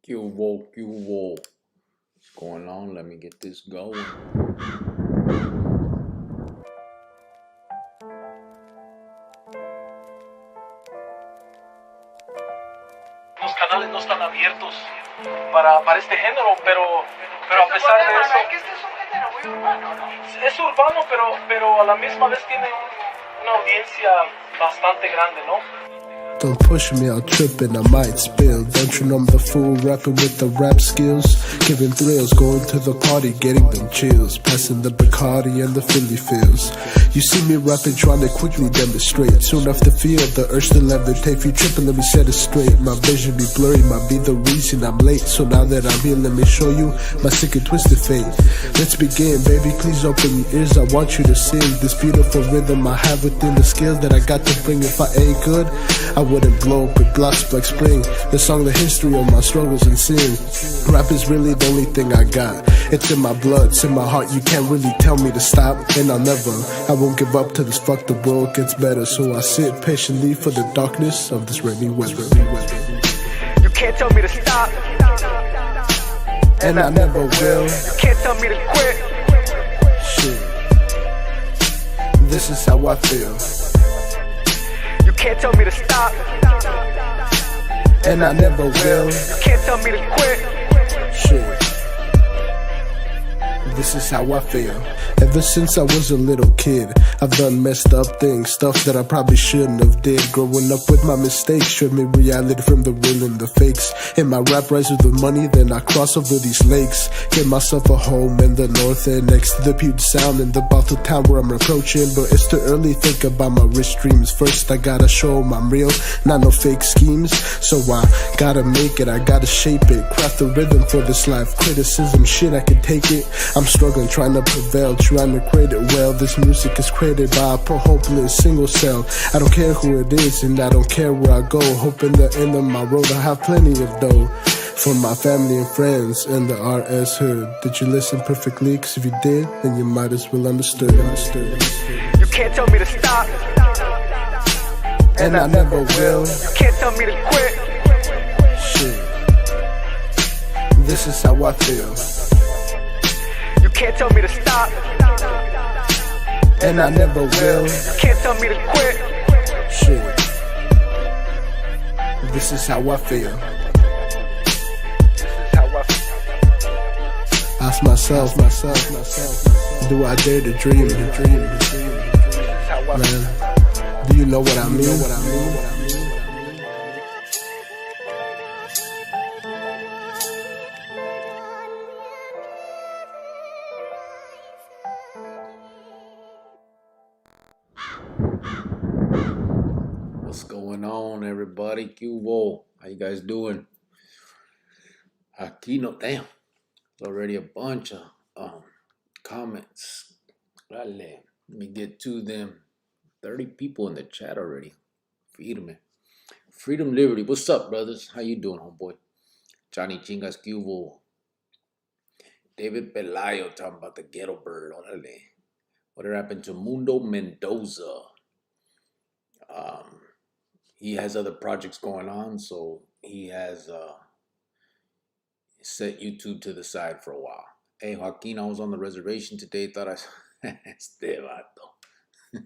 ¿Qué hubo? ¿Qué hubo? What's going on? Let me get this going. Los canales no están abiertos para este género, pero a pesar de eso... que este es un género muy urbano, ¿no? Es urbano, pero a la misma vez tiene una audiencia bastante grande, ¿no? Don't push me, I'll trip and I might spill. Don't you know I'm the fool rapping with the rap skills? Giving thrills, going to the party, getting them chills. Passing the Bacardi and the Philly feels. You see me rapping, trying to quickly demonstrate. Soon after feel the urge to levitate. If you tripping, let me set it straight. My vision be blurry, might be the reason I'm late. So now that I'm here, let me show you my sick and twisted fate. Let's begin, baby, please open your ears. I want you to sing this beautiful rhythm I have within the skills that I got to bring. If I ain't good, I wouldn't blow up with blocks like spring. The song, the history of my struggles and sin. Rap is really the only thing I got. It's in my blood, it's in my heart. You can't really tell me to stop, and I won't give up till this fuck the world gets better. So I sit patiently for the darkness of this rainy weather. You can't tell me to stop, And I never will. you can't tell me to quit. Shit. This is how I feel. You can't tell me to stop, And I never will. you can't tell me to quit. Shit. This is how I feel. Ever since I was a little kid, I've done messed up things, stuff that I probably shouldn't have did. Growing up with my mistakes showed me reality from the real and the fakes. In my rap rise with the money, then I cross over these lakes. Get myself a home in the north end, next to the Puget Sound in the Bottle town where I'm approaching. But it's too early, think about my rich dreams. First I gotta show 'em I'm real, not no fake schemes. So I gotta make it, I gotta shape it. Craft the rhythm for this life, criticism, shit I can take it. I'm struggling, trying to prevail, trying to create it well. This music is created by a hopeless single cell. I don't care who it is and I don't care where I go. Hoping the end of my road I have plenty of dough for my family and friends in the RS hood. Did you listen perfectly? Cause if you did, then you might as well understood. You can't tell me to stop, And I never will. you can't tell me to quit. Shit. This is how I feel. You can't tell me to stop, And I never will. you can't tell me to quit. Shit. This is how I feel. Ask myself, do I dare to dream? Man, do you know what I mean? What's going on, everybody? ¿Qué hubo? How you guys doing? Aquí no, damn. There's already a bunch of comments. Dale. Let me get to them. 30 people in the chat already. Firme. Freedom Liberty. What's up, brothers? How you doing, homeboy? Johnny Chingas, ¿qué hubo? David Pelayo talking about the ghetto bird. Orale. What happened to Mundo Mendoza? He has other projects going on, so he has set YouTube to the side for a while. Hey, Joaquin, I was on the reservation today. Thought I... Este vato.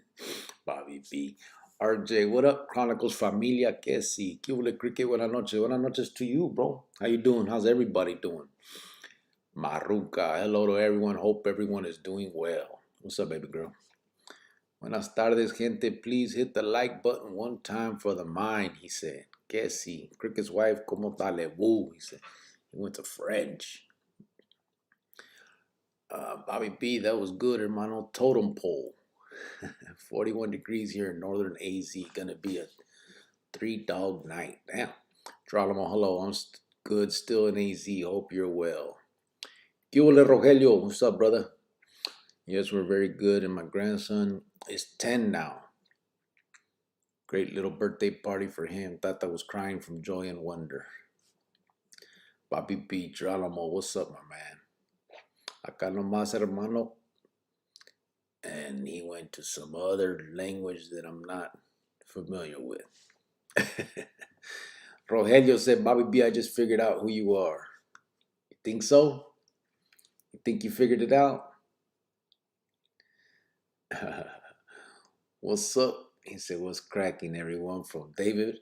Bobby B. RJ, what up? Chronicles Familia, que si. ¿Qué hubo, Cricket? Buenas noches. Buenas noches to you, bro. How you doing? How's everybody doing? Maruca, hello to everyone. Hope everyone is doing well. What's up, baby girl? Buenas tardes, gente. Please hit the like button one time for the mind, he said. Que si. Cricket's wife, como talebú, he said. He went to French. Bobby B, that was good, hermano. Totem pole. 41 degrees here in northern AZ. Gonna be a 3-dog night. Damn. Geronimo, hello. I'm good. Still in AZ. Hope you're well. ¿Qué hubo, Rogelio? What's up, brother? Yes, we're very good. And my grandson is 10 now. Great little birthday party for him. Tata was crying from joy and wonder. Bobby B. Geronimo, what's up, my man? Acá nomás, hermano. And he went to some other language that I'm not familiar with. Rogelio said, Bobby B, I just figured out who you are. You think so? You think you figured it out? What's up? He said, what's cracking, everyone? From David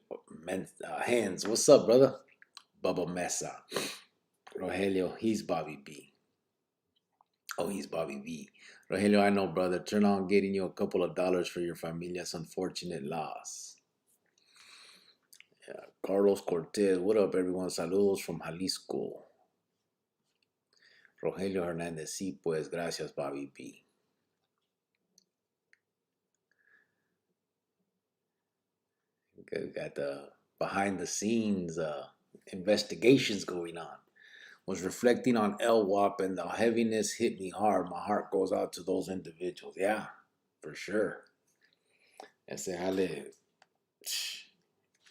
Hands. What's up, brother? Bubba Mesa. Rogelio, he's Bobby B. Oh, he's Bobby B. Rogelio, I know, brother. Turn on getting you a couple of dollars for your familia's unfortunate loss. Yeah. Carlos Cortez. What up, everyone? Saludos from Jalisco. Rogelio Hernandez. Sí, pues. Gracias, Bobby B. We got the behind the scenes investigations going on. Was reflecting on LWAP and the heaviness hit me hard. My heart goes out to those individuals. Yeah, for sure. Ese jale,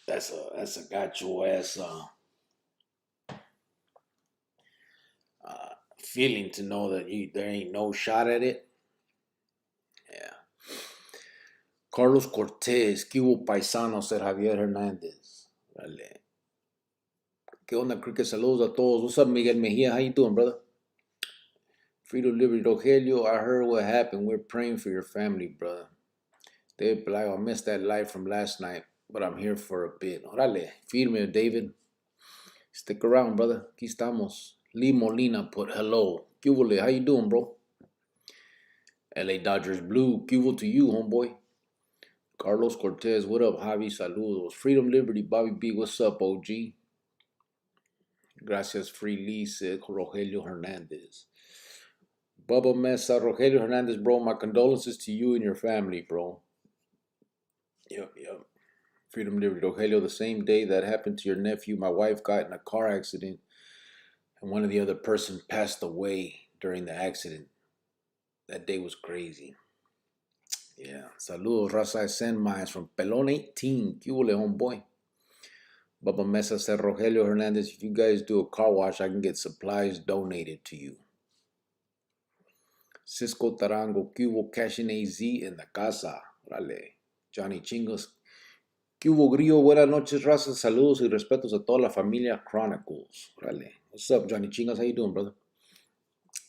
that's a gacho ass feeling to know that there ain't no shot at it. Yeah. Carlos Cortez, ¿qué hubo paisano? Said Javier Hernandez. Vale. ¿Qué onda, Cricket? Saludos a todos. What's up, Miguel Mejia? How you doing, brother? Freedom Liberty Rogelio, I heard what happened. We're praying for your family, brother. David Pelayo, I missed that live from last night, but I'm here for a bit. Órale, firme, David. Stick around, brother. Aquí estamos. Lee Molina put hello. ¿Qué hubo, how you doing, bro? LA Dodgers Blue. ¿Qué hubo to you, homeboy? Carlos Cortez, what up, Javi? Saludos. Freedom Liberty, Bobby B, what's up, OG? Gracias, Free Lee, said Rogelio Hernandez. Bubba Mesa, Rogelio Hernandez, bro, my condolences to you and your family, bro. Yep. Freedom Liberty, Rogelio, the same day that happened to your nephew, my wife got in a car accident, and one of the other person passed away during the accident. That day was crazy. Yeah. Saludos, Raza Send Mines from Pelon 18. ¿Qué hubo, homeboy? Bubba Mesa said, Rogelio Hernandez, if you guys do a car wash, I can get supplies donated to you. Cisco Tarango, Cubo Cashin AZ in the casa. Órale. Johnny Chingos. Cubo Grillo, buenas noches, raza. Saludos y respetos a toda la familia Chronicles. Órale. What's up, Johnny Chingos? How you doing, brother?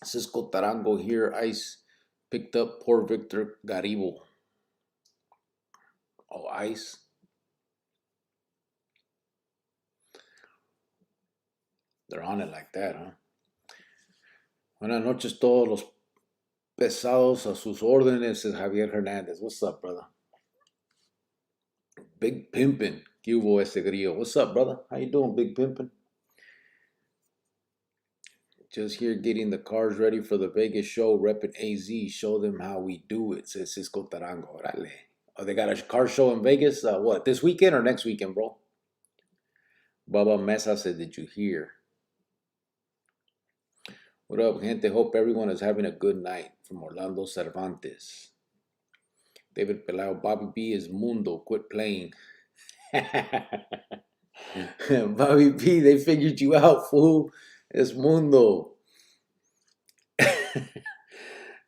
Cisco Tarango here. Ice picked up poor Victor Garibo. Oh, Ice. They're on it like that, huh? Buenas noches, todos los pesados a sus órdenes, es Javier Hernandez. What's up, brother? Big Pimpin'. ¿Qué hubo ese grillo? What's up, brother? How you doing, Big Pimpin'? Just here getting the cars ready for the Vegas show. Reppin' AZ. Show them how we do it, says Cisco Tarango. Órale. Oh, they got a car show in Vegas? What, this weekend or next weekend, bro? Baba Mesa said, did you hear? What up, gente? Hope everyone is having a good night. From Orlando Cervantes. David Pelayo, Bobby B is Mundo. Quit playing. Bobby B, they figured you out, fool. It's Mundo.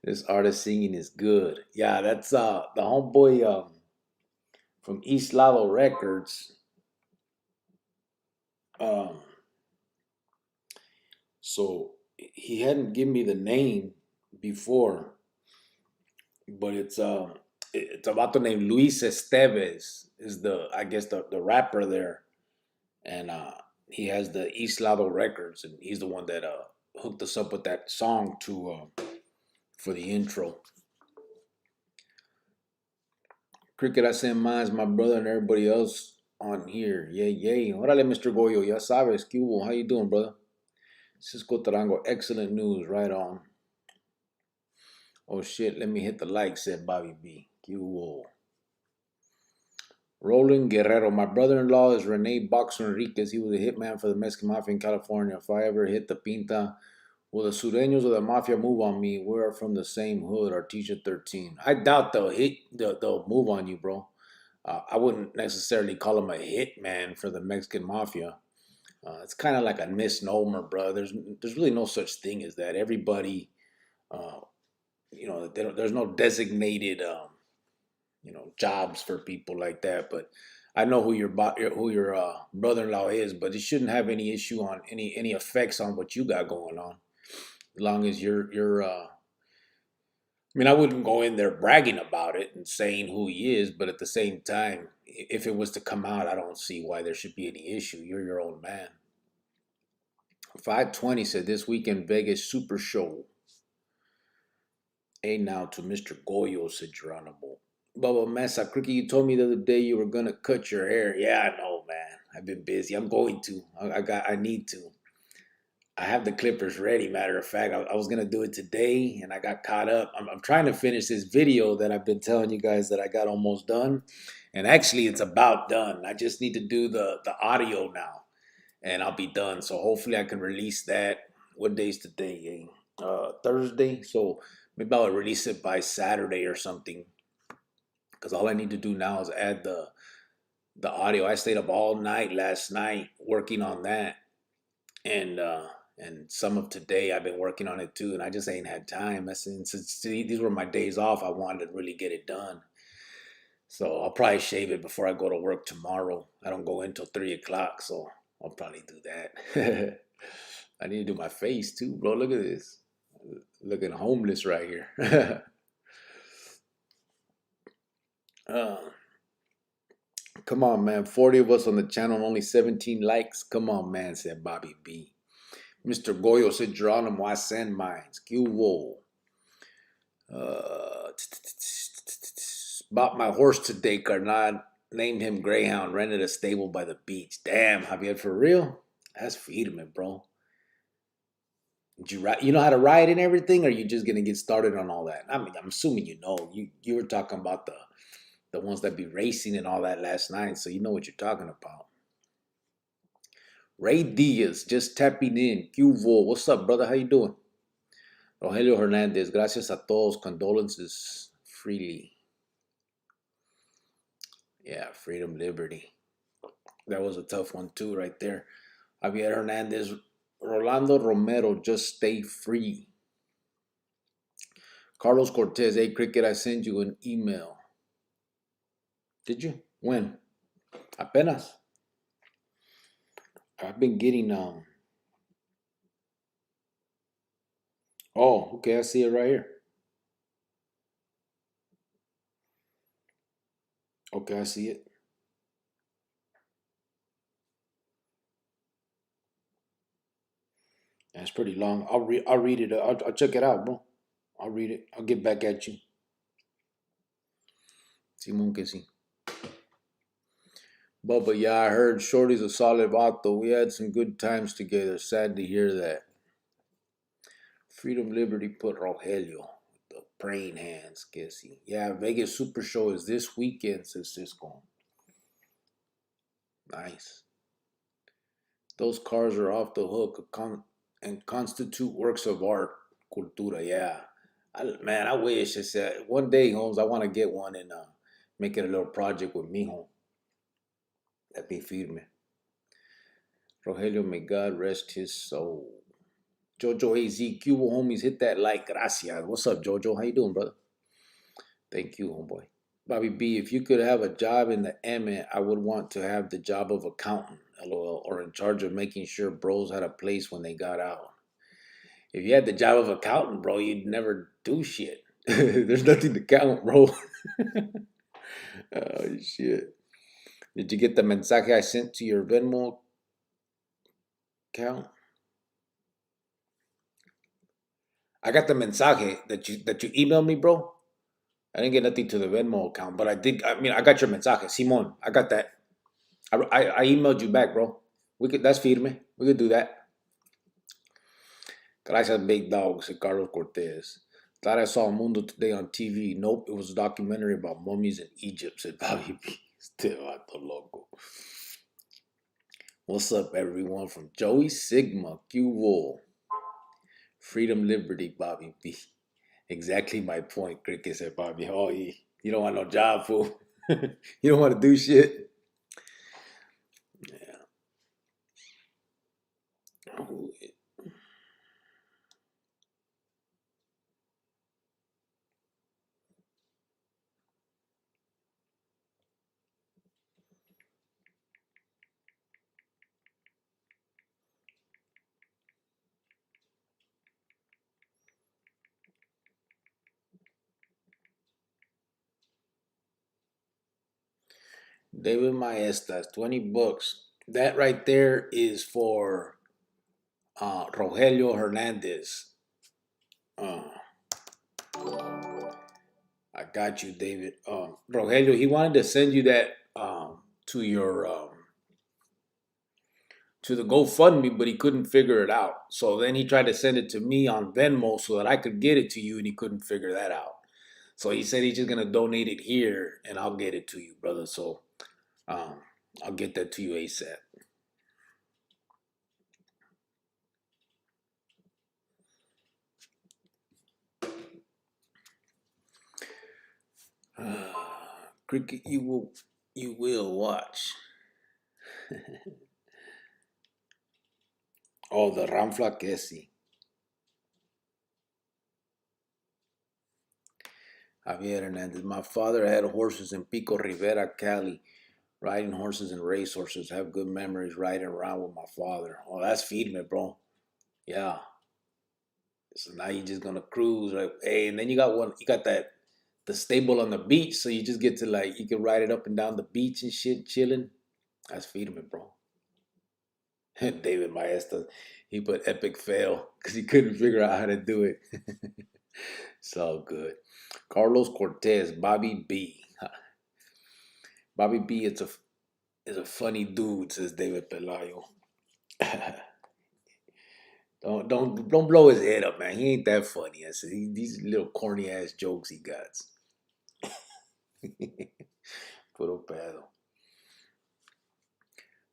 This artist singing is good. Yeah, that's the homeboy from East Lado Records. So he hadn't given me the name before, but it's about the name Luis Esteves is the rapper there, and he has the East Lado Records, and he's the one that hooked us up with that song for the intro. Cricket, I send mines, my brother and everybody else on here. Yay. Órale, Mr. Goyo, ya sabes, ¿qué hubo? How you doing, brother? Cisco Tarango, excellent news, right on. Oh shit, let me hit the like, said Bobby B. ¿Qué hubo? Roland Guerrero, my brother-in-law is Rene Boxer Enriquez. He was a hitman for the Mexican Mafia in California. If I ever hit the pinta, will the Sureños of the Mafia move on me? We are from the same hood, Artesia 13. I doubt they'll move on you, bro. I wouldn't necessarily call him a hitman for the Mexican Mafia. It's kind of like a misnomer, bro. There's really no such thing as that. Everybody, there's no designated, jobs for people like that. But I know who your brother-in-law is, but it shouldn't have any issue on any effects on what you got going on. As long as you're I mean, I wouldn't go in there bragging about it and saying who he is, but at the same time, if it was to come out, I don't see why there should be any issue. You're your own man. 520 said this weekend Vegas Super Show. Hey now to Mr. Goyo, said Geronimo. Bubba Mesa, Cricket, you told me the other day you were gonna cut your hair. Yeah, I know, man. I've been busy. I'm going to. I need to. I have the clippers ready. Matter of fact, I was gonna do it today, and I got caught up. I'm trying to finish this video that I've been telling you guys that I got almost done, and actually, it's about done. I just need to do the audio now, and I'll be done. So hopefully, I can release that. What day's today? Thursday. So maybe I'll release it by Saturday or something. Because all I need to do now is add the audio. I stayed up all night last night working on that, and some of today I've been working on it too, and I just ain't had time. Since these were my days off, I wanted to really get it done. So I'll probably shave it before I go to work tomorrow. I don't go in till 3 o'clock, so I'll probably do that. I need to do my face too, bro. Look at this. Looking homeless right here. Come on, man. 40 of us on the channel, only 17 likes. Come on, man, said Bobby B. Mr. Goyo said, Geronimo, I send mines. Q-Whoa. Bought my horse today, carnal. Named him Greyhound. Rented a stable by the beach. Damn, Javier, for real? That's firme, bro. Did you know how to ride and everything, or are you just going to get started on all that? I mean, I'm assuming you know. You were talking about the ones that be racing and all that last night, so you know what you're talking about. Ray Diaz, just tapping in. Q-Vo, what's up, brother? How you doing? Rogelio Hernandez, gracias a todos. Condolences freely. Yeah, freedom, liberty. That was a tough one too right there. Javier Hernandez, Rolando Romero, just stay free. Carlos Cortez, hey, Cricket, I sent you an email. Did you? When? Apenas. I've been getting oh, okay, I see it right here. Okay, I see it. That's pretty long. I'll read it. I'll check it out, bro. I'll read it. I'll get back at you. Simon que sí. Bubba, yeah, I heard Shorty's a solid vato. We had some good times together. Sad to hear that. Freedom Liberty put Rogelio. The praying hands, que sí. Yeah, Vegas Super Show is this weekend, says Cisco. Nice. Those cars are off the hook and constitute works of art. Cultura, yeah. I wish. I said one day, Holmes, I want to get one and make it a little project with me, home. That'd be firme. Rogelio, may God rest his soul. Jojo AZ, Cuba homies, hit that like. Gracias. What's up, Jojo? How you doing, brother? Thank you, homeboy. Bobby B, if you could have a job in the M, I would want to have the job of accountant, LOL, or in charge of making sure bros had a place when they got out. If you had the job of accountant, bro, you'd never do shit. There's nothing to count, bro. Oh, shit. Did you get the mensaje I sent to your Venmo account? I got the mensaje that you emailed me, bro. I didn't get nothing to the Venmo account, but I did. I mean, I got your mensaje, Simon. I got that. I emailed you back, bro. That's firme. We could do that. Gracias, big dog, said Carlos Cortez. Thought I saw Mundo today on TV. Nope, it was a documentary about mummies in Egypt, said Bobby B. Still vato loco. What's up, everyone? From Joey Sigma, Q-Wol. Freedom, liberty, Bobby B. Exactly my point, Cricket, said Bobby. Oh, you don't want no job, fool. You don't want to do shit. Yeah. Oh, David Maestas, $20. That right there is for Rogelio Hernandez. Uh, I got you, David. Rogelio, he wanted to send you that to your to the GoFundMe, but he couldn't figure it out. So then he tried to send it to me on Venmo so that I could get it to you, and he couldn't figure that out. So he said he's just gonna donate it here, and I'll get it to you, brother. So um, I'll get that to you ASAP. Cricket, you will watch. Oh, the Ramfla Kessi. Javier Hernandez. My father had horses in Pico Rivera, Cali. Riding horses and race horses. Have good memories riding around with my father. Oh, that's feeding me, bro. Yeah. So now you just gonna cruise, right? Hey, and then you got one. You got that the stable on the beach, so you just get to like you can ride it up and down the beach and shit, chilling. That's feeding me, bro. David Maestas, he put epic fail because he couldn't figure out how to do it. It's all good. Carlos Cortez, Bobby B. Bobby B. Is a funny dude, says David Pelayo. Don't blow his head up, man. He ain't that funny. I said these little corny ass jokes he got. Puro pedo.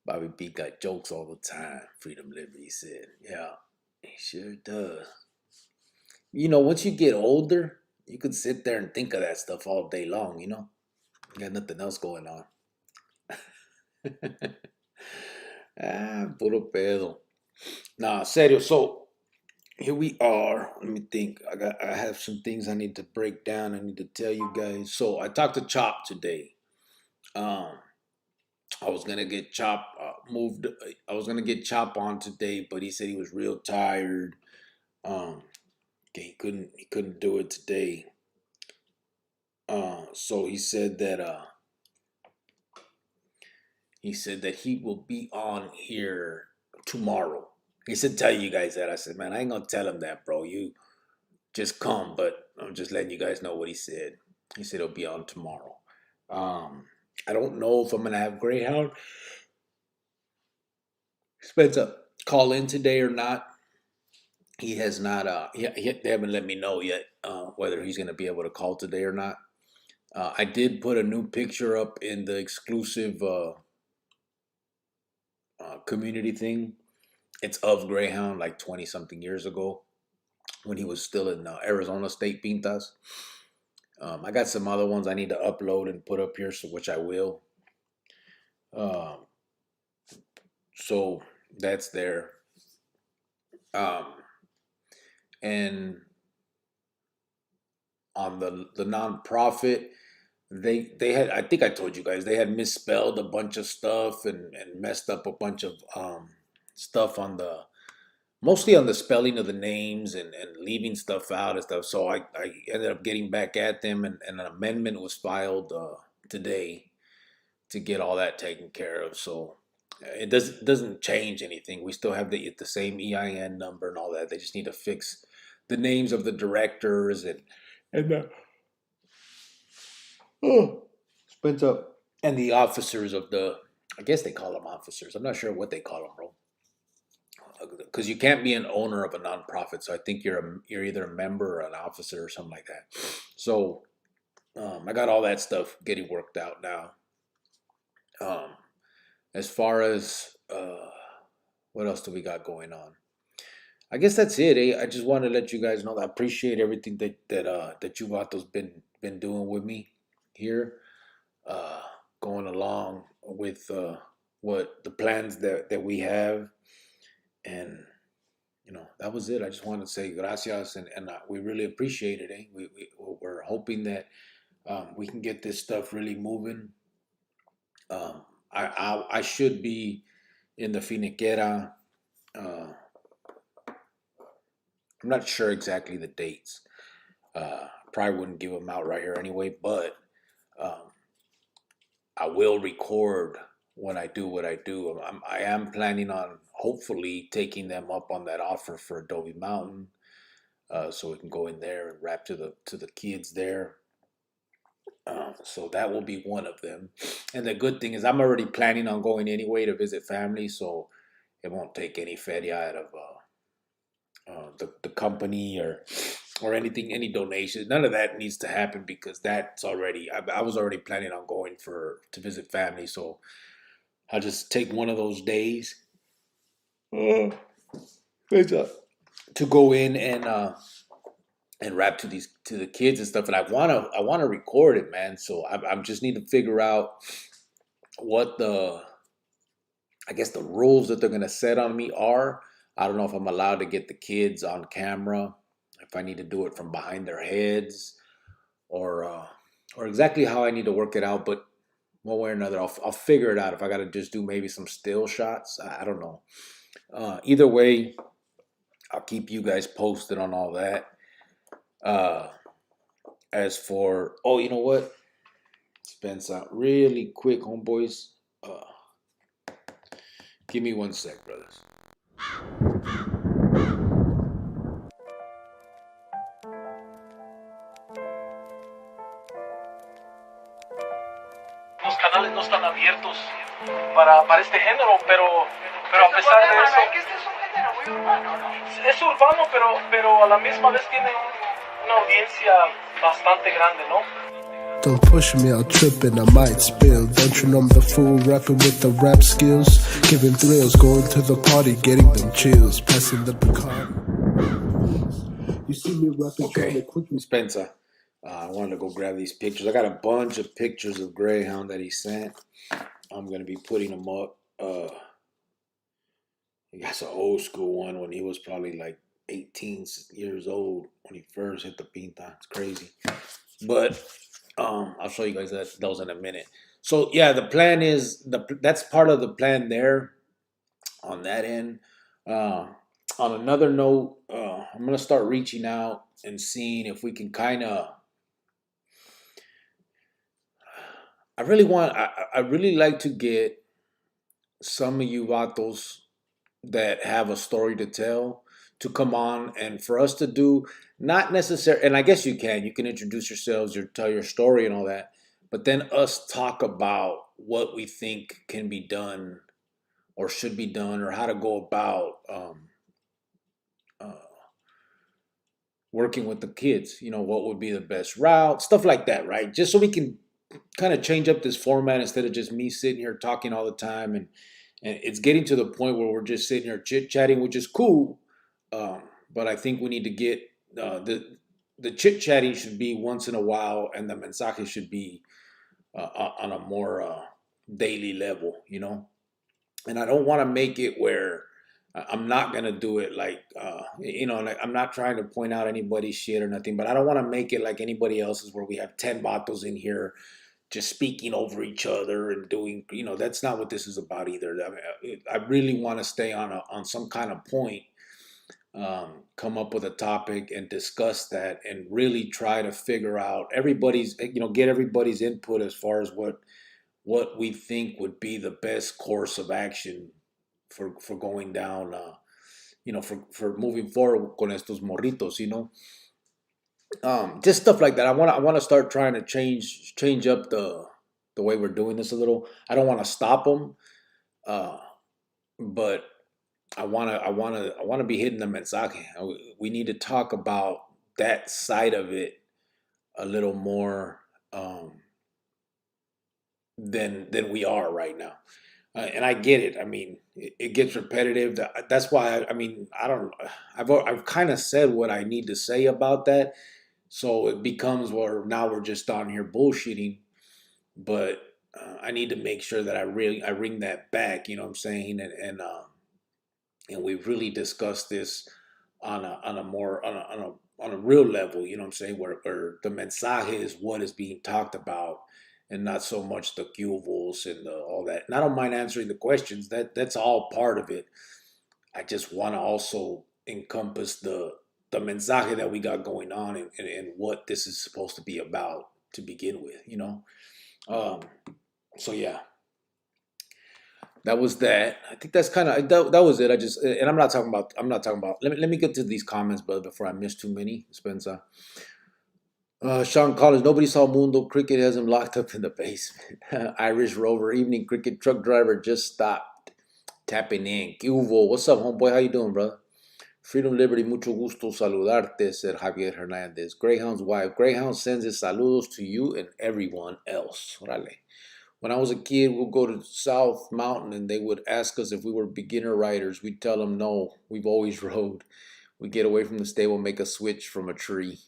Bobby B got jokes all the time. Freedom Liberty said, yeah, he sure does. You know, once you get older, you could sit there and think of that stuff all day long, you know? You got nothing else going on. Puro pedo. Nah, serio. So here we are. Let me think. I have some things I need to break down. I need to tell you guys. So I talked to Chop today. Um, I was gonna get Chop moved. I was gonna get Chop on today, but he said he was real tired. Um, okay, he couldn't do it today. So he said that he will be on here tomorrow. He said tell you guys that. I said, man, I ain't gonna tell him that, bro. You just come, but I'm just letting you guys know what he said. He said he'll be on tomorrow. I don't know if I'm gonna have Greyhound Spencer call in today or not. He has not. They haven't let me know yet whether he's gonna be able to call today or not. I did put a new picture up in the exclusive community thing. It's of Greyhound like 20 something years ago when he was still in Arizona State Pintas. I got some other ones I need to upload and put up here, so which I will. Um, so that's there. Um, and on the nonprofit, they had, I think I told you guys, they had misspelled a bunch of stuff and messed up a bunch of stuff on the mostly on the spelling of the names and leaving stuff out and stuff. So I ended up getting back at them, and an amendment was filed today to get all that taken care of. So it doesn't change anything. We still have the same EIN number and all that. They just need to fix the names of the directors and the oh, spins up and the officers of the. I guess they call them officers. I'm not sure what they call them, bro. Because you can't be an owner of a nonprofit, so I think you're either a member or an officer or something like that. So I got all that stuff getting worked out now. As far as what else do we got going on? I guess that's it. I just want to let you guys know that I appreciate everything that you Vato's been doing with me here, going along with what the plans that we have. And that was it. I just wanted to say gracias, and we really appreciate it. We're hoping that we can get this stuff really moving. I should be in the Finiquera. I'm not sure exactly the dates. Probably wouldn't give them out right here anyway, but I will record when I do what I do. I am planning on hopefully taking them up on that offer for Adobe Mountain, so we can go in there and rap to the kids there. So that will be one of them. And the good thing is I'm already planning on going anyway to visit family, so it won't take any feria out of the company or anything, any donations. None of that needs to happen because that's already. I was already planning on going to visit family, so I'll just take one of those days uh, to go in and rap to the kids and stuff. And I wanna record it, man. So I just need to figure out what I guess the rules that they're gonna set on me are. I don't know if I'm allowed to get the kids on camera, if I need to do it from behind their heads, or exactly how I need to work it out. But one way or another, I'll figure it out. If I got to just do maybe some still shots, I don't know. Either way, I'll keep you guys posted on all that. As for, oh, you know what? Spence out really quick, homeboys. Give me 1 sec, brothers. Los canales no están abiertos para este género, pero a Se pesar supone, de eso, Manuel, que este es un género muy urbano, ¿no? es urbano, pero a la misma vez tiene una audiencia bastante grande, ¿no? Don't push me, I'll trip and I might spill. Don't you know I'm the fool rapping with the rap skills? Giving thrills, going to the party, getting them chills. Passing the Bacardi. You see me rapping trying to Okay, quickly. Spencer. I wanted to go grab these pictures. I got a bunch of pictures of Greyhound that he sent. I'm gonna be putting them up. He got an old school one when he was probably like 18 years old when he first hit the pinta. It's crazy, but I'll show you guys those in a minute. So yeah, the plan is that's part of the plan there on that end. On another note, I'm gonna start reaching out and seeing if we can kind of. I really like to get some of you vatos that have a story to tell to come on and for us to do not necessarily, and I guess you can introduce yourselves, tell your story and all that, but then us talk about what we think can be done or should be done or how to go about uh, working with the kids. What would be the best route, stuff like that, right? Just so we can kind of change up this format instead of just me sitting here talking all the time, and it's getting to the point where we're just sitting here chit chatting, which is cool. But I think we need to get the chit chatting should be once in a while, and the mensaje should be on a more daily level, And I don't want to make it where I'm not gonna do it like like I'm not trying to point out anybody's shit or nothing, but I don't want to make it like anybody else's where we have 10 vatos in here just speaking over each other and doing, that's not what this is about either. I really want to stay on some kind of point, come up with a topic and discuss that and really try to figure out get everybody's input as far as what we think would be the best course of action for going down, for moving forward con estos morritos, just stuff like that. I want to start trying to change up the way we're doing this a little. I don't want to stop them, but I want to be hitting the mensaje. We need to talk about that side of it a little more than we are right now. And I get it. I mean, it gets repetitive. That's why I've kind of said what I need to say about that. So it becomes where now we're just on here bullshitting, but I need to make sure that I ring that back. You know what I'm saying? And we've really discussed this on a real level. You know what I'm saying? Where the mensaje is what is being talked about, and not so much the cuvos and all that. And I don't mind answering the questions. That's all part of it. I just want to also encompass the mensaje that we got going on and what this is supposed to be about to begin with, So yeah, that was that. I think that's kind of that was it. And I'm not talking about. Let me get to these comments, brother, before I miss too many. Spencer, Sean Collins. Nobody saw Mundo. Cricket has him locked up in the basement. Irish Rover. Evening cricket truck driver just stopped tapping in. ¿Qué hubo? What's up, homeboy? How you doing, brother? Freedom Liberty, mucho gusto saludarte, said Javier Hernandez. Greyhound's wife. Greyhound sends his saludos to you and everyone else. Órale. When I was a kid, we'd go to South Mountain and they would ask us if we were beginner riders. We'd tell them no, we've always rode. We'd get away from the stable, make a switch from a tree.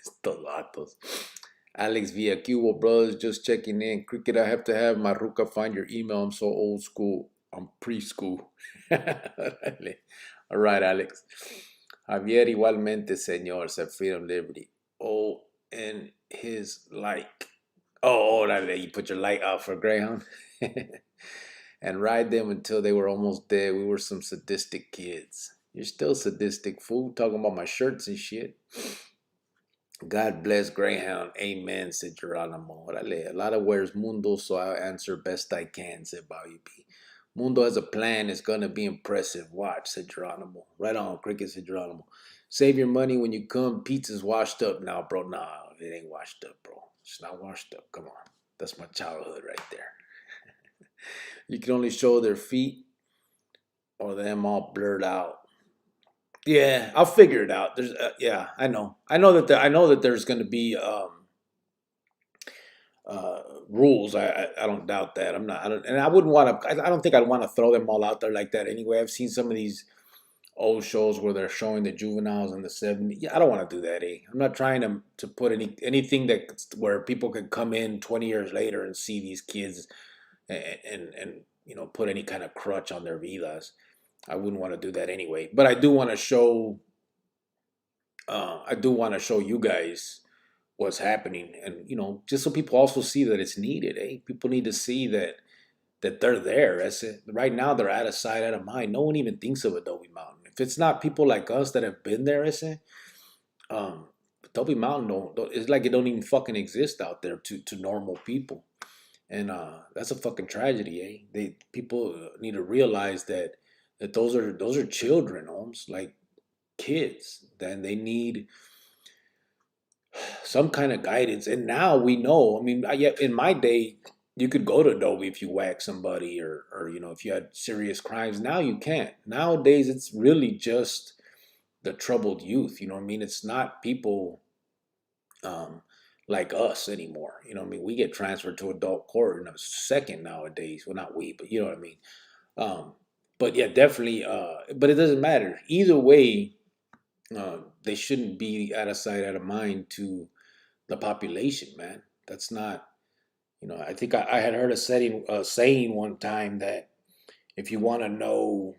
Stolatos. Alex Villa, Cuba brothers, just checking in. Cricket, I have to have my ruca find your email. I'm so old school. I'm preschool. All right, Alex. Javier, igualmente, señor, said Freedom Liberty. Oh, and his like. Oh, you put your light out for Greyhound. And ride them until they were almost dead. We were some sadistic kids. You're still sadistic, fool. Talking about my shirts and shit. God bless Greyhound. Amen, said Geronimo. A lot of where's Mundo, so I'll answer best I can, said Bobby P. Mundo has a plan. It's going to be impressive. Watch, said Geronimo. Right on, Cricket, said Geronimo. Save your money when you come. Pizza's washed up now, bro. Nah, it ain't washed up, bro. It's not washed up. Come on. That's my childhood right there. You can only show their feet or them all blurred out. Yeah, I'll figure it out. There's yeah, I know. I know that there's going to be rules. I don't doubt that. And I wouldn't want to. I don't think I'd want to throw them all out there like that anyway. I've seen some of these old shows where they're showing the juveniles in the 70s. Yeah, I don't want to do that. I'm not trying to put anything that where people can come in 20 years later and see these kids and put any kind of crutch on their vidas. I wouldn't want to do that anyway. But I do want to show. I do want to show you guys what's happening, and just so people also see that it's needed. People need to see that they're there. That's it. Right now, they're out of sight, out of mind. No one even thinks of Adobe Mountain. If it's not people like us that have been there, Adobe Mountain don't. It's like it don't even fucking exist out there to normal people, and that's a fucking tragedy. People need to realize that those are children, almost like kids. Then they need some kind of guidance. And now we know. I mean, in my day, you could go to Adobe if you whack somebody or if you had serious crimes. Now you can't. Nowadays, it's really just the troubled youth. You know what I mean? It's not people like us anymore. You know what I mean? We get transferred to adult court in a second nowadays. Well, not we, but you know what I mean? But yeah, definitely. But it doesn't matter. Either way, they shouldn't be out of sight, out of mind to the population, man. That's not, I think I had heard a saying one time that if you want to know,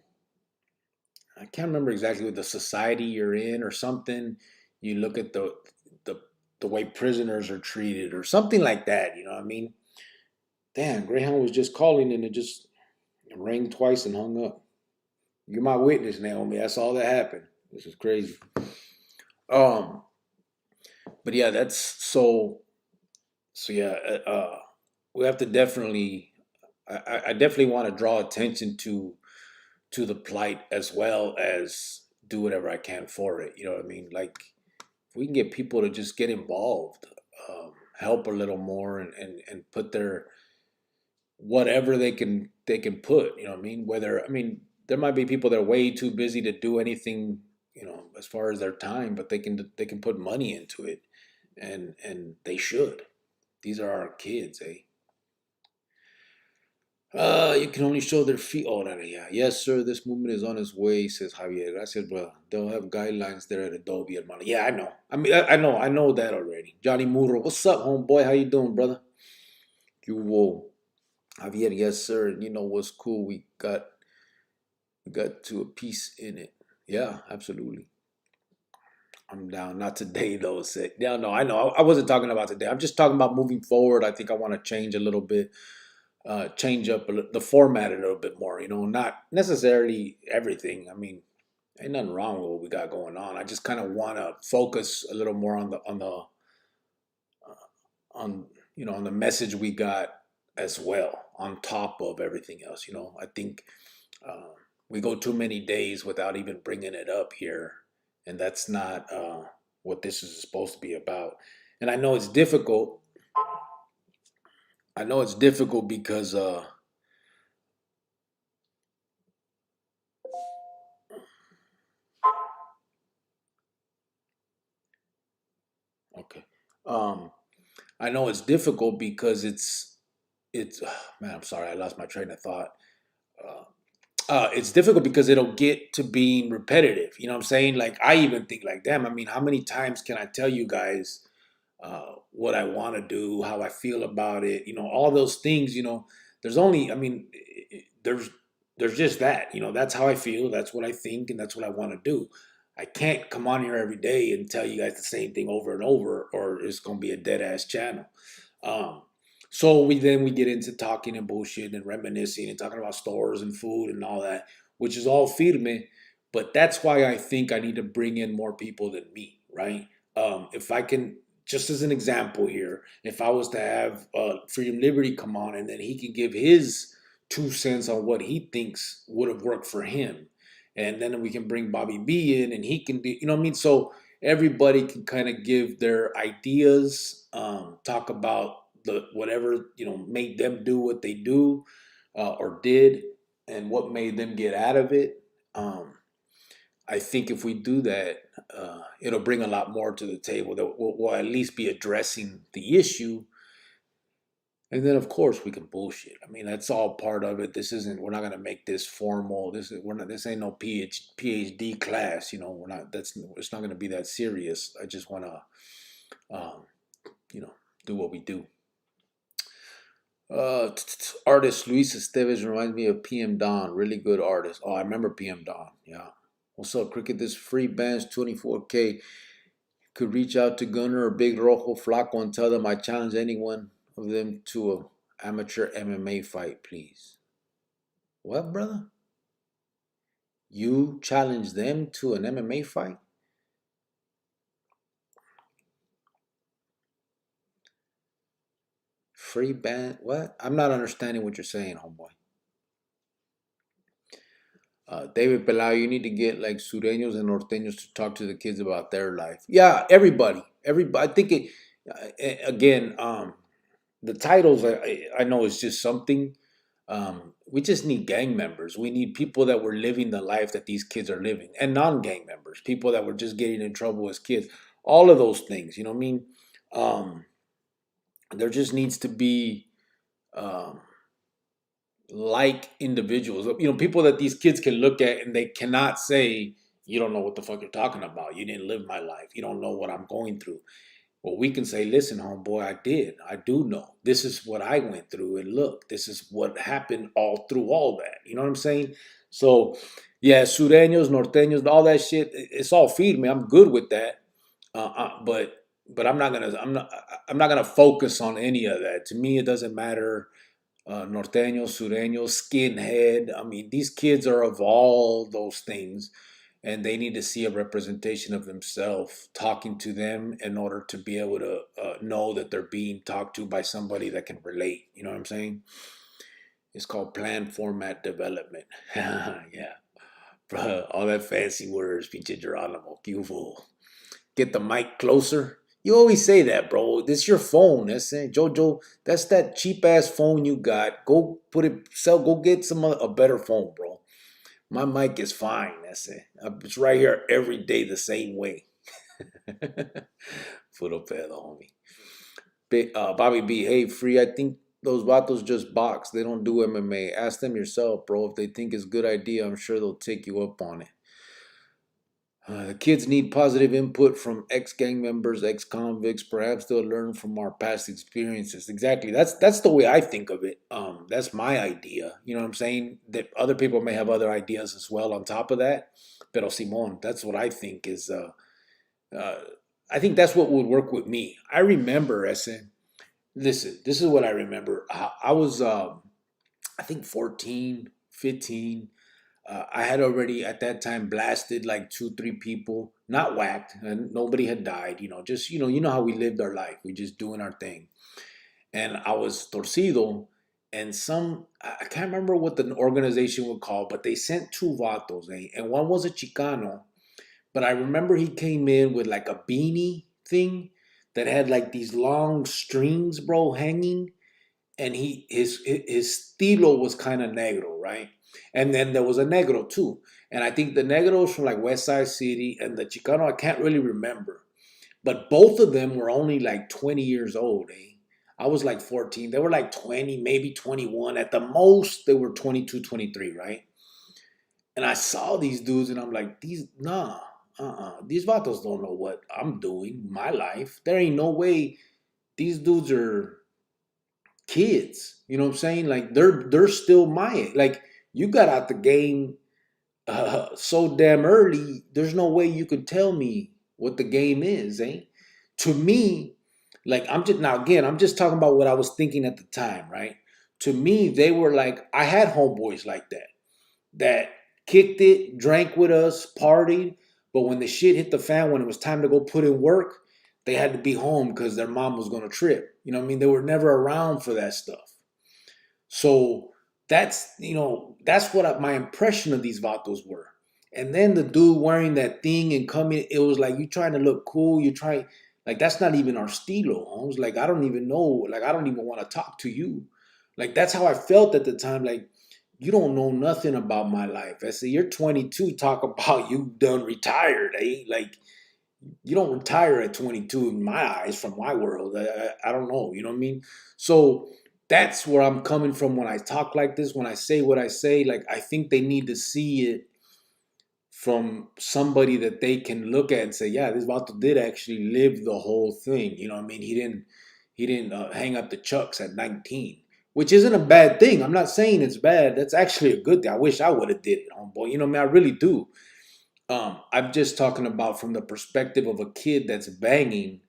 I can't remember exactly what the society you're in or something, you look at the way prisoners are treated or something like that. You know what I mean? Damn, Greyhound was just calling and it just rang twice and hung up. You're my witness, Naomi. That's all that happened. This is crazy. But yeah, that's so yeah. We have to definitely. I definitely want to draw attention to the plight as well as do whatever I can for it. You know what I mean? Like if we can get people to just get involved, help a little more, and put their whatever they can put. You know what I mean? There might be people that are way too busy to do anything, as far as their time, but they can put money into it, and they should. These are our kids, eh? You can only show their feet. Oh, yeah. Yes, sir. This movement is on its way, says Javier. Gracias, brother. They'll have guidelines there at Adobe, hermano. Yeah, I know. I mean, I know that already. Johnny Muro, what's up, homeboy? How you doing, brother? You will. Javier, yes, sir. And you know what's cool? We got to a piece in it. Yeah, absolutely. I'm down. Not today, though. Said, yeah, no, I know. I wasn't talking about today. I'm just talking about moving forward. I think I want to change a little bit, change up the format a little bit more. Not necessarily everything. I mean, ain't nothing wrong with what we got going on. I just kind of want to focus a little more on the message we got as well, on top of everything else. I think we go too many days without even bringing it up here, and that's not what this is supposed to be about. And I know it's difficult. I know it's difficult because okay. I know it's difficult because it's man, I'm sorry, I lost my train of thought. Uh, it's difficult because it'll get to being repetitive. You know what I'm saying? Like I even think like, damn, I mean, how many times can I tell you guys what I want to do, how I feel about it, all those things, there's only, I mean, there's just that, that's how I feel, that's what I think, and that's what I want to do. I can't come on here every day and tell you guys the same thing over and over, or it's going to be a dead ass channel. Um, so we get into talking and bullshit and reminiscing and talking about stores and food and all that, which is all firme. But that's why I think I need to bring in more people than me, right? If I can, just as an example here, if I was to have Freedom Liberty come on and then he can give his 2 cents on what he thinks would have worked for him, and then we can bring Bobby B in and he can do, what I mean? So everybody can kind of give their ideas, talk about the whatever made them do what they do or did, and what made them get out of it. I think if we do that, it'll bring a lot more to the table. That we'll at least be addressing the issue, and then of course we can bullshit. I mean, that's all part of it. This isn't. We're not gonna make this formal. We're not. This ain't no PhD class. We're not. It's not gonna be that serious. I just wanna, do what we do. Artist Luis Esteves reminds me of PM Don. Really good artist. Oh, I remember PM Don. Yeah. What's up, Cricket? This free bands 24K. Could reach out to Gunner or Big Rojo Flaco and tell them I challenge any one of them to a amateur MMA fight, please. What, brother? You challenge them to an MMA fight? Free band? What? I'm not understanding what you're saying, homeboy. David Pelao, you need to get like Sureños and Norteños to talk to the kids about their life. Yeah, everybody. I think again, the titles, I know it's just something. We just need gang members. We need people that were living the life that these kids are living, and non-gang members, people that were just getting in trouble as kids. All of those things, you know what I mean? There just needs to be like individuals, people that these kids can look at and they cannot say, you don't know what the fuck you're talking about. You didn't live my life. You don't know what I'm going through. Well, we can say, listen, homeboy, I did. I do know. This is what I went through. And look, this is what happened all through all that. You know what I'm saying? So, yeah, Sureños, Norteños, all that shit, it's all feed me. I'm good with that. But I'm not gonna focus on any of that. To me, it doesn't matter. Norteños, Sureños, skinhead. I mean, these kids are of all those things, and they need to see a representation of themselves talking to them in order to be able to know that they're being talked to by somebody that can relate. You know what I'm saying? It's called planned format development. Yeah. Bro, all that fancy words, pinche Geronimo. Get the mic closer. You always say that, bro. This is your phone. That's it. Jojo, that's that cheap ass phone you got. Go go get a better phone, bro. My mic is fine. That's it. It's right here every day the same way. Puro pedo, homie. Bobby B, hey, free. I think those vatos just box. They don't do MMA. Ask them yourself, bro. If they think it's a good idea, I'm sure they'll take you up on it. The kids need positive input from ex-gang members, ex-convicts. Perhaps they'll learn from our past experiences. Exactly. That's the way I think of it. That's my idea. You know what I'm saying? That other people may have other ideas as well on top of that. Pero Simon, that's what I think is. I think that's what would work with me. I remember, listen, this is what I remember. I was, I think 14, 15. I had already at that time blasted like 2-3 people, not whacked, and nobody had died. Just you know how we lived our life. We just doing our thing, and I was torcido, and I can't remember what the organization would call, but they sent two vatos, eh? And one was a Chicano, but I remember he came in with like a beanie thing that had like these long strings, bro, hanging, and his estilo was kind of negro, right? And then there was a negro too, and I think the negro was from like West Side City, and the Chicano I can't really remember, but both of them were only like 20 years old. Eh? I was like 14. They were like 20, maybe 21. At the most, they were 22, 23, right? And I saw these dudes and I'm like, these vatos don't know what I'm doing, my life. There ain't no way these dudes are kids. You know what I'm saying? Like they're still my age. Like you got out the game so damn early. There's no way you could tell me what the game is, eh? To me, like I'm just talking about what I was thinking at the time, right? To me, they were like I had homeboys like that kicked it, drank with us, partied, but when the shit hit the fan, when it was time to go put in work, they had to be home because their mom was gonna trip. You know what I mean? They were never around for that stuff. So that's what my impression of these vatos were. And then the dude wearing that thing and coming, it was like you trying to look cool. You try like that's not even our stilo. I was like, I don't even know. Like I don't even want to talk to you. Like that's how I felt at the time. Like you don't know nothing about my life. I said, you're 22. Talk about you done retired. Eh? Like you don't retire at 22 in my eyes from my world. I don't know. You know what I mean? So that's where I'm coming from when I talk like this, when I say what I say. Like I think they need to see it from somebody that they can look at and say, yeah, this Vato did actually live the whole thing. You know what I mean? He didn't hang up the chucks at 19, which isn't a bad thing. I'm not saying it's bad. That's actually a good thing. I wish I would have did it, homeboy. You know what I mean? I really do. I'm just talking about from the perspective of a kid that's banging.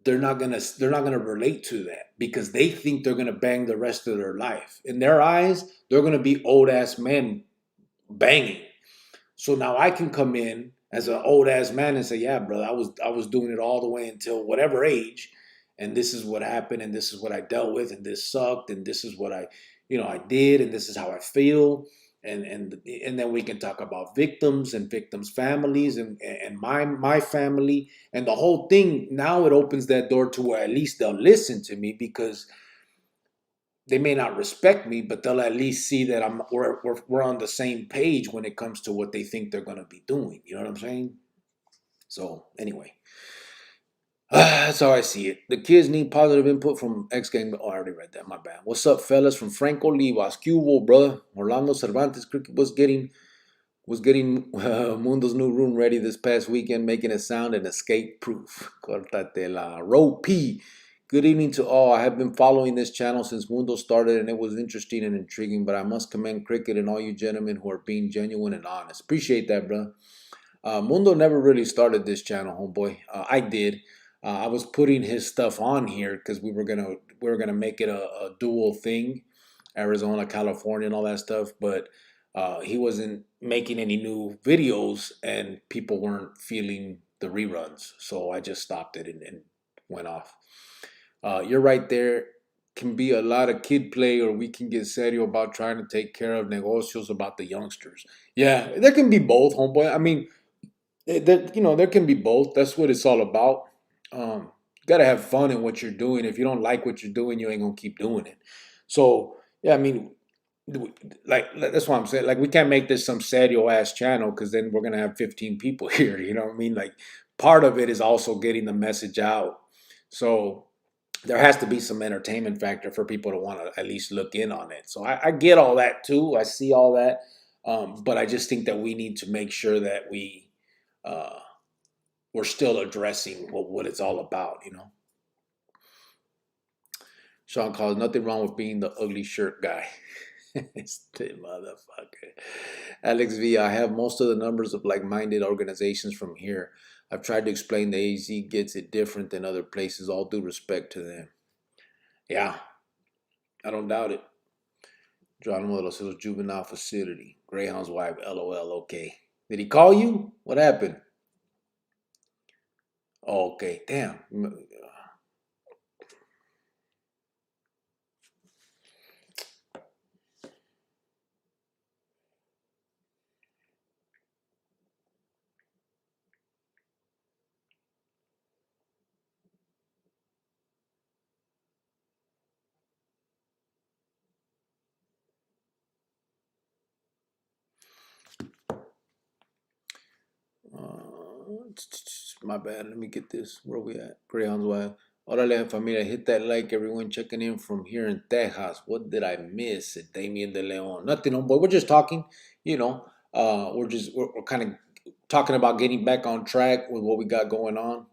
They're not gonna relate to that because they think they're gonna bang the rest of their life. In their eyes, they're gonna be old ass men banging. So now I can come in as an old ass man and say, yeah, brother, I was doing it all the way until whatever age, and this is what happened, and this is what I dealt with, and this sucked, and this is what I did, and this is how I feel, and then we can talk about victims and victims' families and my family and the whole thing. Now it opens that door to where at least they'll listen to me because they may not respect me, but they'll at least see that we're on the same page when it comes to what they think they're gonna be doing. You know what I'm saying? So anyway, that's how I see it. The kids need positive input from X Gang. Oh, I already read that. My bad. What's up, fellas? From Franco Olivas, Cubo, brother. Orlando Cervantes Cricket was getting Mundo's new room ready this past weekend, making it sound and escape proof. Cortatela. Ro P. Good evening to all. I have been following this channel since Mundo started, and it was interesting and intriguing, but I must commend Cricket and all you gentlemen who are being genuine and honest. Appreciate that, bro. Mundo never really started this channel, homeboy. I did. I was putting his stuff on here because we were gonna make it a dual thing, Arizona, California, and all that stuff. But he wasn't making any new videos, and people weren't feeling the reruns, so I just stopped it and went off. You're right, there can be a lot of kid play, or we can get serio about trying to take care of negocios about the youngsters. Yeah, there can be both, homeboy. I mean, there can be both. That's what it's all about. You gotta have fun in what you're doing. If you don't like what you're doing, you ain't gonna keep doing it. So yeah, I mean, like that's what I'm saying. Like we can't make this some serio ass channel because then we're gonna have 15 people here. You know what I mean? Like part of it is also getting the message out. So there has to be some entertainment factor for people to want to at least look in on it. So I get all that too. I see all that, but I just think that we need to make sure that uh, we're still addressing what it's all about. Sean calls nothing wrong with being the ugly shirt guy. It's the motherfucker. Alex V, I have most of the numbers of like-minded organizations from here. I've tried to explain the AZ gets it different than other places. All due respect to them. Yeah, I don't doubt it. Geronimo de los Hills Juvenile Facility. Greyhound's wife, LOL, okay. Did he call you? What happened? Oh, okay, damn. My bad. Let me get this. Where we at? Greyhound's Wild. Órale, familia. Hit that like. Everyone checking in from here in Texas. What did I miss? At Damien de Leon. Nothing, homeboy. We're just talking. You know, we're kind of talking about getting back on track with what we got going on.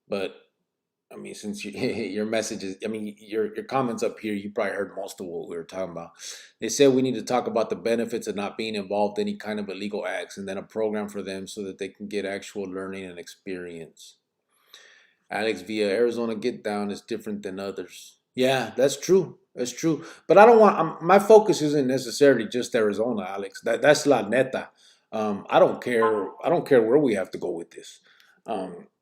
But I mean, since your messages, I mean, your comments up here, you probably heard most of what we were talking about. They said we need to talk about the benefits of not being involved in any kind of illegal acts, and then a program for them so that they can get actual learning and experience. Alex via Arizona Get Down is different than others. Yeah, that's true. That's true. But I don't want my focus isn't necessarily just Arizona, Alex. That's la neta. I don't care. I don't care where we have to go with this.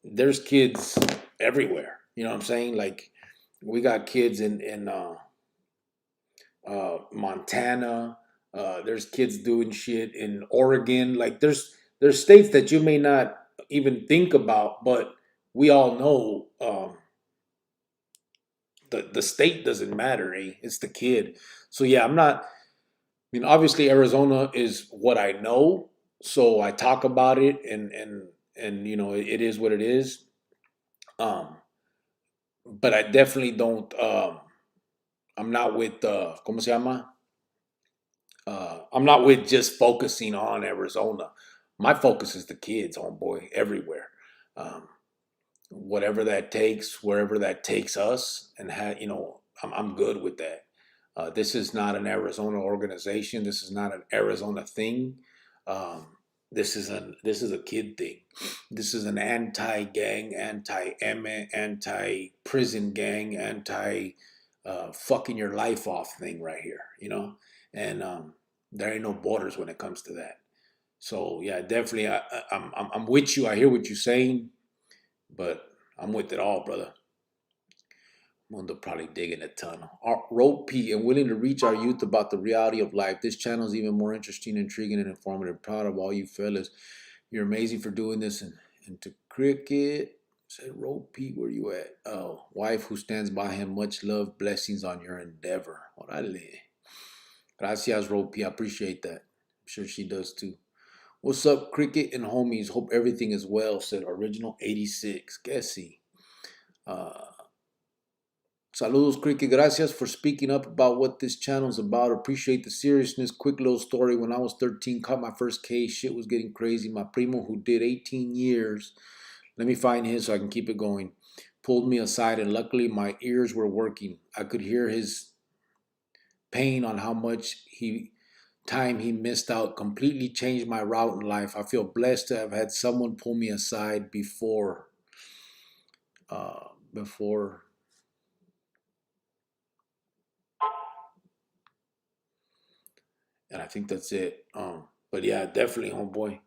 There's kids everywhere. You know what I'm saying? Like we got kids in Montana. There's kids doing shit in Oregon. Like there's states that you may not even think about, but we all know the state doesn't matter. Eh? It's the kid. So yeah, I'm not. I mean, obviously Arizona is what I know, so I talk about it, and you know it is what it is. Um, but I definitely don't. I'm not with ¿cómo se llama? I'm not with just focusing on Arizona. My focus is the kids, homeboy, everywhere. Um, Whatever that takes, wherever that takes us, and you know, I'm good with that. This is not an Arizona organization. This is not an Arizona thing. Um, this is a kid thing. This is an anti-gang, anti-MA, anti-prison gang, anti fucking your life off thing right here. You know, and there ain't no borders when it comes to that. So yeah, definitely, I'm with you. I hear what you're saying, but I'm with it all, brother. Mundo probably digging a ton. Rope P and willing to reach our youth about the reality of life. This channel is even more interesting, intriguing, and informative. Proud of all you fellas. You're amazing for doing this. And to Cricket, say Rope P, where you at? Oh, wife who stands by him. Much love, blessings on your endeavor. Orale. Gracias, Rope P. I appreciate that. I'm sure she does too. What's up, Cricket and homies? Hope everything is well, said Original 86. Guessy. Saludos, Cricket. Gracias for speaking up about what this channel is about. Appreciate the seriousness. Quick little story. When I was 13, caught my first case. Shit was getting crazy. My primo, who did 18 years, let me find his so I can keep it going, pulled me aside, and luckily my ears were working. I could hear his pain on how much time he missed out. Completely changed my route in life. I feel blessed to have had someone pull me aside before and I think that's it. But yeah, definitely, homeboy.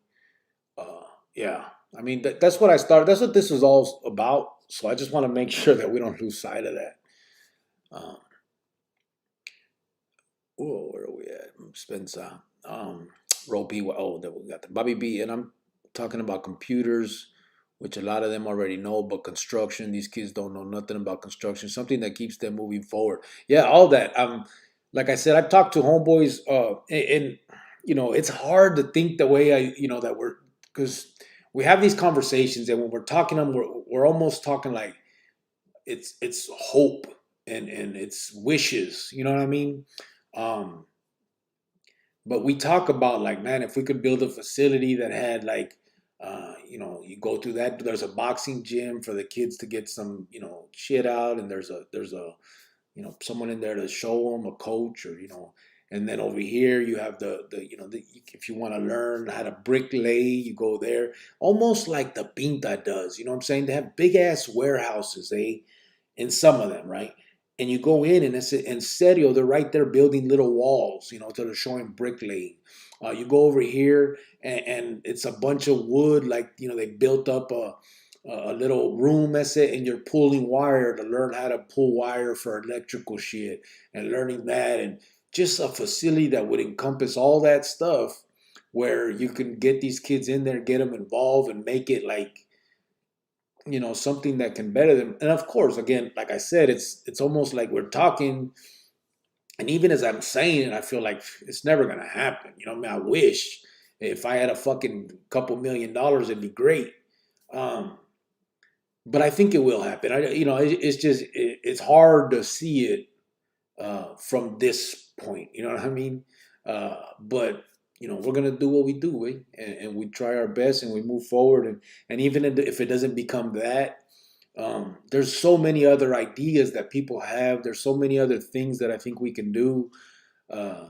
Yeah, I mean that's what I started. That's what this is all about. So I just want to make sure that we don't lose sight of that. Um, where are we at? Spencer, Roby. Oh, that we got the Bobby B, and I'm talking about computers, which a lot of them already know. But construction, these kids don't know nothing about construction. Something that keeps them moving forward. Yeah, all that. Like I said, I've talked to homeboys, and you know, it's hard to think the way that we're because we have these conversations, and when we're talking them, we're almost talking like it's hope and it's wishes. You know what I mean? Um, but we talk about like, man, if we could build a facility that had like, you go through that. There's a boxing gym for the kids to get some, shit out, and there's a someone in there to show them, a coach, or and then over here you have if you want to learn how to brick lay, you go there, almost like the Pinta does. You know what I'm saying? They have big ass warehouses, in some of them, right? And you go in, and it's in serio, they're right there building little walls, that are showing brick laying. You go over here, and it's a bunch of wood, like they built up a little room, and you're pulling wire to learn how to pull wire for electrical shit, and learning that, and just a facility that would encompass all that stuff, where you can get these kids in there, get them involved, and make it like something that can better them. And of course, again, like I said, it's almost like we're talking, and even as I'm saying it, I feel like it's never gonna happen. I mean, I wish if I had a fucking couple $1 million, it'd be great. But I think it will happen. It's hard to see it from this point. You know what I mean? But we're gonna do what we do, and we try our best, and we move forward, and even if it doesn't become that, there's so many other ideas that people have. There's so many other things that I think we can do. Uh,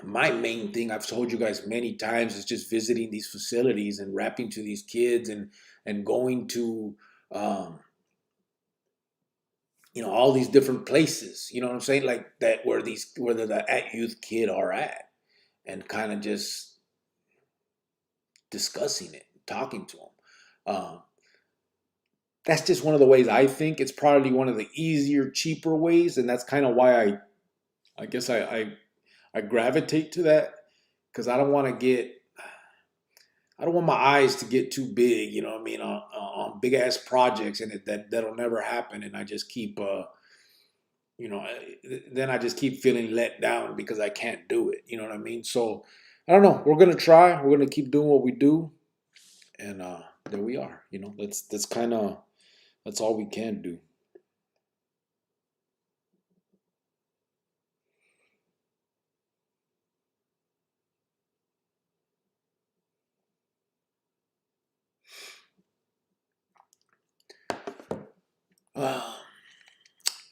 my main thing, I've told you guys many times, is just visiting these facilities and rapping to these kids and going to um, all these different places. You know what I'm saying? Like that, where the at youth kid are at, and kind of just discussing it, talking to them. That's just one of the ways I think. It's probably one of the easier, cheaper ways, and that's kind of why I guess I gravitate to that, because I don't want my eyes to get too big, you know what I mean, on big ass projects, and that'll never happen, and I just keep then I just keep feeling let down because I can't do it. You know what I mean? So I don't know. We're gonna try. We're gonna keep doing what we do, and there we are. That's all we can do. Uh,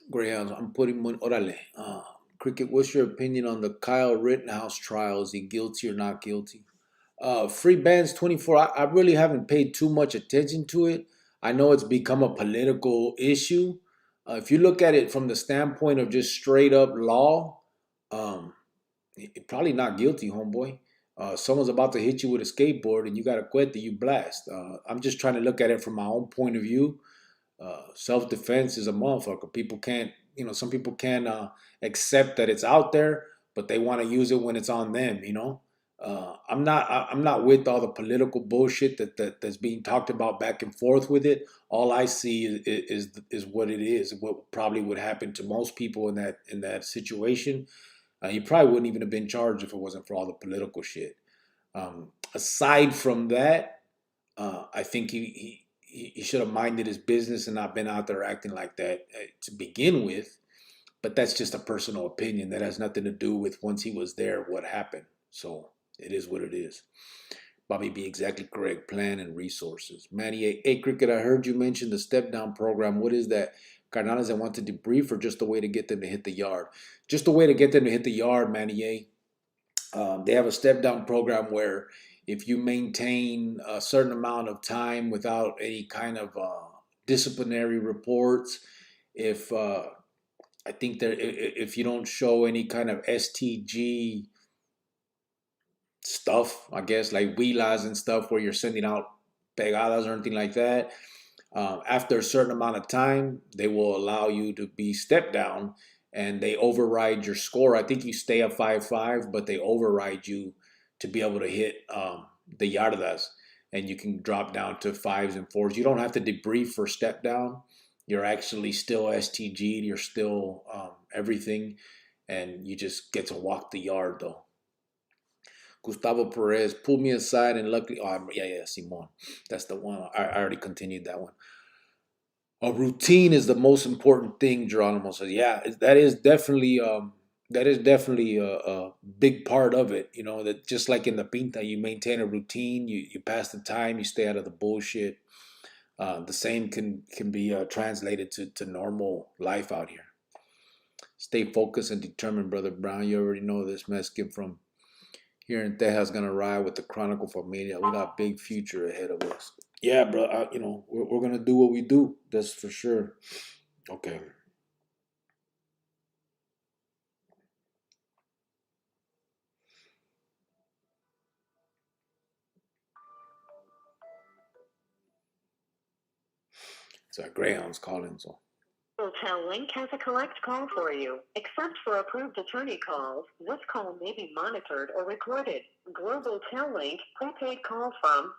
Greyhounds, I'm putting money. Orale. Cricket, what's your opinion on the Kyle Rittenhouse trial? Is he guilty or not guilty? Free bands 24. I really haven't paid too much attention to it. I know it's become a political issue. If you look at it from the standpoint of just straight up law, um, probably not guilty, homeboy. Someone's about to hit you with a skateboard and you got a cuete, you blast. I'm just trying to look at it from my own point of view. Self defense is a motherfucker. People can't, some people can't accept that it's out there, but they want to use it when it's on them. I'm not with all the political bullshit that's being talked about back and forth with it. All I see is what it is. What probably would happen to most people in that situation. He probably wouldn't even have been charged if it wasn't for all the political shit. Aside from that, I think he should have minded his business and not been out there acting like that to begin with. But that's just a personal opinion. That has nothing to do with once he was there, what happened. So it is what it is. Bobby B, exactly correct. Plan and resources. Manny A. Hey, Cricket, I heard you mention the step down program. What is that? Carnales that want to debrief, or just a way to get them to hit the yard? Just a way to get them to hit the yard, Manny A. They have a step down program where if you maintain a certain amount of time without any kind of disciplinary reports, if I think that if you don't show any kind of STG stuff, I guess, like huilas and stuff, where you're sending out pegadas or anything like that, after a certain amount of time, they will allow you to be stepped down, and they override your score. I think you stay at 5-5, but they override you to be able to hit the yardas, and you can drop down to 5s and 4s. You don't have to debrief for step down. You're actually still STG'd. You're still everything, and you just get to walk the yard, though. Gustavo Perez, pull me aside, and luckily, Simon. That's the one. I already continued that one. A routine is the most important thing, Geronimo says. Yeah, that is definitely a big part of it. That just like in the pinta, you maintain a routine, you pass the time, you stay out of the bullshit. The same can be translated to normal life out here. Stay focused and determined, Brother Brown. You already know this Mexican from here in Texas gonna ride with the Chronicle Familia. We got big future ahead of us. Yeah, bro. We're gonna do what we do. That's for sure. Okay. So Greyhound's calling. So. Hotel Link has a collect call for you. Except for approved attorney calls, this call may be monitored or recorded. Global Tel Link prepaid call from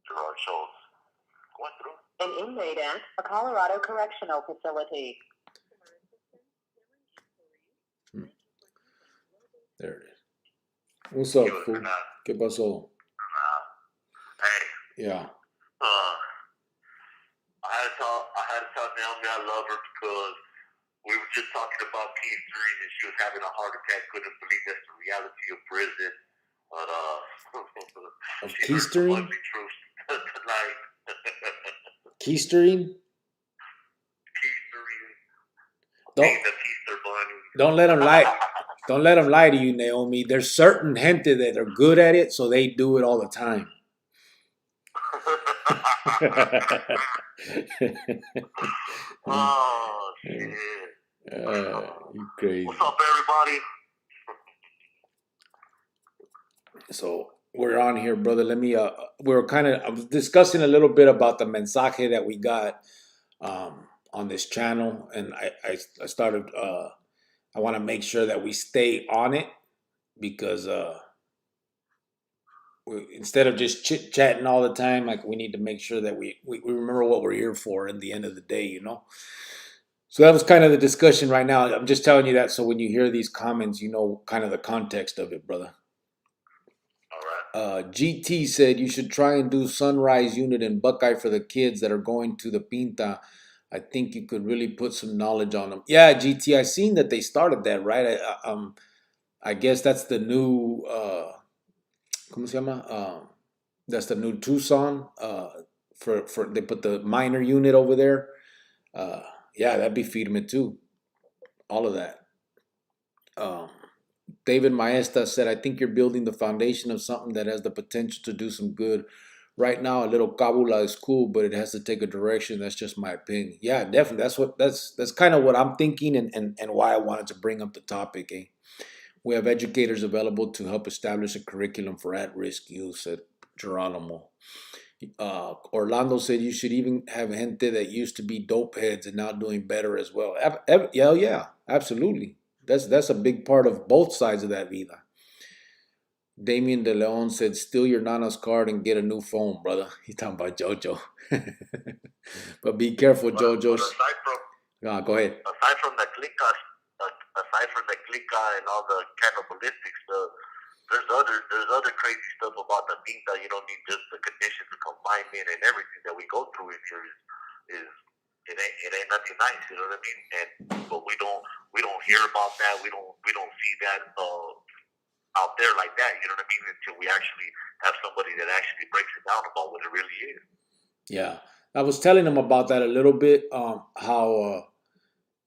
George Schultz. An inmate at a Colorado correctional facility. There it is. What's up, fool? ¿Qué pasó? Hey. Yeah. had to tell Naomi I love her because we were just talking about Keystone and she was having a heart attack. Couldn't believe that's the reality of prison. But Of she heard some keystering? ugly truths tonight. Keystering? Keystone. Don't Being the Keister bunny. don't let them lie. Don't let them lie to you, Naomi. There's certain gente that are good at it, so they do it all the time. Oh, shit. You crazy. What's up, everybody? So we're on here, brother. Let me. I was discussing a little bit about the mensaje that we got on this channel, and I started. I want to make sure that we stay on it because instead of just chit chatting all the time, like we need to make sure that we remember what we're here for in the end of the day, you know. So that was kind of the discussion right now. I'm just telling you that so when you hear these comments, you know kind of the context of it, brother. All right. GT said you should try and do Sunrise Unit in Buckeye for the kids that are going to the Pinta. I think you could really put some knowledge on them. Yeah, GT, I seen that they started that, right? I guess that's the new ¿cómo se llama? That's the new Tucson. For they put the minor unit over there. Yeah, that'd be feeding too. All of that. David Maesta said, I think you're building the foundation of something that has the potential to do some good. Right now, a little cabula is cool, but it has to take a direction. That's just my opinion. Yeah, definitely. That's kind of what I'm thinking and why I wanted to bring up the topic. Eh? We have educators available to help establish a curriculum for at-risk youth, said Geronimo. Orlando said you should even have gente that used to be dope heads and now doing better as well. Yeah, absolutely. That's a big part of both sides of that vida. Damien De Leon said, steal your Nana's card and get a new phone, brother. He's talking about JoJo. But be careful, JoJo. Go ahead. Aside from the clica and all the cannibalistics stuff, there's other crazy stuff about the Pinta. You don't need just the conditions of confinement and everything that we go through in here is it ain't nothing nice, you know what I mean? But we don't hear about that. We don't see that out there like that, you know what I mean? Until we actually have somebody that actually breaks it down about what it really is. Yeah, I was telling him about that a little bit. How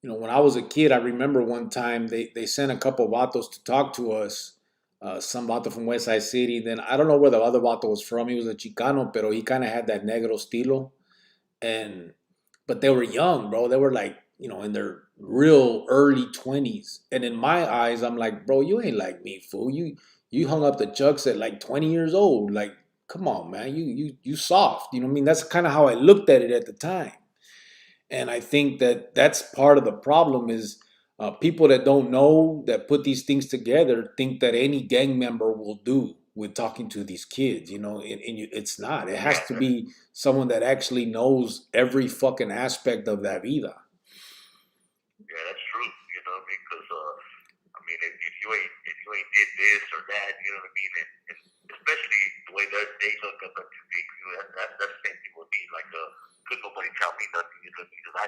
when I was a kid, I remember one time they sent a couple of vatos to talk to us. Some vato from West Side City. Then I don't know where the other vato was from. He was a Chicano, pero he kind of had that negro estilo. But they were young, bro. They were like, in their real early 20s. And in my eyes, I'm like, bro, you ain't like me, fool. You hung up the chucks at like 20 years old. Like, come on, man. You soft. You know what I mean? That's kind of how I looked at it at the time. And I think that that's part of the problem is people that don't know, that put these things together, think that any gang member will do with talking to these kids, and it's not. It has to be someone that actually knows every fucking aspect of that vida. Yeah, that's true. You know what I mean? Because if you ain't did this or that, you know what I mean? And especially the way that they look up at you, that's the same thing with me. Like, could nobody tell me nothing? You know, because I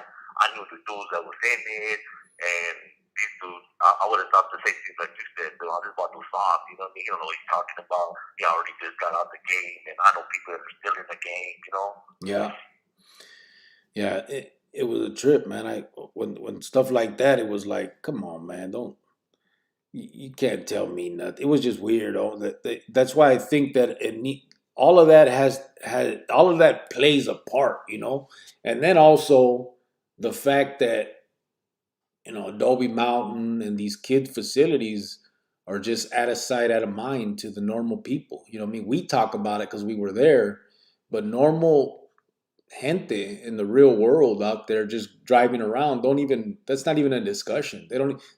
knew the dudes that was in it, and these dudes, I would have thought the same things like you said. I just want to do soft. You know what I mean? He don't know what he's talking about. He already just got out the game, and I know people that are still in the game. You know? Yeah. It was a trip, man. When stuff like that, it was like, come on, man, you can't tell me nothing. It was just weird. That's why I think that all of that plays a part, and then also the fact that Adobe Mountain and these kid facilities are just out of sight, out of mind to the normal people. You know what I mean? We talk about it because we were there, but normal gente in the real world out there just driving around that's not even a discussion.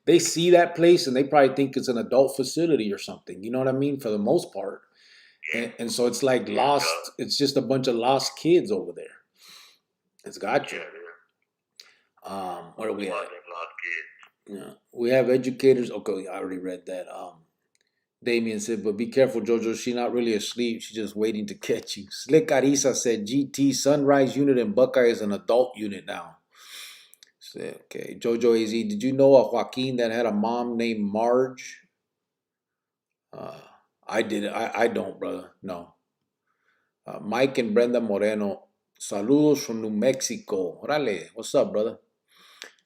They see that place and they probably think it's an adult facility or something. You know what I mean? For the most part. And so it's like lost. It's just a bunch of lost kids over there. It's got you. Where are we at? Yeah, we have educators. Okay, I already read that. Damien said, but be careful, Jojo. She's not really asleep. She's just waiting to catch you. Slick Arisa said, GT Sunrise unit and Buckeye is an adult unit now. Said, okay. Jojo AZ, did you know a Joaquin that had a mom named Marge? I didn't. I don't, brother. No. Mike and Brenda Moreno. Saludos from New Mexico. Orale. What's up, brother?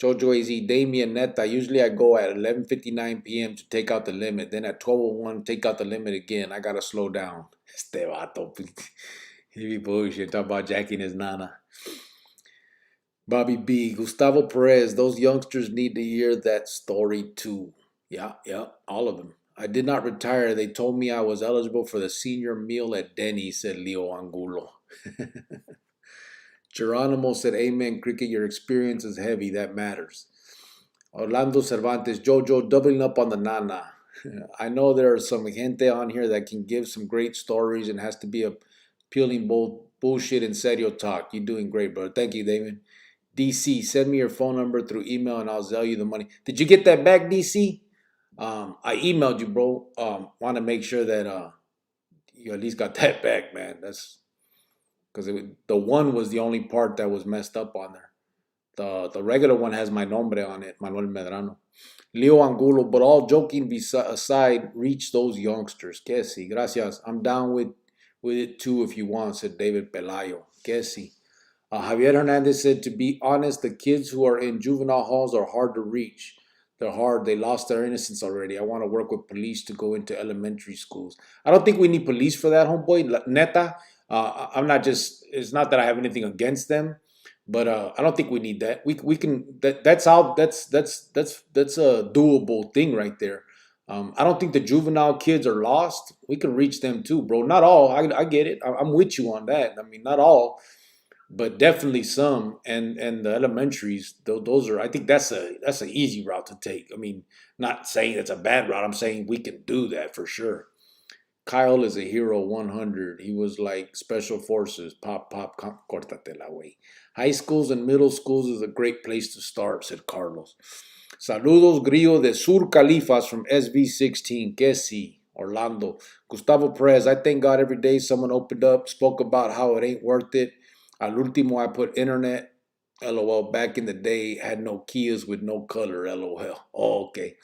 Jojo AZ, Damien Neta. Usually I go at 11:59 p.m. to take out the limit. Then at 12:01, take out the limit again. I gotta slow down. Este vato. He be bullshit. Talk about jacking his nana. Bobby B. Gustavo Perez. Those youngsters need to hear that story too. Yeah, all of them. I did not retire. They told me I was eligible for the senior meal at Denny, said Leo Angulo. Geronimo said, amen, Cricket, your experience is heavy. That matters. Orlando Cervantes, Jojo, doubling up on the nana. I know there are some gente on here that can give some great stories and has to be appealing both bullshit and serio talk. You're doing great, brother. Thank you, Damon. DC, send me your phone number through email and I'll sell you the money. Did you get that back, DC? I emailed you, bro. Want to make sure that you at least got that back, man. That's because the one was the only part that was messed up on there. The regular one has my nombre on it, Manuel Medrano. Leo Angulo, but all joking aside, reach those youngsters. Que si, gracias. I'm down with it too if you want, said David Pelayo. Que si. Javier Hernandez said, to be honest, the kids who are in juvenile halls are hard to reach. They're hard. They lost their innocence already. I want to work with police to go into elementary schools. I don't think we need police for that, homeboy. Neta, I'm not just. It's not that I have anything against them, but I don't think we need that. We can. That's a doable thing right there. I don't think the juvenile kids are lost. We can reach them too, bro. Not all. I get it. I'm with you on that. I mean, not all, but definitely some. And the elementaries, those are. I think that's an easy route to take. I mean, not saying it's a bad route. I'm saying we can do that for sure. Kyle is a hero 100. He was like special forces. Pop, cortate la way. High schools and middle schools is a great place to start, said Carlos. Saludos, Grillo de Sur Califas from SV16. Que si, Orlando. Gustavo Perez, I thank God every day someone opened up, spoke about how it ain't worth it. Al último, I put internet. LOL. Back in the day, had no Kias with no color. LOL. Oh, okay.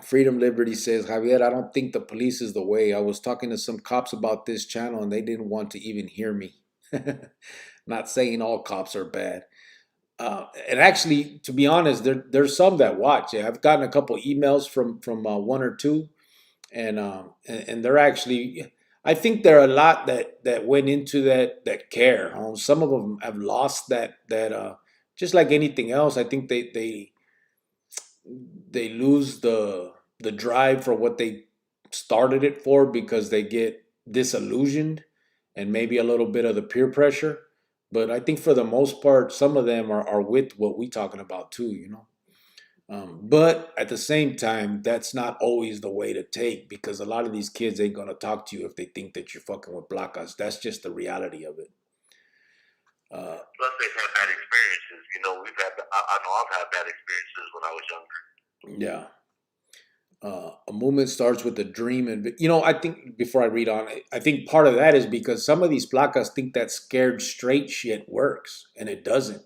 Freedom Liberty says, Javier, I don't think the police is the way. I was talking to some cops about this channel and they didn't want to even hear me. Not saying all cops are bad. And actually, to be honest, there's some that watch. Yeah, I've gotten a couple emails from one or two, and they're actually. I think there are a lot that went into that care. Some of them have lost that just like anything else. I think they lose the drive for what they started it for because they get disillusioned and maybe a little bit of the peer pressure. But I think for the most part, some of them are with what we're talking about too, you know. But at the same time, that's not always the way to take because a lot of these kids ain't going to talk to you if they think that you're fucking with placas. That's just the reality of it. Plus, they've had bad experiences. You know, I know I've had bad experiences when I was younger. Yeah. A movement starts with a dream. And, you know, I think before I read on, I think part of that is because some of these placas think that scared straight shit works, and it doesn't.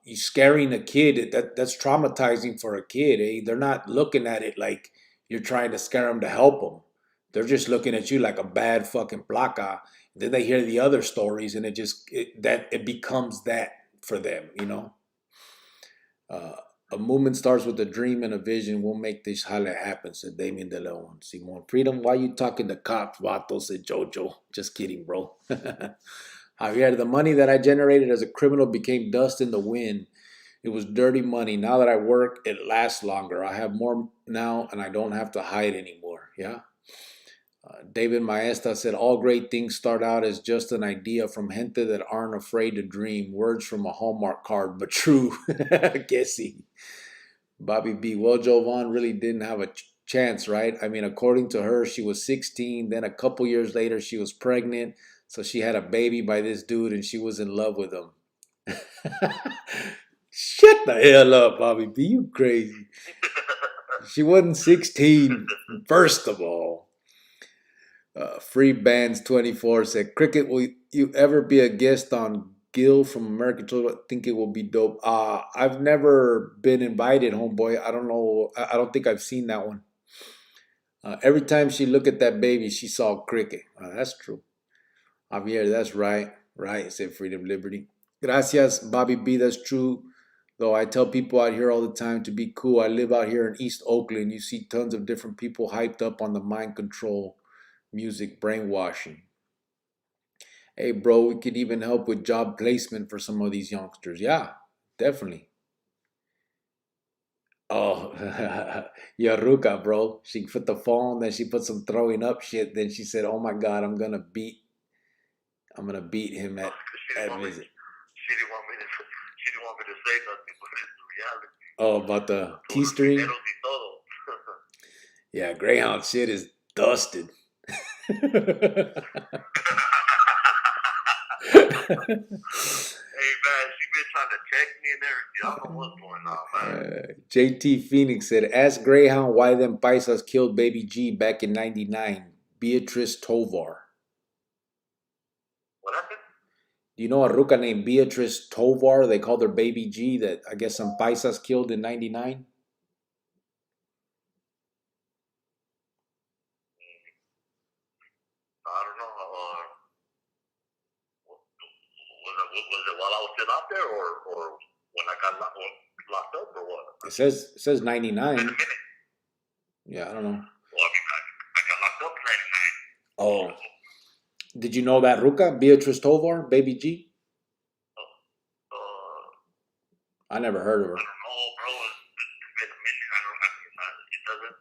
You scaring a kid, that's traumatizing for a kid. Eh? They're not looking at it like you're trying to scare them to help them. They're just looking at you like a bad fucking placa. Then they hear the other stories, and it becomes that for them, you know. A movement starts with a dream and a vision. We'll make this jale happen, said Damien De Leon. Simon, Freedom, why you talking to cops, vato, said Jojo. Just kidding, bro. Javier, the money that I generated as a criminal became dust in the wind. It was dirty money. Now that I work, it lasts longer. I have more now, and I don't have to hide anymore. Yeah? David Maesta said, all great things start out as just an idea from gente that aren't afraid to dream. Words from a Hallmark card, but true. Guessy. Bobby B. Well, Jovan really didn't have a chance, right? I mean, according to her, she was 16. Then a couple years later, she was pregnant. So she had a baby by this dude, and she was in love with him. Shut the hell up, Bobby B. You crazy. She wasn't 16, first of all. Free Bands 24 said, Cricket, will you ever be a guest on Gil from American Total? I think it will be dope. I've never been invited, homeboy. I don't know. I don't think I've seen that one. Every time she looked at that baby, she saw Cricket. That's true. Javier, that's right. Right, said Freedom Liberty. Gracias, Bobby B. That's true. Though I tell people out here all the time to be cool. I live out here in East Oakland. You see tons of different people hyped up on the mind control music brainwashing. Hey, bro, we could even help with job placement for some of these youngsters. Yeah, definitely. Oh, Yaruka, bro. She put the phone, then she put some throwing up shit. Then she said, "Oh my God, I'm gonna beat him at visit." She didn't want me to. She didn't want me to say nothing, but it's the reality. Oh, about the keystring. Yeah, Greyhound shit is dusted. Hey man, she been trying to check me and everything. I don't know what's going on, man. JT Phoenix said, "Ask Greyhound why them paisas killed Baby G back in '99. Beatrice Tovar." What happened? Do you know a ruca named Beatrice Tovar? They called her Baby G that I guess some paisas killed in '99. I don't know. Was it while I was still out there, or when I got locked up, or what? It says '99. Been a minute. Yeah, I don't know. Well, I mean, I got locked up in '99. Oh, did you know that ruca Beatrice Tovar, Baby G? I never heard of her. I don't know, bro. It's been a minute. It doesn't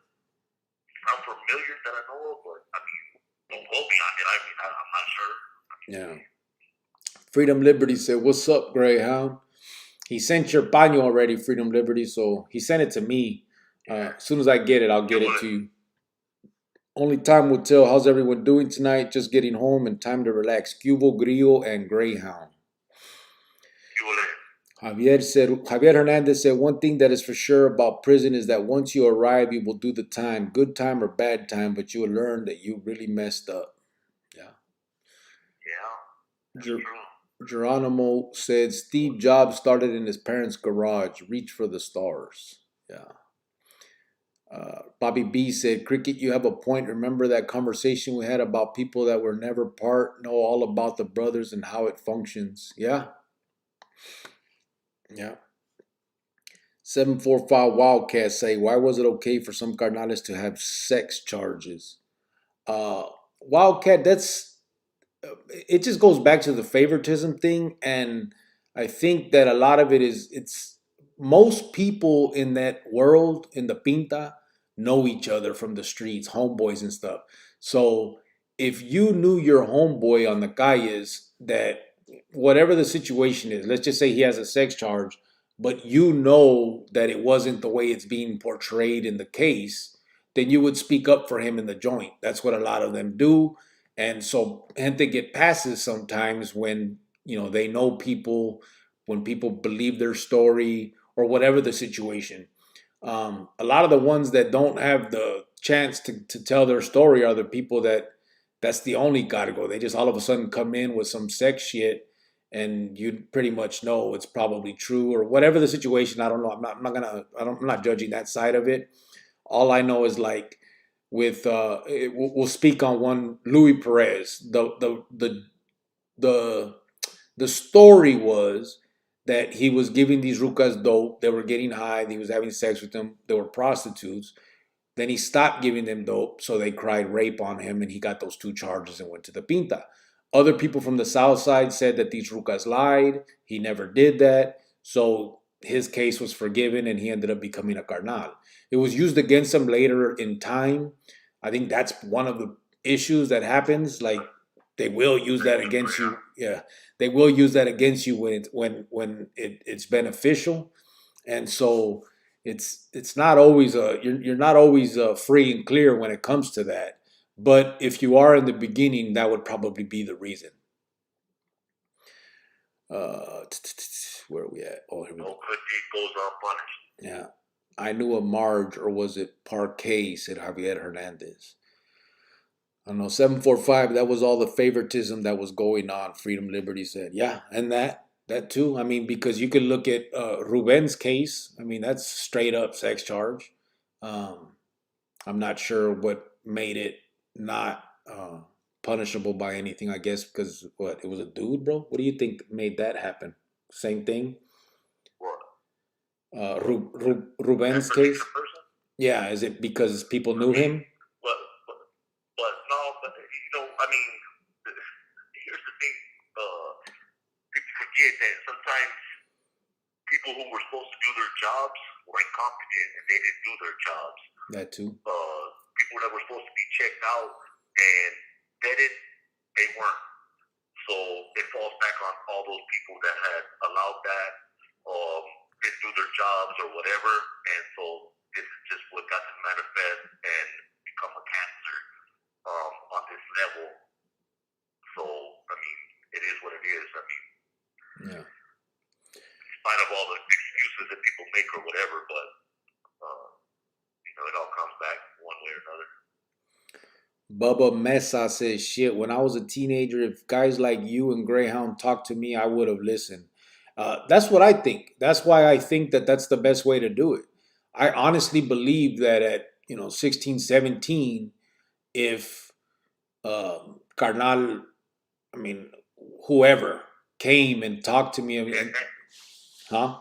sound familiar that I know of, but I mean, don't quote me on it. I mean, I'm not sure. Yeah. Freedom Liberty said, "What's up, Greyhound?" He sent your paño already, Freedom Liberty, so he sent it to me. As soon as I get it, I'll get it to you. Only time will tell. How's everyone doing tonight? Just getting home and time to relax. Cubo, Grillo, and Greyhound. Javier Hernandez said, "One thing that is for sure about prison is that once you arrive, you will do the time, good time or bad time, but you will learn that you really messed up." Yeah. Yeah. True. Geronimo said, "Steve Jobs started in his parents' garage. Reach for the stars." Yeah. Bobby B said, "Cricket, you have a point. Remember that conversation we had about people that were never part, know all about the brothers and how it functions." Yeah. Yeah. 745 Wildcat say, "Why was it okay for some carnales to have sex charges?" Wildcat, it just goes back to the favoritism thing. And I think that a lot of it's most people in that world, in the pinta, know each other from the streets, homeboys and stuff. So if you knew your homeboy on the calles, that whatever the situation is, let's just say he has a sex charge, but you know that it wasn't the way it's being portrayed in the case, then you would speak up for him in the joint. That's what a lot of them do. And so gente get passes sometimes when, they know people, when people believe their story or whatever the situation. A lot of the ones that don't have the chance to tell their story are the people that's the only cargo. They just all of a sudden come in with some sex shit and you pretty much know it's probably true or whatever the situation. I don't know. I'm not judging that side of it. All I know is like, we'll speak on one, Louis Perez. The story was that he was giving these rucas dope. They were getting high. He was having sex with them. They were prostitutes. Then he stopped giving them dope, so they cried rape on him, and he got those 2 charges and went to the pinta. Other people from the south side said that these rucas lied. He never did that. So his case was forgiven, and he ended up becoming a carnal. It was used against him later in time. I think that's one of the issues that happens. Like, they will use that against you. Yeah, they will use that against you when it's beneficial, and so it's not always you're not always free and clear when it comes to that. But if you are in the beginning, that would probably be the reason. Where are we at? Oh, here we go. No good deed goes unpunished. Yeah. I knew a Marge, or was it Parquet, said Javier Hernandez. I don't know, 745, that was all the favoritism that was going on, Freedom Liberty said. Yeah, and that too. I mean, because you could look at Ruben's case. I mean, that's straight up sex charge. Um, I'm not sure what made it not punishable by anything, I guess, because what, it was a dude, bro? What do you think made that happen? Same thing? What? That Ruben's case? particular person? Yeah, is it because people I knew mean, him? but no, but I mean, here's the thing. People forget that sometimes people who were supposed to do their jobs were incompetent and they didn't do their jobs. That too. People that were supposed to be checked out and vetted, they weren't. So it falls back on all those people that had allowed that, didn't do their jobs or whatever, and so this is just what got to manifest and become a cancer on this level. So I mean, it is what it is. I mean, Yeah. in spite of all the excuses that people make or whatever, but it all comes back one way or another. Bubba Mesa says, shit, when I was a teenager, if guys like you and Greyhound talked to me, I would have listened. That's what I think. That's why I think that that's the best way to do it. I honestly believe that at, 16, 17, if Carnal, I mean, whoever came and talked to me, huh?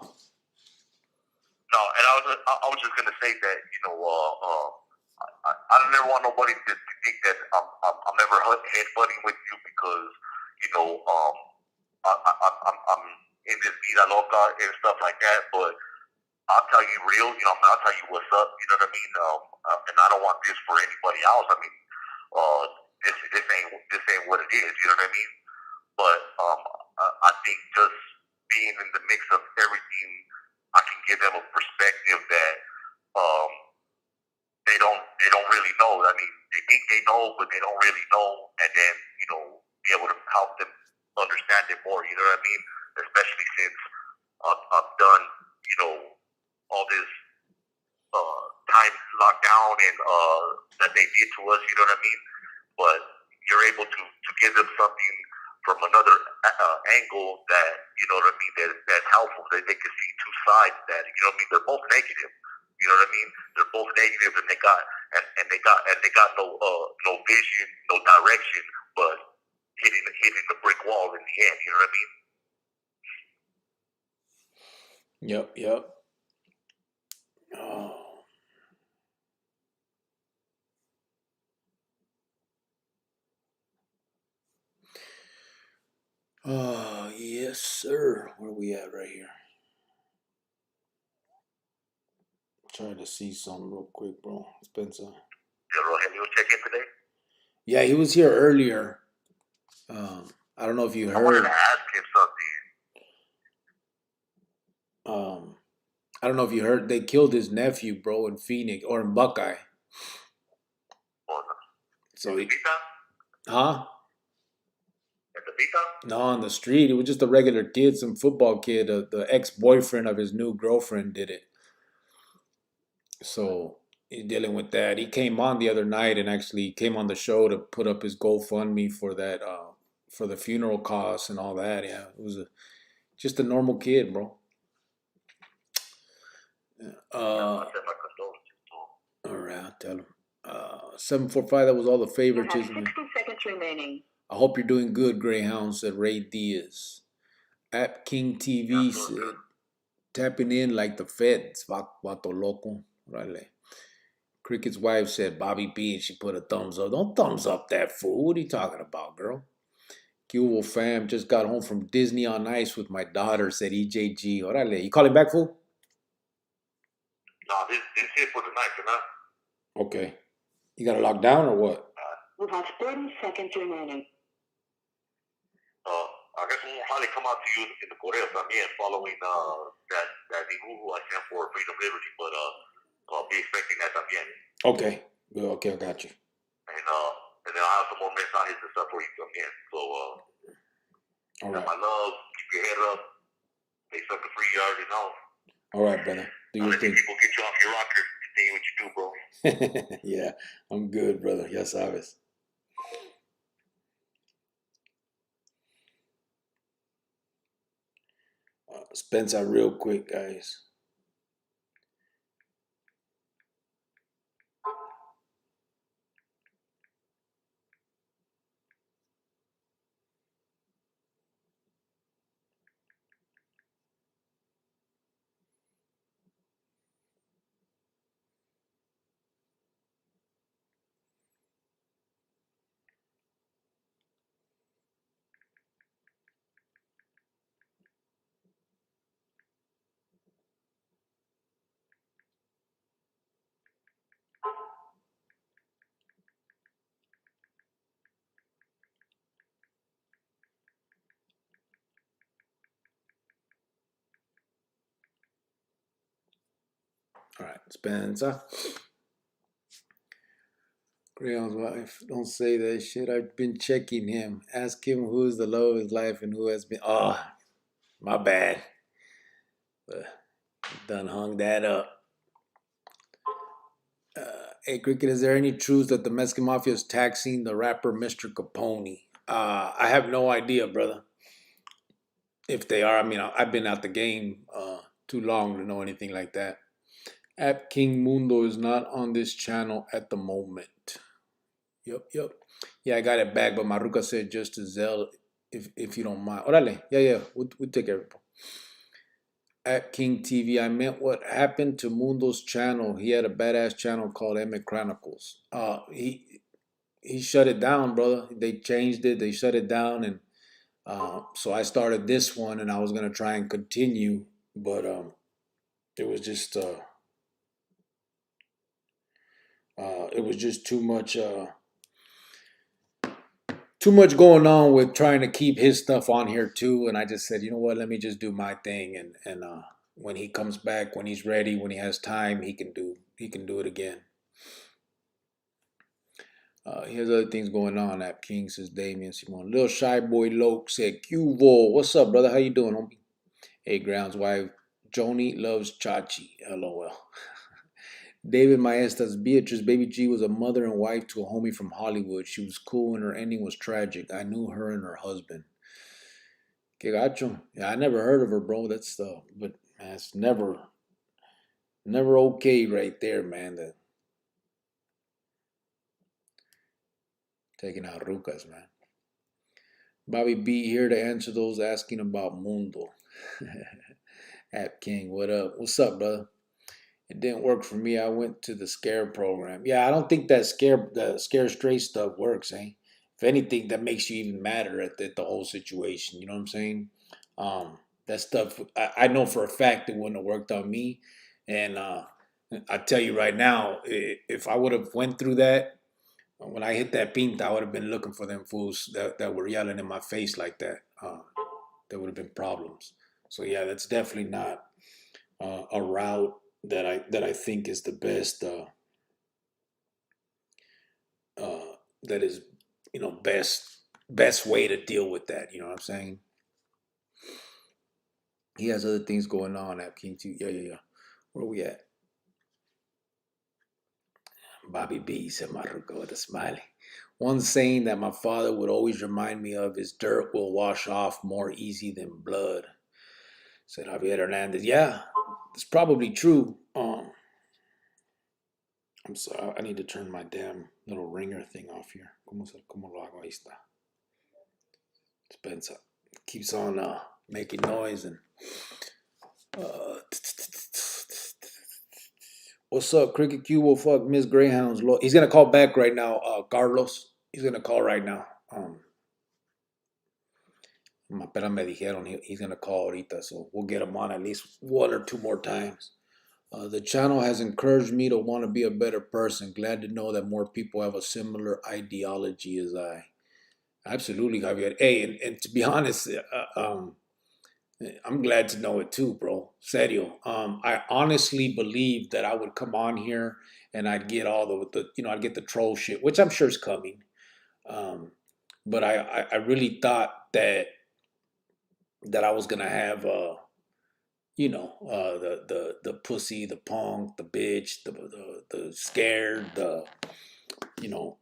No, and I was just gonna say that I don't ever want nobody to think that I'm ever headbutting with you because I'm in this vida loca and stuff like that. But I'll tell you real, I'll tell you what's up. You know what I mean? And I don't want this for anybody else. I mean, this ain't what it is. You know what I mean? But I think just being in the mix of everything, I can give them a perspective that they don't really know. I mean, they think they know, but they don't really know, and then be able to help them understand it more. You know what I mean? Especially since I've done all this time lockdown and that they did to us. You know what I mean? But you're able to give them something from another angle that what I mean, that's helpful. That they can see two sides. That what I mean. They're both negative. You know what I mean? They're both negative, and they got no vision, no direction, but hitting the brick wall in the end. You know what I mean? Yep. Oh. Yes, sir. Where we at right here? Trying to see something real quick, bro. Spencer. Did Rogelio check in today? Yeah, he was here earlier. I don't know if you I wanted heard. to ask him something. I don't know if you heard. They killed his nephew, bro, in Phoenix or in Buckeye. So he, huh? At the pita? No, on the street. It was just a regular kid, some football kid. The ex-boyfriend of his new girlfriend did it. So he's dealing with that. He came on the other night and actually came on the show to put up his GoFundMe for that, for the funeral costs and all that. Yeah, it was just a normal kid, bro. I said my condolences to him. All right, I'll tell him. 745, that was all the You have favoritism. 60 seconds remaining. I hope you're doing good, Greyhound, said Ray Diaz. At King TV said, tapping in like the feds, vato loco. Right. Cricket's wife said, Bobby B, and she put a thumbs up. Don't thumbs up that fool. What are you talking about, girl? Cubo fam, just got home from Disney on Ice with my daughter, said EJG. Orale. You calling back, fool? No, this here for tonight, tonight. Okay. You got to lock down or what? You have 30 seconds remaining. I guess we'll probably come out to you in the Correo también following that dibujo I sent for Freedom Liberty, but I'll be expecting that también. Okay. Good. Okay, I got you. And then I'll have some more mensajes and stuff for you también. So, all right. my love, keep your head up. Stay sucker free, you already know. All right, brother. Do I'll your let you thing. people get you off your rocker. Continue what you do, bro. Yeah, I'm good, brother. Ya sabes. Spencer, real quick, guys. All right, Spencer. Greyhound's wife, don't say that shit. I've been checking him. Ask him who's the love of his life and who has been. Oh, my bad. Done hung that up. Hey, Cricket, is there any truth that the Mexican Mafia is taxing the rapper Mr. Capone? I have no idea, brother. If they are, I mean, I've been out the game too long to know anything like that. App King Mundo is not on this channel at the moment. Yep. Yeah, I got it back, but Maruka said just to Zell if you don't mind. Orale, yeah, we'll take care of it. At King TV, I meant what happened to Mundo's channel. He had a badass channel called Emmett Chronicles. He shut it down, brother. They changed it. They shut it down, and so I started this one, and I was gonna try and continue, but it was just too much. Too much going on with trying to keep his stuff on here too, and I just said, you know what, let me just do my thing, and when he comes back, when he's ready, when he has time, he can do it again. Here's other things going on. App King says Damien Simon. Little Shy Boy Loke said, Cuvo, what's up, brother? How you doing, homie? Hey, Ground's wife, Joni loves Chachi. LOL. David Maestas, Beatrice, Baby G was a mother and wife to a homie from Hollywood. She was cool and her ending was tragic. I knew her and her husband. Que gacho. Yeah, I never heard of her, bro. That's but man, it's never okay right there, man. That taking out rucas, man. Bobby B here to answer those asking about Mundo. App King, what up? What's up, brother? It didn't work for me. I went to the scare program. Yeah, I don't think that scare straight stuff works, eh? If anything, that makes you even madder at the whole situation. You know what I'm saying? That stuff, I know for a fact it wouldn't have worked on me. And I tell you right now, if I would have went through that, when I hit that pinta, I would have been looking for them fools that were yelling in my face like that. There would have been problems. So yeah, that's definitely not a route that I think is the best. That is, best way to deal with that. You know what I'm saying? He has other things going on at King too. Yeah. Where are we at? Bobby B said Maruko with a smiley. One saying that my father would always remind me of is dirt will wash off more easy than blood. Said Javier Hernandez. Yeah, it's probably true. I'm sorry, I need to turn my damn little ringer thing off here. ¿Cómo lo hago? Ahí está. Spencer keeps on making noise and what's up, Cricket Q? Will fuck Miss Greyhound's. He's gonna call back right now, Carlos. He's gonna call right now. Me dijeron he's gonna call ahorita, so we'll get him on at least one or two more times. The channel has encouraged me to want to be a better person. Glad to know that more people have a similar ideology as I. Absolutely, Javier. Hey, and to be honest, I'm glad to know it too, bro. Serio. I honestly believe that I would come on here and I'd get all I'd get the troll shit, which I'm sure is coming. But I really thought that I was gonna have the pussy, the punk, the bitch, the scared, you know,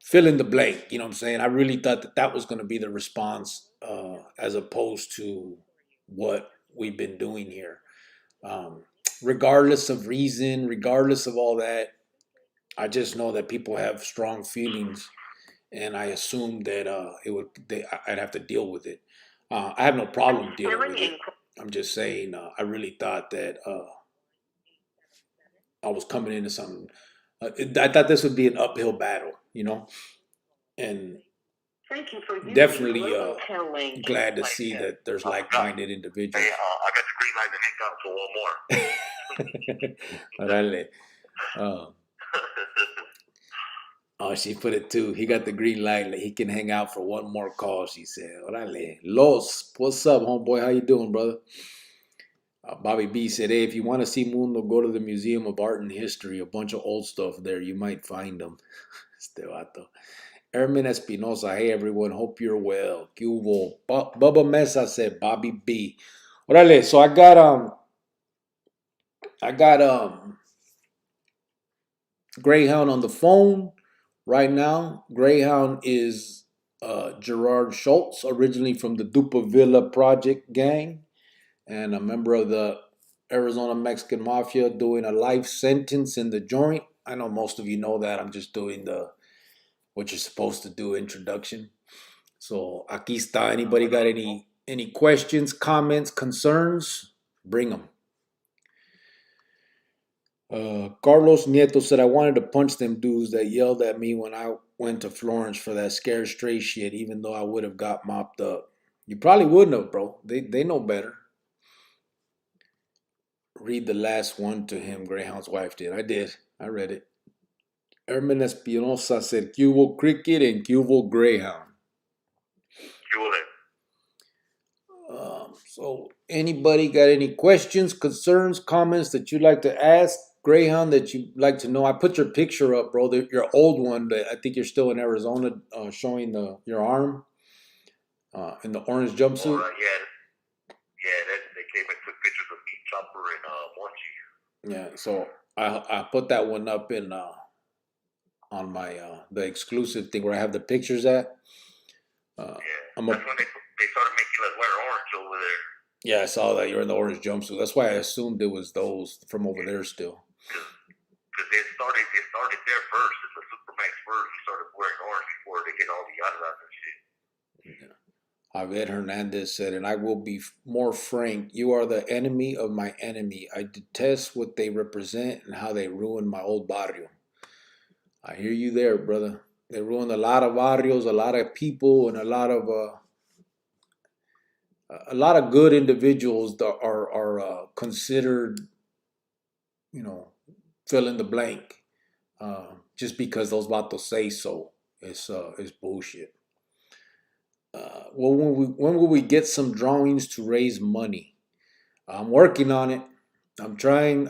fill in the blank. You know what I'm saying? I really thought that was going to be the response, as opposed to what we've been doing here. Um, Regardless of reason, regardless of all that, I just know that people have strong feelings, and I assumed that I'd have to deal with it. I have no problem dealing with it. I'm just saying, I really thought that I was coming into something. I thought this would be an uphill battle, and Thank you for using definitely Global Telling. glad to see that there's like-minded individuals. Hey, I got the green light to hang out for one more. Órale. Oh, she put it too. He got the green light. He can hang out for one more call, she said. Órale. Los, what's up, homeboy? How you doing, brother? Bobby B said, hey, if you want to see Mundo, go to the Museum of Art and History. A bunch of old stuff there. You might find them. Este vato. Ermin Espinosa, hey, everyone. Hope you're well. ¿Qué hubo? Bubba Mesa said, Bobby B. Órale. So I got Greyhound on the phone right now. Greyhound is Gerard Schultz, originally from the Dupavilla Project gang, and a member of the Arizona Mexican Mafia, doing a life sentence in the joint. I know most of you know that. I'm just doing what you're supposed to do introduction. So aquí está. Anybody got any questions, comments, concerns? Bring them. Carlos Nieto said, I wanted to punch them dudes that yelled at me when I went to Florence for that scared straight shit, even though I would have got mopped up. You probably wouldn't have, bro. They know better. Read the last one to him, Greyhound's wife did. I did. I read it. Herman Espinosa said, Cubo Cricket and Cubo Greyhound. So anybody got any questions, concerns, comments that you'd like to ask Greyhound, that you'd like to know? I put your picture up, bro. Your old one, but I think you're still in Arizona, showing your arm in the orange jumpsuit. They came and took pictures of me, Chopper, and Monchi. Yeah, so I put that one up in on my the exclusive thing where I have the pictures at. That's when they started making us wear orange over there. Yeah, I saw that you're in the orange jumpsuit. That's why I assumed it was those from over there still. Because it started there first. It's the Supermax first. We started wearing orange before they get all the Adidas and shit. Yeah. Javier Hernandez said, and I will be more frank, you are the enemy of my enemy. I detest what they represent and how they ruin my old barrio. I hear you there, brother. They ruined a lot of barrios, a lot of people, and a lot of good individuals that are considered, fill in the blank, just because those vatos say so. It's bullshit. Well, when will we get some drawings to raise money? I'm working on it. I'm trying.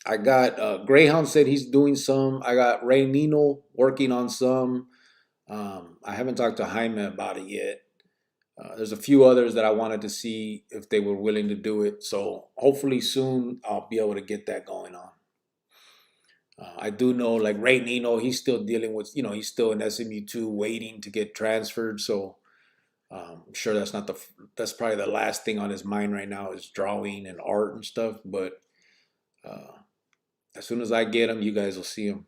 I got Greyhound said he's doing some. I got Ray Nino working on some. I haven't talked to Jaime about it yet. There's a few others that I wanted to see if they were willing to do it. So hopefully soon I'll be able to get that going on. I do know, like Ray Nino, he's still dealing with, he's still in SMU2 waiting to get transferred. So I'm sure that's probably the last thing on his mind right now is drawing and art and stuff. But as soon as I get him, you guys will see him.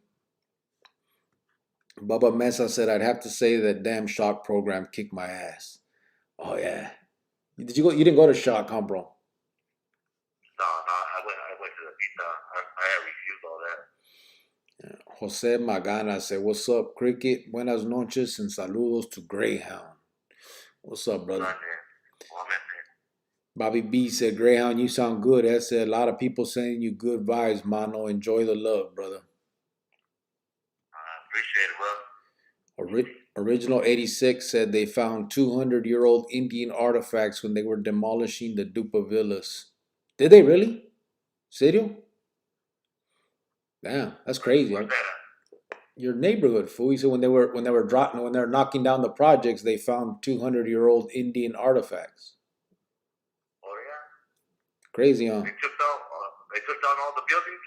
Bubba Mesa said, I'd have to say that damn Shock program kicked my ass. Oh, yeah. Did you go? You didn't go to Shock, huh, bro? No, I went to the pizza. I refused all that. Yeah. Jose Magana said, what's up, Cricket? Buenas noches and saludos to Greyhound. What's up, brother? Bobby B said, Greyhound, you sound good. I said, a lot of people sending you good vibes, mano. Enjoy the love, brother. I appreciate it, bro. Original 86 said they found 200-year-old Indian artifacts when they were demolishing the Dupa villas. Did they really? Serio? Damn, that's crazy. Your neighborhood, fool. He said when they were knocking down the projects, they found 200-year-old Indian artifacts. Oh Crazy, huh? They took down all the buildings.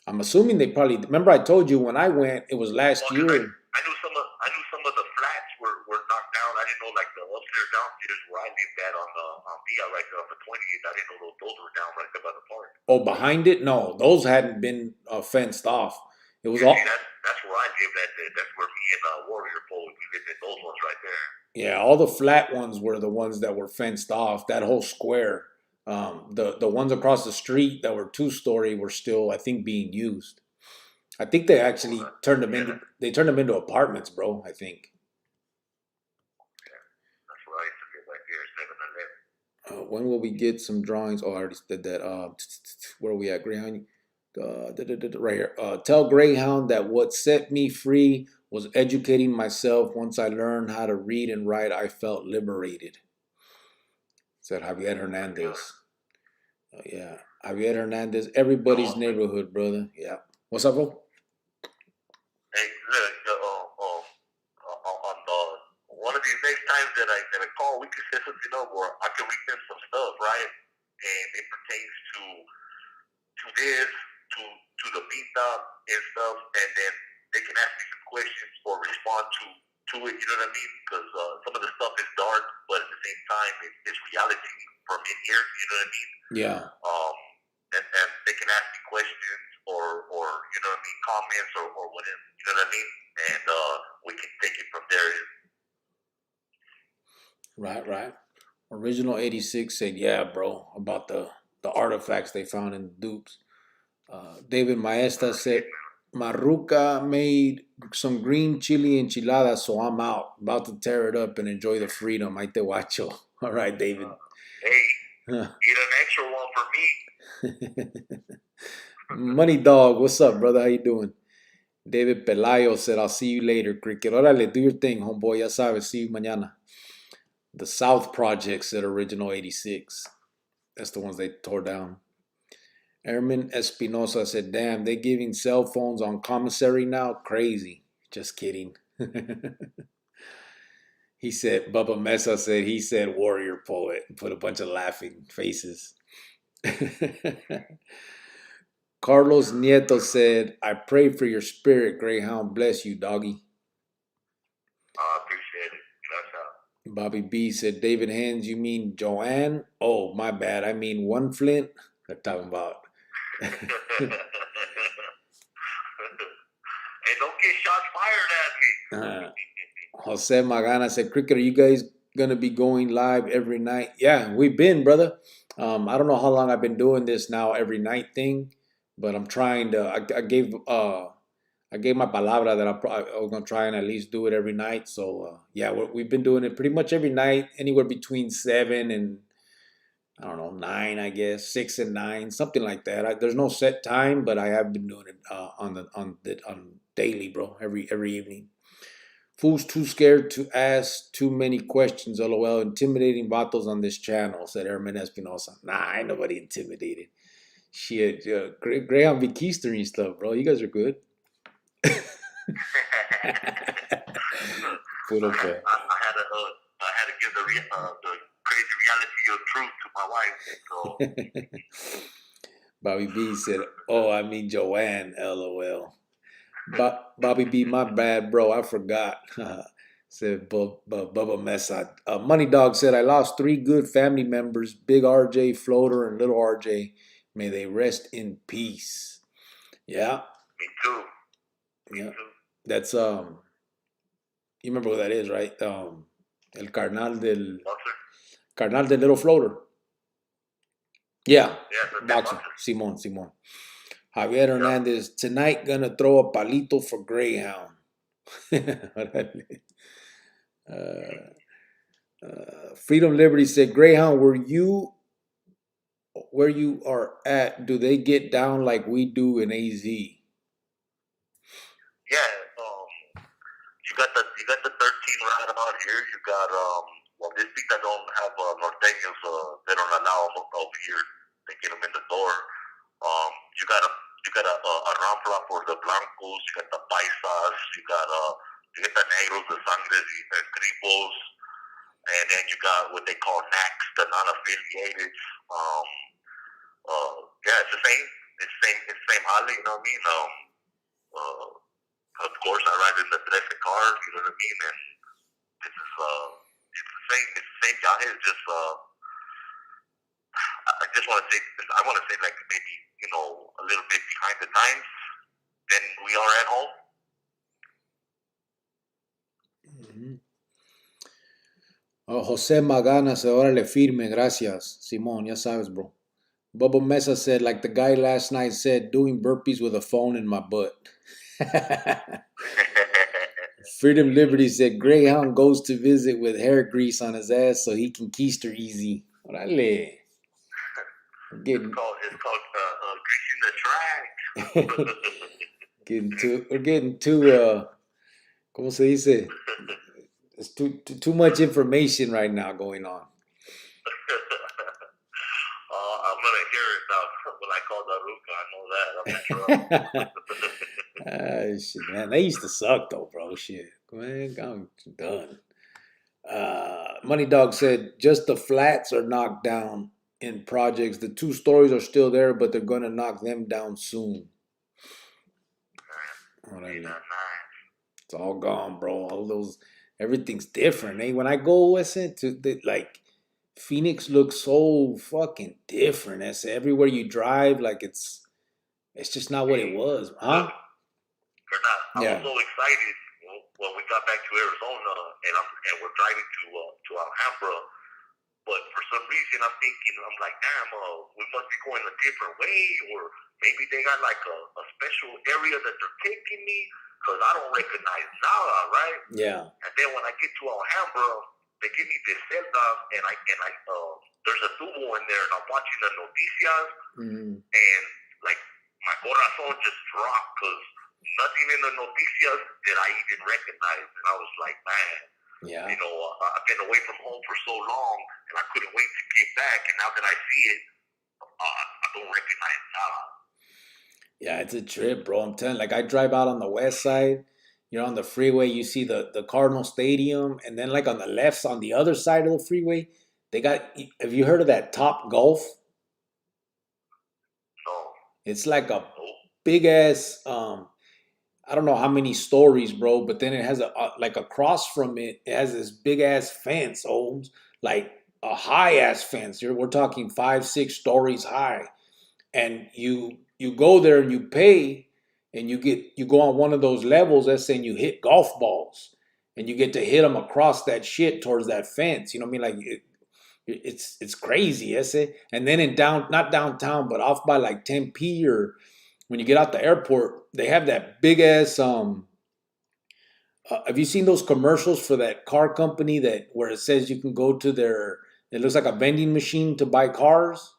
I'm assuming they probably. Remember, I told you when I went, it was last year. I knew some of the flats were knocked down. I didn't know like the upstairs downstairs where I lived at on Via right there on the 20th. I didn't know those were down right there by the park. Oh, behind it? No, those hadn't been fenced off. It was all. all. That's where I lived at. That's where me and Warrior Pole, we lived in those ones right there. Yeah, all the flat ones were the ones that were fenced off. That whole square. The ones across the street that were 2-story were still, I think, being used. I think they actually turned them into apartments, bro. I think. Yeah, that's where I used to live right there, 7-Eleven. When will we get some drawings? Oh, I already did that. Where are we at, Greyhound? Right here. Tell Greyhound that what set me free was educating myself. Once I learned how to read and write, I felt liberated. Said Javier Hernandez. Yeah, Javier Hernandez. Everybody's neighborhood, brother. Yeah. What's up, bro? Hey, look, on one of these next times that I call, we can set something up where I can read them some stuff, right? And it pertains to this, to the beat up and stuff, and then they can ask me some questions or respond to it. You know what I mean? Because some of the stuff is dark, but at the same time, it's reality from in here. You know what I mean? Yeah. And they can ask me questions or you know what I mean, comments or whatever. You know what I mean? And we can take it from there. Right. Original 86 said, yeah, bro, about the artifacts they found in the dupes. David Maesta said, Maruca made some green chili enchiladas, so I'm out. About to tear it up and enjoy the freedom. Ahí te guacho. All right, David. Hey, eat an extra one for me. Money Dog, what's up, brother? How you doing? David Pelayo said, I'll see you later, Cricket. Órale, do your thing, homeboy. Ya sabes, see you mañana. The South Project said Original 86. That's the ones they tore down. Ermin Espinosa said, damn, they giving cell phones on commissary now? Crazy. Just kidding. He said, Bubba Mesa said, he said warrior poet. Put a bunch of laughing faces. Carlos Nieto said, I pray for your spirit, Greyhound. Bless you, doggy. I appreciate it. That's how. Bobby B said, David Hands, you mean Joanne? Oh, my bad. I mean One Flint. They're talking about. Hey, don't get shots fired at me. Jose Magana said, Cricket, are you guys going to be going live every night? Yeah, we've been, brother. I don't know how long I've been doing this now every night thing, but I'm trying to, I gave my palabra that I was going to try and at least do it every night. So, yeah, we've been doing it pretty much every night, anywhere between 7 and, I don't know, 9, I guess, 6 and 9, something like that. There's no set time, but I have been doing it on daily, bro, every evening. Fool's too scared to ask too many questions, LOL. Intimidating vatos on this channel, said Herman Espinosa. Nah, ain't nobody intimidated. Shit, Greyhound be keystering stuff, bro. You guys are good. Put up there. I had to give the crazy reality of truth to my wife. So. Bobby B said, oh, I mean Joanne, LOL. Bobby B, my bad, bro. I forgot. Said Bubba Mesa. Money Dog said, I lost 3 good family members, Big RJ, Floater, and Little RJ. May they rest in peace. Yeah. Me too. Yeah. That's, you remember who that is, right? El carnal del Little Floater. Yeah. Boxer. Simon. Javier Hernandez, tonight gonna throw a palito for Greyhound. Freedom Liberty said, Greyhound, where you are at, do they get down like we do in AZ? Yeah, you got the 13 right about here. You got well, this week I don't have norteños. They don't allow them over here. They get them in the door. You got a rampla for the blancos. You got the paisas. You got the negros, the sangres, the tripos, and then you got what they call NACs, the non-affiliated. Yeah, it's the same. It's the same Harley. You know what I mean? Of course, I ride in the electric car. You know what I mean? And it's just it's the same. It's the same guy. It's just I just want to say. I want to say like maybe a little bit behind the times than we are at home. Mm-hmm. Oh, José Maganas, órale firme, gracias. Simón, ya sabes, bro. Bubba Mesa said, like the guy last night said, doing burpees with a phone in my butt. Freedom Liberty said, Greyhound goes to visit with hair grease on his ass so he can keister easy. Órale. It's called greasing the track. We're getting too, ¿cómo se dice? It's too much information right now going on. I'm gonna hear it now when I call the Ruka. I know that. I'm in trouble. Shit, man, they used to suck though, bro. Shit, man, I'm done. Money Dog said just the flats are knocked down in projects. The 2 stories are still there, but they're gonna knock them down soon. It's all gone, bro. All those, everything's different. When I go like Phoenix looks so fucking different. Everywhere you drive, like it's just not what it was, huh? I was so excited when we got back to Arizona and we're driving to Alhambra, but for some reason I'm thinking, I'm like, damn, we must be going a different way, or maybe they got like a special area that they're taking me, because I don't recognize nada, right? Yeah. And then when I get to Alhambra, they give me this celda, and I there's a tubo in there, and I'm watching the noticias, and like my corazón just dropped, because nothing in the noticias that I even recognized, and I was like, man, I've been away from home for so long, and I couldn't wait to get back, and now that I see it, I don't recognize nada. Yeah, it's a trip, bro. I'm telling you, like I drive out on the west side, you're on the freeway, you see the Cardinal Stadium, and then like on the left, on the other side of the freeway, they got, have you heard of that Top Golf? No. It's like a big ass, I don't know how many stories, bro, but then it has like across from it, it has this big ass fence, like a high ass fence. We're talking 5-6 stories high. And you go there and you pay, and you go on one of those levels, that's saying you hit golf balls, and you get to hit them across that shit towards that fence. You know what I mean? Like it's crazy, and then not downtown, but off by like Tempe, or when you get out the airport, they have that big ass. Have you seen those commercials for that car company where it says you can go to their? It looks like a vending machine to buy cars.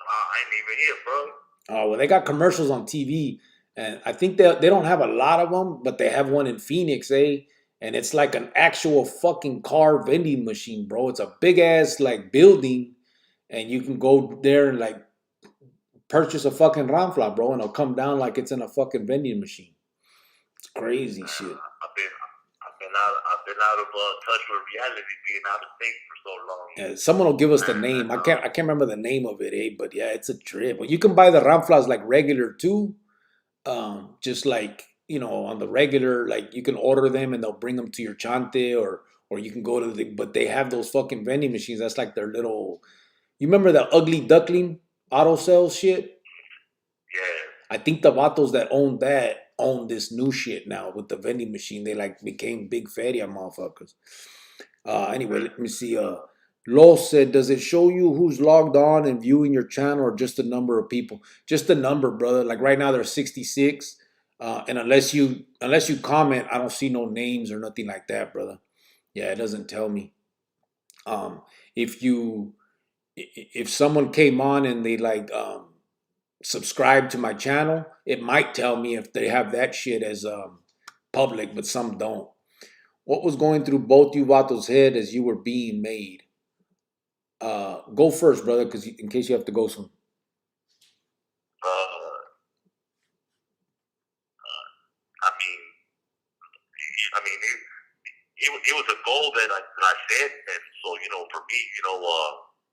I ain't even here, bro. Oh, well, they got commercials on TV, and I think they don't have a lot of them, but they have one in Phoenix, and it's like an actual fucking car vending machine, bro. It's a big ass like building, and you can go there and like purchase a fucking ranfla, bro, and it'll come down like it's in a fucking vending machine. It's crazy shit. I've been out of touch with reality, being out of state for so long. Yeah, someone will give us the name. I can't remember the name of it, but yeah, it's a trip. But you can buy the ranflas like regular too. Just like, on the regular, like you can order them and they'll bring them to your chante, or you can go to but they have those fucking vending machines. That's like their little, you remember the Ugly Duckling auto sales shit? Yeah. I think the vatos that own this new shit now with the vending machine. They like became big feria motherfuckers. Anyway, let me see. Lo said, does it show you who's logged on and viewing your channel, or just the number of people? Just the number, brother. Like right now there's 66. And unless you comment, I don't see no names or nothing like that, brother. Yeah, it doesn't tell me. If someone came on and they like subscribe to my channel, it might tell me if they have that shit as public, but some don't. What was going through both you vatos' head as you were being made? Go first, brother, because in case you have to go soon. It was a goal that I set, and so for me,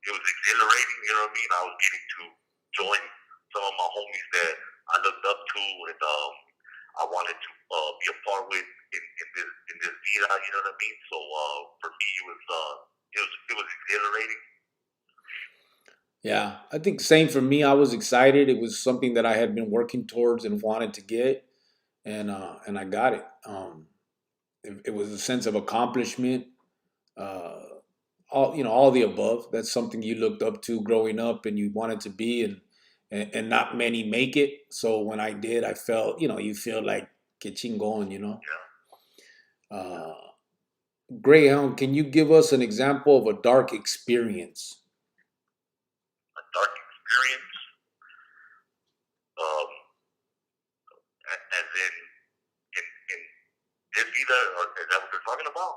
it was exhilarating. You know what I mean? I was getting to join some of my homies that I looked up to, and I wanted to be a part with in this vida. You know what I mean? So for me, it was exhilarating. Yeah, I think same for me. I was excited. It was something that I had been working towards and wanted to get, and I got it. It was a sense of accomplishment. Uh, all the above. That's something you looked up to growing up, and you wanted to be, and not many make it. So when I did, I felt, you feel like que chingón, Yeah. Uh, Greyhound, can you give us an example of a dark experience? A dark experience, um, as in this vida, or is that what they're talking about?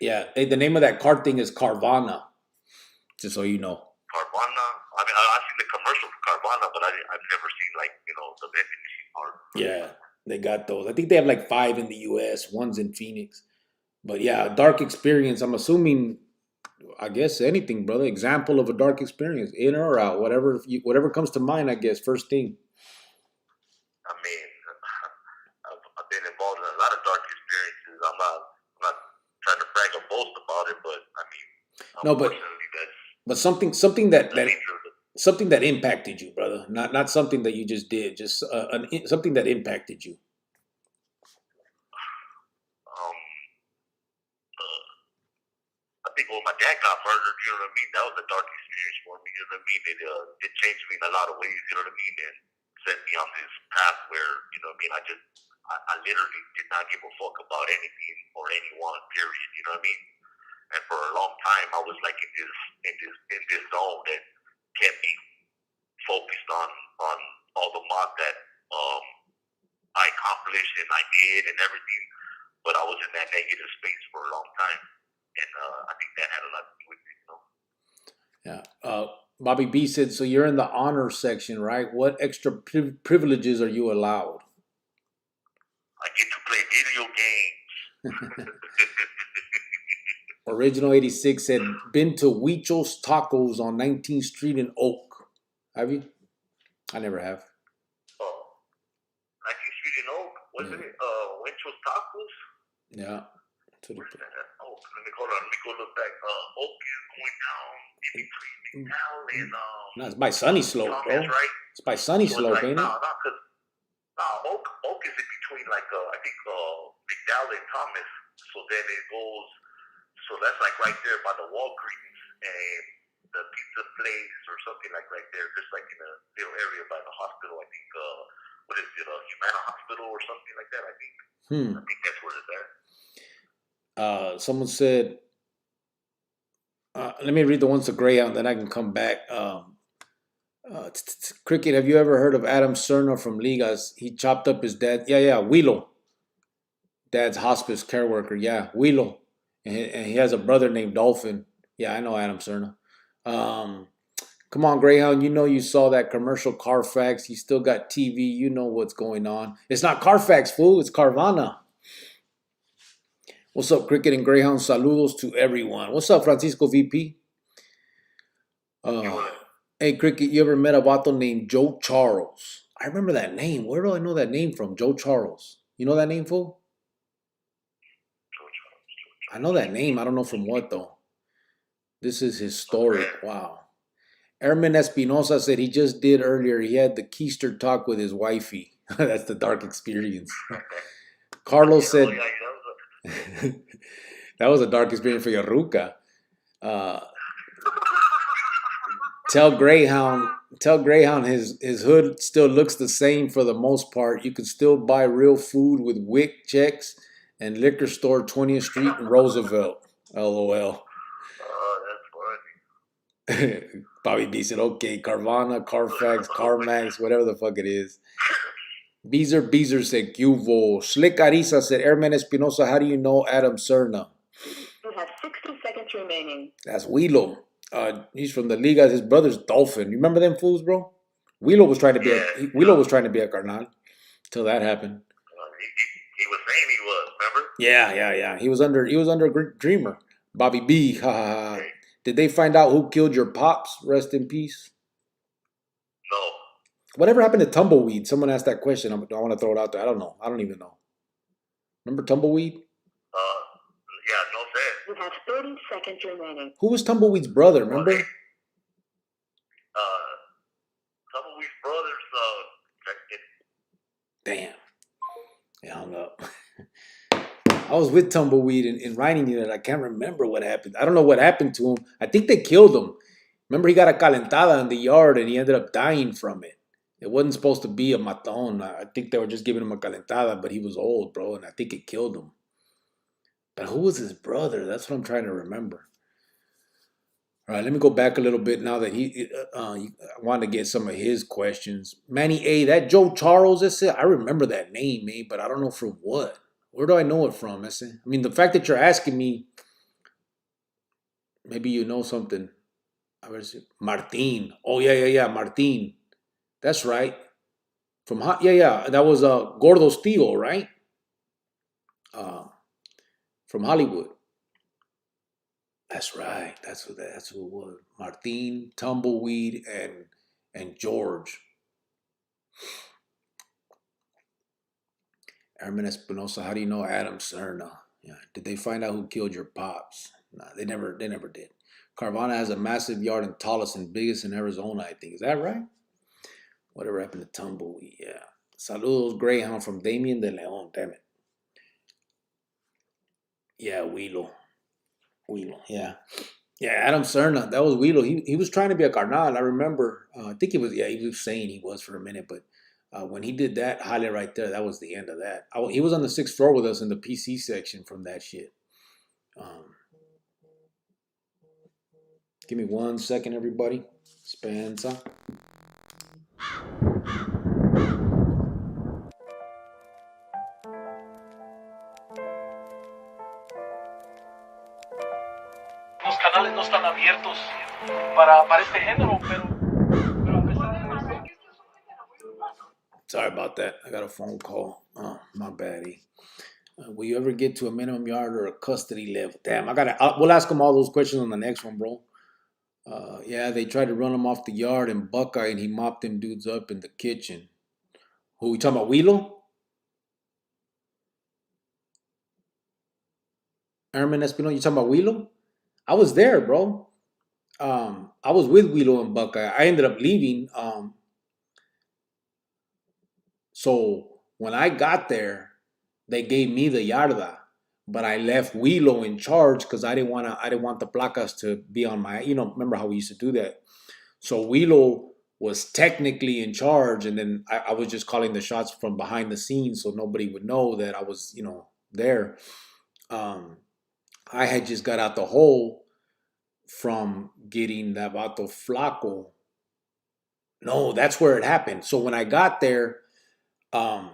Yeah, the name of that car thing is Carvana, just so you know. Carvana. I mean, I've seen the commercial for Carvana, but I've never seen the vending machine part. Yeah, they got those. I think they have like 5 in the U.S., one's in Phoenix. But yeah, dark experience. I'm assuming, I guess anything, brother. Example of a dark experience, in or out, whatever comes to mind. I guess first thing. I mean, I've been involved in a lot of dark experiences. I'm not trying to brag or boast about it, but I mean, No, but something that something that impacted you, brother. Not something that you just did. Just something that impacted you. I think when my dad got murdered, you know what I mean? That was a dark experience for me, you know what I mean? It changed me in a lot of ways, you know what I mean? And set me on this path where, you know what I mean, I literally did not give a fuck about anything or anyone, period, you know what I mean? And for a long time I was like in this zone that kept me focused on all the mods that I accomplished and I did and everything, but I was in that negative space for a long time. And I think that had a lot to do with it, you know. Yeah. Bobby B said, so you're in the honor section, right? What extra privileges are you allowed? I get to play video games. Original 86 said, been to Huicho's Tacos on 19th Street in Oak. Have you? I never have. 19th Street in Oak? Wasn't it Huicho's Tacos? Yeah. Where's that at? Oh, let me go look back. Oak is going down in between McDowell and no, it's by Sunny Slope, Thomas, bro. right? It's by Sunny Slope, like, ain't it? Oak is in between I think McDowell and Thomas. So then it goes. So that's like right there by the Walgreens and the pizza place or something like right there, just like in a little area by the hospital. I think what is it, Humana Hospital or something like that? I think. I think that's where it's at. Someone said, let me read the ones to Greyhound, then I can come back. Cricket, have you ever heard of Adam Cerna from Ligas? He chopped up his dad. Yeah, Wheelo. Dad's hospice care worker. Yeah, Wheelo. And he has a brother named Dolphin. Yeah, I know Adam Cerna. Come on, Greyhound. You know you saw that commercial Carfax. You still got TV. You know what's going on. It's not Carfax, fool. It's Carvana. What's up, Cricket and Greyhound? Saludos to everyone. What's up, Francisco VP? Hey, Cricket, you ever met a vato named Joe Charles? I remember that name. Where do I know that name from? Joe Charles. You know that name, fool? I know that name. I don't know from what, though. This is historic. Wow. Ermin Espinosa said he just did earlier. He had the keister talk with his wifey. That's the dark experience. Carlos said... that was a dark experience for your ruca. Tell Greyhound his hood still looks the same for the most part. You can still buy real food with WIC checks and liquor store 20th Street in Roosevelt. LOL. That's funny. Bobby B said, okay, Carvana, Carfax, CarMax, whatever the fuck it is. Beezer said, Cuvo. Slick Arisa said, Ermen Espinosa, how do you know Adam Cerna? You have 60 seconds remaining. That's Wheelo. He's from the Liga. His brother's Dolphin. You remember them fools, bro? Wheelo was trying to be a carnal until that happened. He was saying he was, remember? Yeah. He was under Dreamer. Bobby B. Ha ha ha. Did they find out who killed your pops? Rest in peace. No. Whatever happened to Tumbleweed? Someone asked that question. I want to throw it out there. I don't know. I don't even know. Remember Tumbleweed? Yeah, no sé. You have 30 seconds remaining. Who was Tumbleweed's brother? Remember? Tumbleweed's brothers. Damn. It hung up. I was with Tumbleweed in writing unit. I can't remember what happened. I don't know what happened to him. I think they killed him. Remember, he got a calentada in the yard and he ended up dying from it. It wasn't supposed to be a matón. I think they were just giving him a calentada, but he was old, bro, and I think it killed him. But who was his brother? That's what I'm trying to remember. All right, let me go back a little bit now that I wanted to get some of his questions. Manny A, that Joe Charles, I remember that name, man, but I don't know from what. Where do I know it from? I mean, the fact that you're asking me, maybe you know something. Martin. Oh, yeah, Martin. That's right. That was Gordo Steel, right? From Hollywood. That's right. That's who it was. Martin, Tumbleweed, and George. Herman Espinosa, how do you know Adam Cerna? Yeah. Did they find out who killed your pops? Nah, they never did. Carvana has a massive yard in Tolleson, biggest in Arizona, I think. Is that right? Whatever happened to Tumbleweed? Yeah. Saludos, Greyhound from Damien de Leon. Damn it. Yeah, Wheelo. Yeah. Yeah, Adam Cerna. That was Wheelo. He was trying to be a carnal. I remember. I think he was saying he was for a minute, but when he did that highlight right there, that was the end of that. He was on the 6th floor with us in the PC section from that shit. Give me 1 second, everybody. Spencer. Los canales no están abiertos para este género, pero a pesar de eso... Sorry about that. I got a phone call. Oh, my baddie. Will you ever get to a minimum yard or a custody level? Damn, we'll ask them all those questions on the next one, bro. Yeah, they tried to run him off the yard in Buckeye, and he mopped them dudes up in the kitchen. Who, we talking about, Wheelo? Herman Espinosa, you talking about Wheelo? I was there, bro. I was with Wheelo and Buckeye. I ended up leaving. So when I got there, they gave me the yarda, but I left Wheelo in charge because I didn't want the placas to be on my, remember how we used to do that. So Wheelo was technically in charge, and then I was just calling the shots from behind the scenes so nobody would know that I was, there. I had just got out the hole from getting that vato flaco. No, that's where it happened. So when I got there, I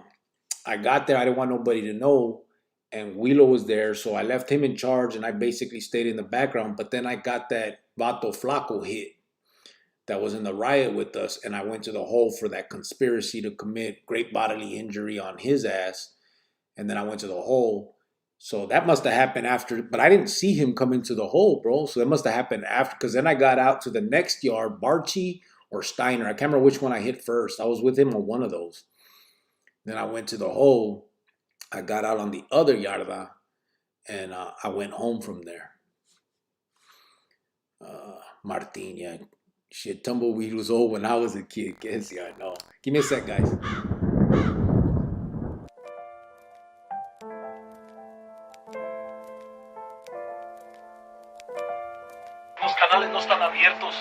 didn't want nobody to know, and Wheelo was there, so I left him in charge, and I basically stayed in the background. But then I got that vato flaco hit that was in the riot with us, and I went to the hole for that conspiracy to commit great bodily injury on his ass, and then I went to the hole. So that must have happened after, but I didn't see him come into the hole, bro. So that must have happened after, because then I got out to the next yard, Barchi or Steiner. I can't remember which one I hit first. I was with him on one of those. Then I went to the hole. I got out on the other yarda, and I went home from there. Martin, yeah. Shit, Tumbleweed was old when I was a kid. Guess, yeah, I know. Give me a sec, guys. Los canales no están abiertos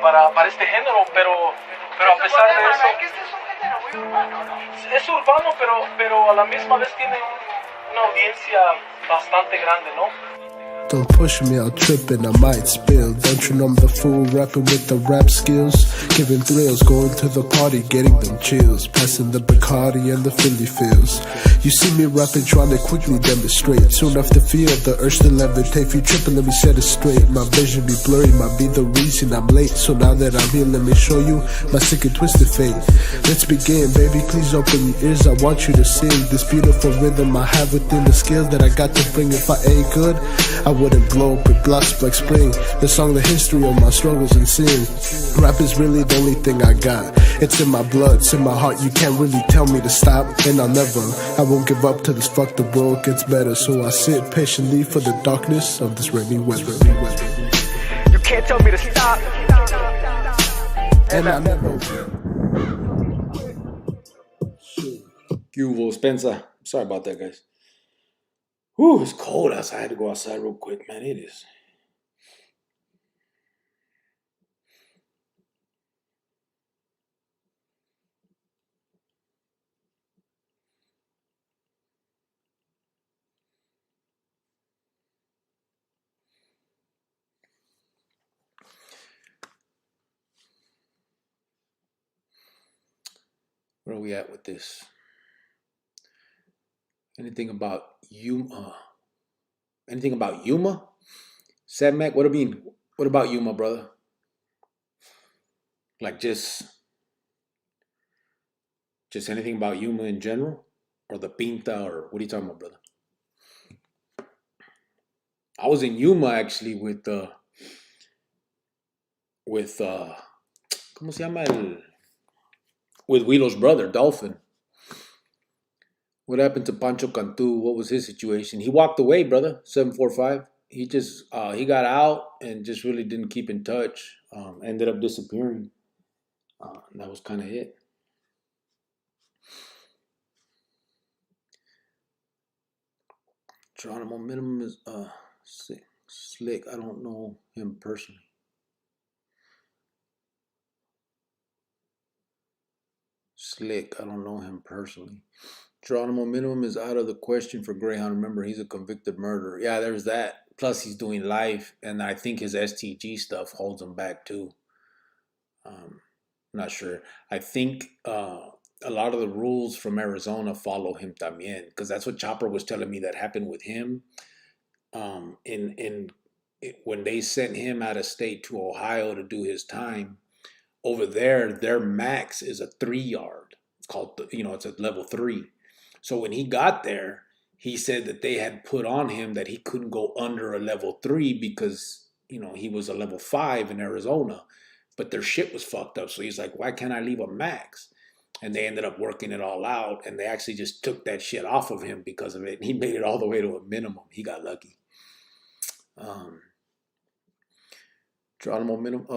para este género, pero a pesar de eso... Es que este es un género muy urbano, ¿no? Es urbano, pero a la misma vez tiene una audiencia bastante grande, ¿no? Don't push me, I'll trip and I might spill. Don't you know I'm the fool rapping with the rap skills? Giving thrills, going to the party, getting them chills. Passing the Bacardi and the Philly feels. You see me rapping, trying to quickly demonstrate. Soon after feel the urge to levitate. If you tripping, let me set it straight. My vision be blurry, might be the reason I'm late. So now that I'm here, let me show you my sick and twisted fate. Let's begin, baby, please open your ears. I want you to sing this beautiful rhythm I have within the skills that I got to bring. If I ain't good, I wouldn't blow up with blast like spring. The song, the history of my struggles and sin. Rap is really the only thing I got. It's in my blood, it's in my heart. You can't really tell me to stop, and I won't give up till this fucked up world gets better. So I sit patiently for the darkness of this rainy weather. You can't tell me to stop. And I never. Hugo Spencer. Sorry about that, guys. Whew, it's cold outside. I had to go outside real quick, man. It is. Where are we at with this? Anything about Yuma? Anything about Yuma? Sedmac, what about Yuma, brother? Like just anything about Yuma in general? Or the Pinta, or what are you talking about, brother? I was in Yuma actually with ¿cómo se llama el? With Wilo's brother, Dolphin. What happened to Pancho Cantu? What was his situation? He walked away, brother. 745. He just he got out and just really didn't keep in touch. Ended up disappearing. And that was kind of it. Geronimo Minimum is slick. I don't know him personally. Slick. I don't know him personally. Geronimo Minimum is out of the question for Greyhound. Remember, he's a convicted murderer. Yeah, there's that. Plus, he's doing life, and I think his STG stuff holds him back too. Not sure. I think a lot of the rules from Arizona follow him también, because that's what Chopper was telling me that happened with him. When they sent him out of state to Ohio to do his time, over there, their max is a 3-yard. It's called, it's at level 3. So when he got there, he said that they had put on him that he couldn't go under a level 3 because, he was a level 5 in Arizona, but their shit was fucked up. So he's like, why can't I leave a max? And they ended up working it all out, and they actually just took that shit off of him because of it. And he made it all the way to a minimum. He got lucky. Geronimo Minimum.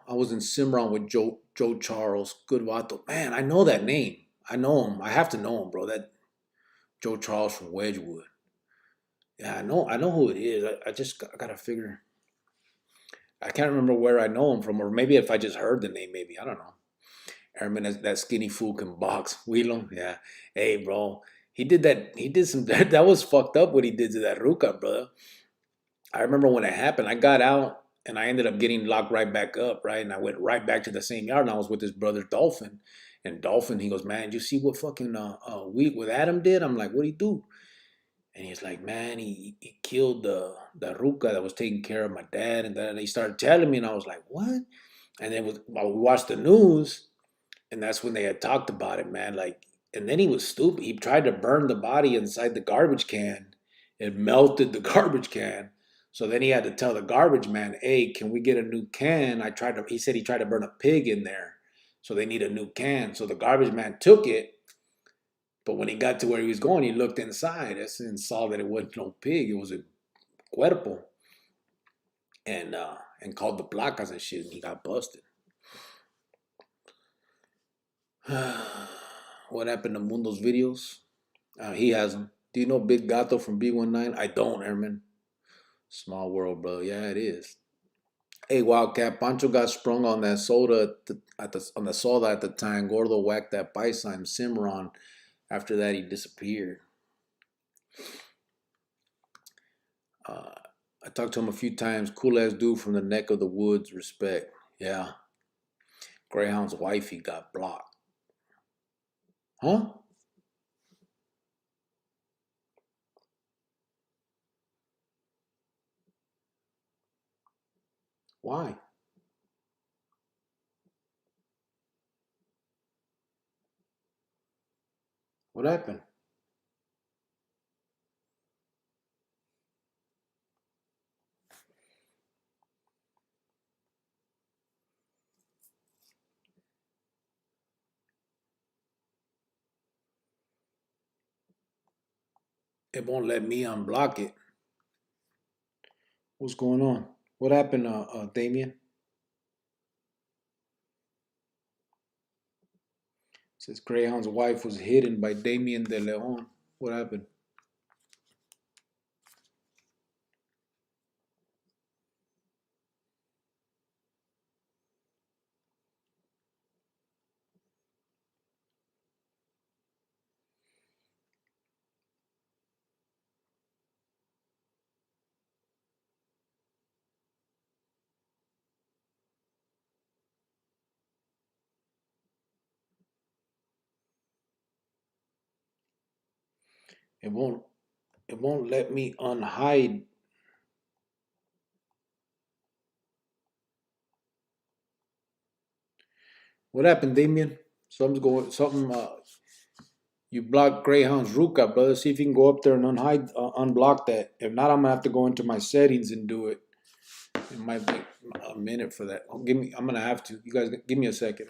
I was in Cimarron with Joe Charles. Good vato. Man, I know that name. I know him. I have to know him, bro. That Joe Charles from Wedgwood. Yeah, I know who it is. I just gotta figure. I can't remember where I know him from, or maybe if I just heard the name, maybe. I don't know. Airman, that skinny fool can box. Wheelo, yeah. Hey, bro. He did that. He did some. That was fucked up what he did to that Ruka, brother. I remember when it happened. I got out and I ended up getting locked right back up, right? And I went right back to the same yard, and I was with his brother Dolphin. And Dolphin, he goes, man, you see what fucking what Adam did? I'm like, what'd he do? And he's like, man, he killed the Ruka that was taking care of my dad. And then he started telling me, and I was like, what? And then we watched the news, and that's when they had talked about it, man. Like, and then he was stupid. He tried to burn the body inside the garbage can. It melted the garbage can. So then he had to tell the garbage man, hey, can we get a new can? He said he tried to burn a pig in there. So they need a new can. So the garbage man took it. But when he got to where he was going, he looked inside and saw that it wasn't no pig. It was a cuerpo. And called the placas and shit, and he got busted. What happened to Mundo's videos? He has them. Do you know Big Gato from B19? I don't, Airman. Small world, bro. Yeah, it is. Hey, Wildcat, Pancho got sprung on that soda on the soda at the time. Gordo whacked that paisa in Cimarron. After that, he disappeared. I talked to him a few times. Cool ass dude from the neck of the woods. Respect. Yeah. Greyhound's wifey got blocked. Huh? Why? What happened? It won't let me unblock it. What's going on? What happened, Damien? Says Greyhound's wife was hidden by Damien de Leon. What happened? It won't let me unhide. What happened, Damien? Something you blocked Greyhound's Ruka, brother. See if you can go up there and unblock that. If not, I'm gonna have to go into my settings and do it. It might take a minute for that. I'm gonna have to. You guys, give me a second.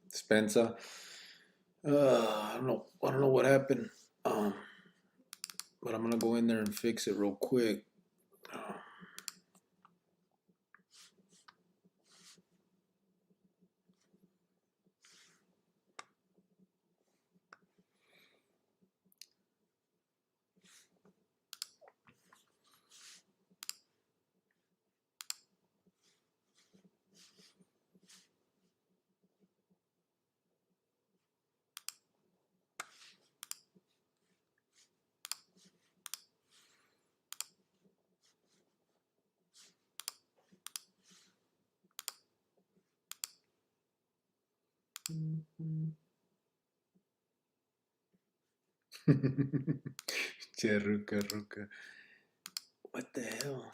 Spencer. I don't know what happened. But I'm gonna go in there and fix it real quick. Che, Ruka. What the hell?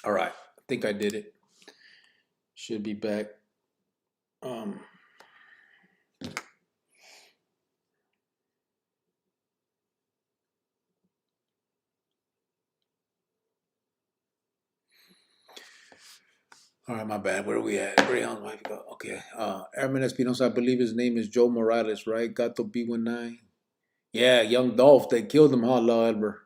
All right, I think I did it. Should be back. Um, all right, my bad. Where are we at? Greyhound's wife. Okay. Airman Espinosa, I believe his name is Joe Morales, right? Gato B19. Yeah, young Dolph. They killed him, huh, La Elber?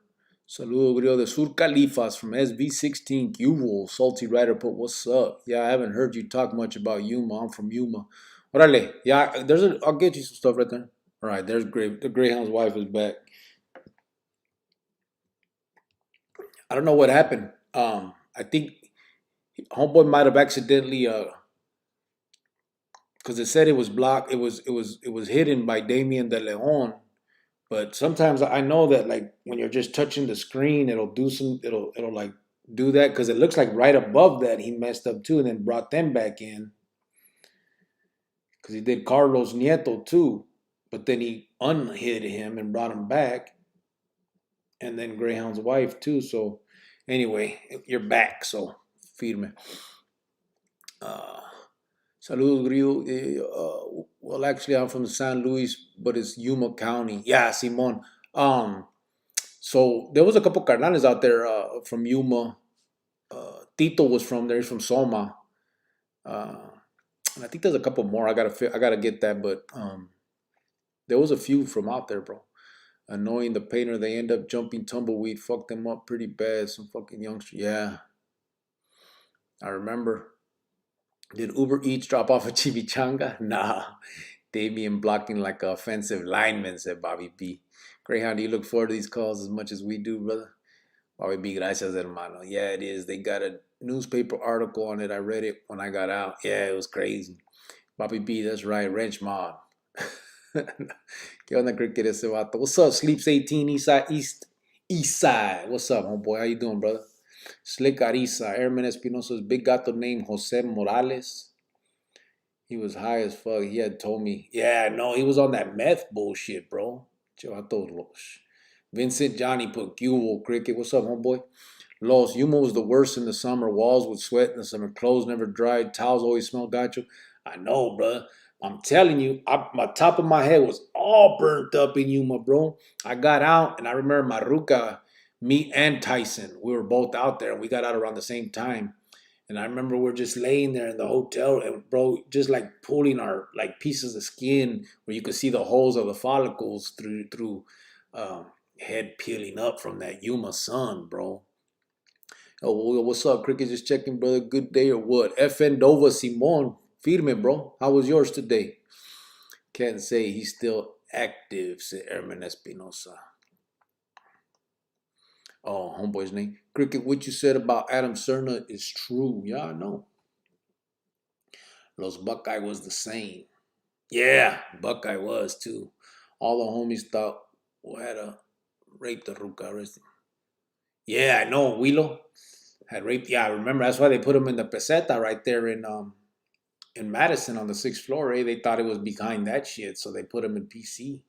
Saludo, Grio de Sur Califas from SB16 Cubo. Salty Rider put, what's up? Yeah, I haven't heard you talk much about Yuma. I'm from Yuma. Orale. Yeah, I'll get you some stuff right there. All right, there's the Greyhound's wife is back. I don't know what happened. I think Homeboy might have accidentally, because it said it was blocked. It was hidden by Damien de Leon. But sometimes I know that like when you're just touching the screen, it'll like do that because it looks like right above that he messed up too, and then brought them back in because he did Carlos Nieto too, but then he unhid him and brought him back, and then Greyhound's wife too. So anyway, you're back. So feed me. Uh, Saludos, Grillo. Well, actually, I'm from San Luis, but it's Yuma County. Yeah, Simon. So there was a couple carnales out there from Yuma. Tito was from there. He's from Soma. And I think there's a couple more. I gotta get that, but there was a few from out there, bro. Annoying the painter. They end up jumping tumbleweed. Fucked them up pretty bad. Some fucking youngster. Yeah, I remember. Did Uber Eats drop off a chimichanga? Nah. Damien blocking like an offensive lineman, said Bobby B. Greyhound, do you look forward to these calls as much as we do, brother? Bobby B, gracias, hermano. Yeah, it is. They got a newspaper article on it. I read it when I got out. Yeah, it was crazy. Bobby B, that's right. Wrench mob. ¿Qué onda, cricket, ese vato? What's up, Sleeps 18, East Side? What's up, homeboy? How you doing, brother? Slick Ariza, Airman Espinosa's big gato named Jose Morales. He was high as fuck. He had told me, yeah, no, he was on that meth bullshit, bro. Vincent Johnny put Guel cricket. What's up, homeboy? Los Yuma was the worst in the summer. Walls would sweat in the summer. Clothes never dried. Towels always smelled gacho. I know, bro. I'm telling you, my top of my head was all burnt up in Yuma, bro. I got out, and I remember Maruka, me and Tyson. We were both out there, and we got out around the same time. And I remember we're just laying there in the hotel, and bro, just like pulling our like pieces of skin where you could see the holes of the follicles through head peeling up from that Yuma sun, bro. Oh, what's up, Cricket? Just checking, brother. Good day or what? FN Dova Simon, firme, bro. How was yours today? Can't say he's still active, said Herman Espinosa. Oh, homeboy's name. Cricket, what you said about Adam Cerna is true. Yeah, I know. Los Buckeye was the same. Yeah, Buckeye was too. All the homies thought we had a raped the Ruka. Yeah, I know. Wilo had raped. Yeah, I remember. That's why they put him in the peseta right there in Madison on the 6th floor. Eh? They thought it was behind that shit, so they put him in PC.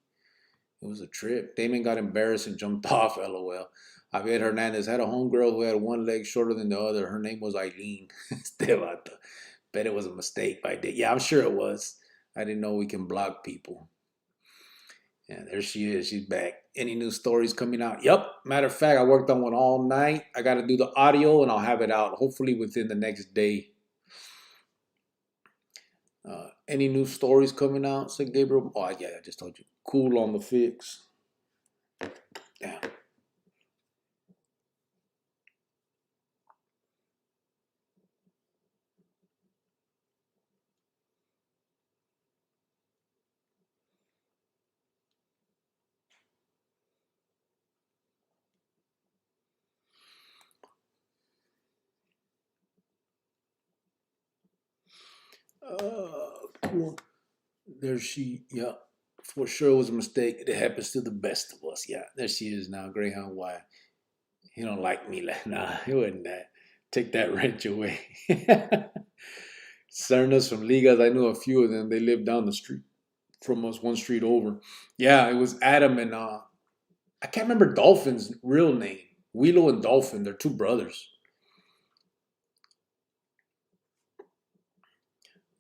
It was a trip. Damon got embarrassed and jumped off. LOL. Javier Hernandez had a homegirl who had one leg shorter than the other. Her name was Eileen. Bet it was a mistake by Dick. Yeah, I'm sure it was. I didn't know we can block people. Yeah, there she is. She's back. Any new stories coming out? Yep. Matter of fact, I worked on one all night. I got to do the audio, and I'll have it out hopefully within the next day. Any new stories coming out? Said Gabriel. Oh, yeah, I just told you. Cool on the fix. Yeah. Cool. There she, yeah, for sure it was a mistake. It happens to the best of us. Yeah, there she is now. Greyhound, why? He don't like me. Like, nah, it wasn't that. Take that wrench away. Cernas from Ligas, I knew a few of them. They lived down the street from us, one street over. Yeah, it was Adam and I can't remember Dolphin's real name. Wheelo and Dolphin, they're two brothers.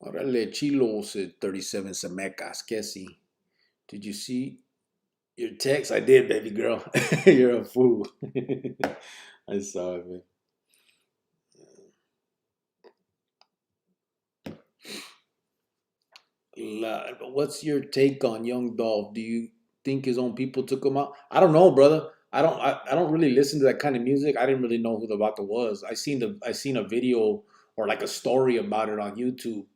Orale, Chilo said 37 Semecas, Kessie. Did you see your text? I did, baby girl. You're a fool. I saw it, man. What's your take on Young Dolph? Do you think his own people took him out? I don't know, brother. I don't really listen to that kind of music. I didn't really know who the vato was. I seen a video or like a story about it on YouTube,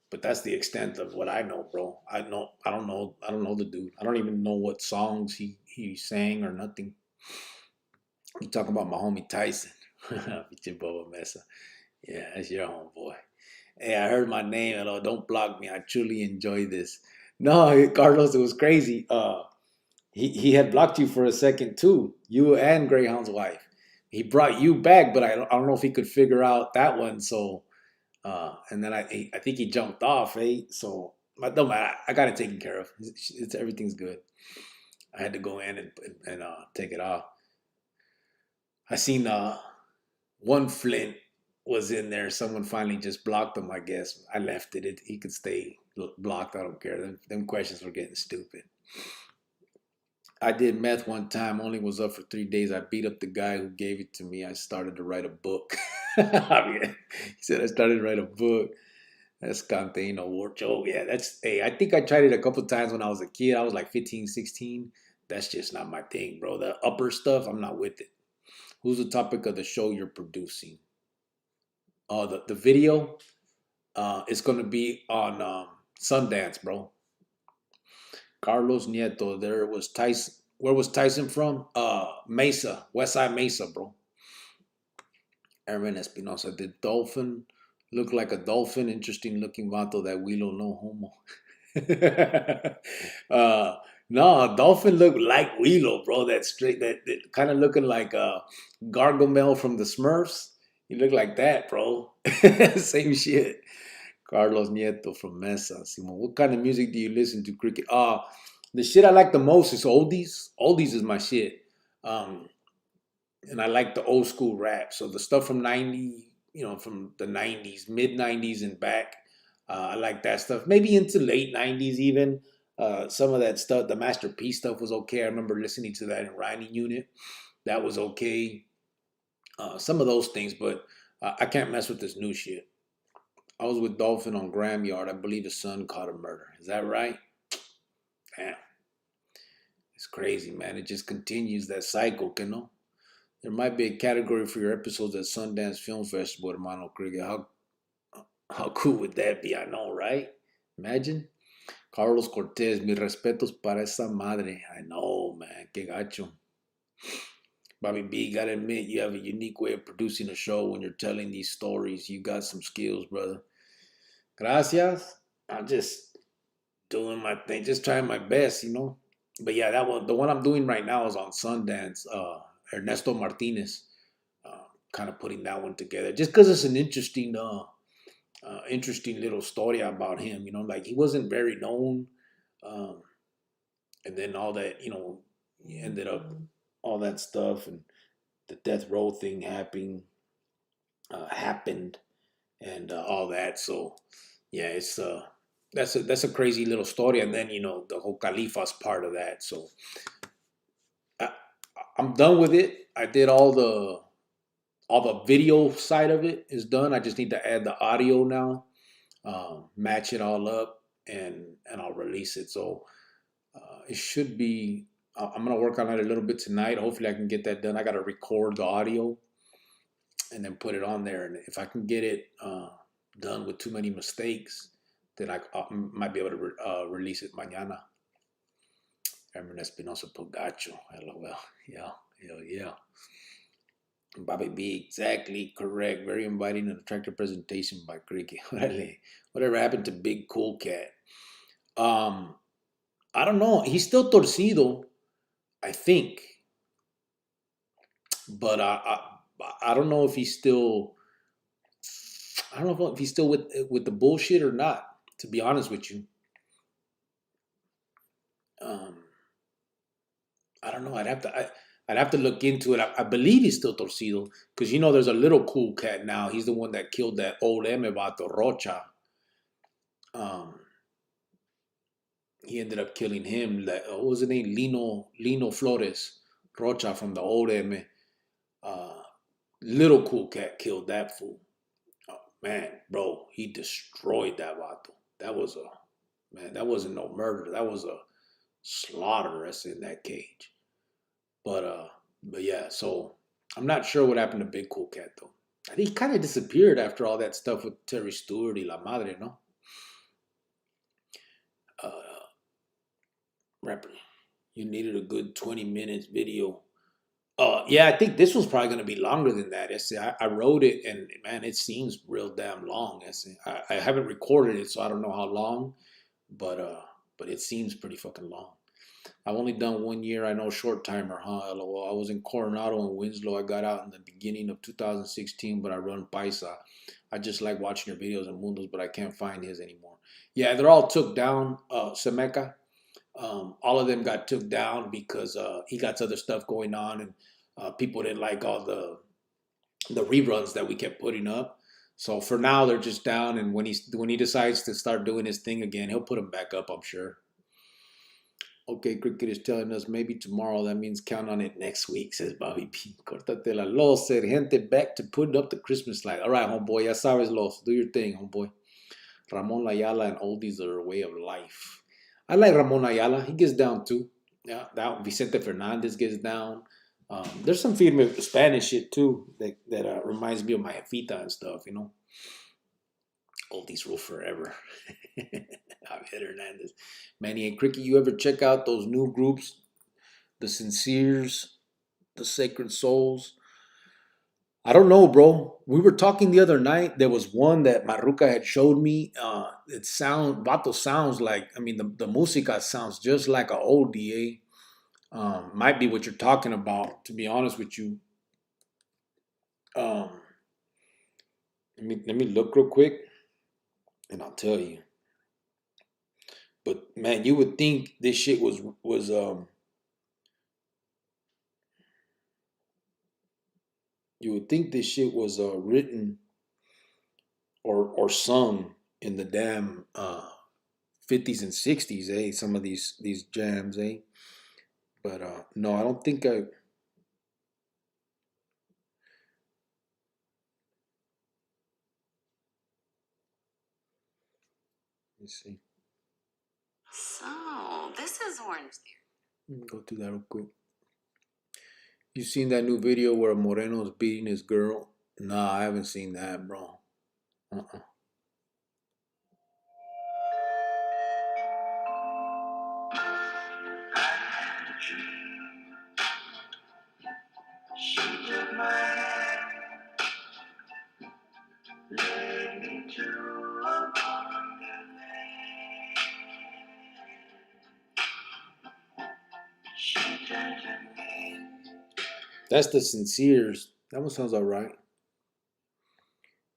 but that's the extent of what I know, bro. I don't know the dude. I don't even know what songs he sang or nothing. You talk about my homie Tyson. Biche Boba Mesa. Yeah, that's your homeboy. Hey, I heard my name. Hello, don't block me. I truly enjoy this. No, Carlos, it was crazy. He had blocked you for a second too. You and Greyhound's wife. He brought you back, but I don't know if he could figure out that one. So, and then I think he jumped off. So, but no matter. I got it taken care of. Everything's good. I had to go in and take it off. I seen one Flint was in there. Someone finally just blocked him, I guess. I left it. He could stay blocked. I don't care. Them questions were getting stupid. I did meth one time. Only was up for 3 days. I beat up the guy who gave it to me. I started to write a book. He said I started to write a book. That's Cantino Warcho. Yeah, I think I tried it a couple times when I was a kid. I was like 15, 16. That's just not my thing, bro. The upper stuff, I'm not with it. Who's the topic of the show you're producing? The video is going to be on Sundance, bro. Carlos Nieto. There was Tyson. Where was Tyson from? Mesa, Westside Mesa, bro. Aaron Espinosa. Did Dolphin look like a dolphin? Interesting looking vato. That Wilo no homo. No, Dolphin looked like Willow, bro. That straight, that kind of looking like Gargamel from the Smurfs. He looked like that, bro. Same shit. Carlos Nieto from Mesa. Simon, what kind of music do you listen to, Cricket? The shit I like the most is oldies. Oldies is my shit. Um, and I like the old school rap. So the stuff from 90, from the 90s, mid 90s and back. I like that stuff. Maybe into late 90s even. Some of that stuff, the Master P stuff was okay. I remember listening to that in Riding Unit. That was okay. Some of those things, but I can't mess with this new shit. I was with Dolphin on Graham Yard. I believe his son caught a murder. Is that right? Damn. It's crazy, man. It just continues that cycle, you know? There might be a category for your episodes at Sundance Film Festival, hermano Cricket. How cool would that be? I know, right? Imagine. Carlos Cortez, mis respetos para esa madre. I know, man. Que gacho. Bobby B, gotta admit, you have a unique way of producing a show when you're telling these stories. You got some skills, brother. Gracias. I'm just doing my thing, just trying my best, But yeah, the one I'm doing right now is on Sundance. Ernesto Martinez, kind of putting that one together, just because it's an interesting little story about him. Like he wasn't very known, and then all that, he ended up all that stuff, and the death row thing happened, and all that. So yeah, it's that's a crazy little story, and then the whole Califas part of that. So I'm done with it. I did all the video side of it is done. I just need to add the audio now, match it all up, and I'll release it. So it should be. I'm gonna work on it a little bit tonight. Hopefully, I can get that done. I gotta record the audio and then put it on there. And if I can get it done with too many mistakes, then I might be able to release it mañana. Herman Espinosa Pogacho. LOL. Yeah. Hell yeah. Bobby B, exactly correct. Very inviting and attractive presentation by Cricket. Whatever happened to Big Cool Cat? I don't know. He's still torcido, I think. But I don't know if he's still. I don't know if he's still with the bullshit or not. To be honest with you, I don't know. I'd have to look into it. I believe he's still torcido because there's a little cool cat now. He's the one that killed that old Vato Rocha. He ended up killing him. What was his name? Lino Flores Rocha from the old M. Little cool cat killed that fool. Oh, man, bro, he destroyed that vato. That wasn't no murder. That was a slaughter that's in that cage. But yeah, so I'm not sure what happened to Big Cool Cat though. I think he kind of disappeared after all that stuff with Terry Stewart y La Madre, no? Rapper, you needed a good 20 minutes video. Yeah, I think this was probably going to be longer than that. I wrote it, and man, it seems real damn long. I haven't recorded it, so I don't know how long, but it seems pretty fucking long. I've only done 1 year. I know short timer, huh? LOL. I was in Coronado and Winslow. I got out in the beginning of 2016, but I run Paisa. I just like watching your videos and Mundos, but I can't find his anymore. Yeah, they're all took down. Semeca. All of them got took down because he got other stuff going on, and people didn't like all the reruns that we kept putting up. So for now, they're just down. And when he decides to start doing his thing again, he'll put them back up, I'm sure. Okay, Cricket is telling us maybe tomorrow. That means count on it next week, says Bobby P. Cortate la Los said, gente, back to putting up the Christmas light. All right, homeboy. Ya sabes, Los. Do your thing, homeboy. Ramon Ayala and oldies are a way of life. I like Ramon Ayala. He gets down too. Yeah, that Vicente Fernandez gets down. There's some firme Spanish shit too that reminds me of my Jefita and stuff, Oldies rule forever. Javier Hernandez. Manny and Cricket, you ever check out those new groups? The Sinceres, the Sacred Souls. I don't know, bro. We were talking the other night. There was one that Maruca had showed me. Vato sounds like, I mean, the música sounds just like a oldie. Might be what you're talking about, to be honest with you. Um, let me look real quick, and I'll tell you. But man, you would think this shit was you would think this shit was written or sung in the damn 50s and 60s, eh? Some of these jams, eh? But no, I don't think I. Let me see. So, this is Orange Theory. Let me go through that real quick. You seen that new video where Moreno's beating his girl? Nah, I haven't seen that, bro. Uh-uh. That's the Sinceres. That one sounds all right.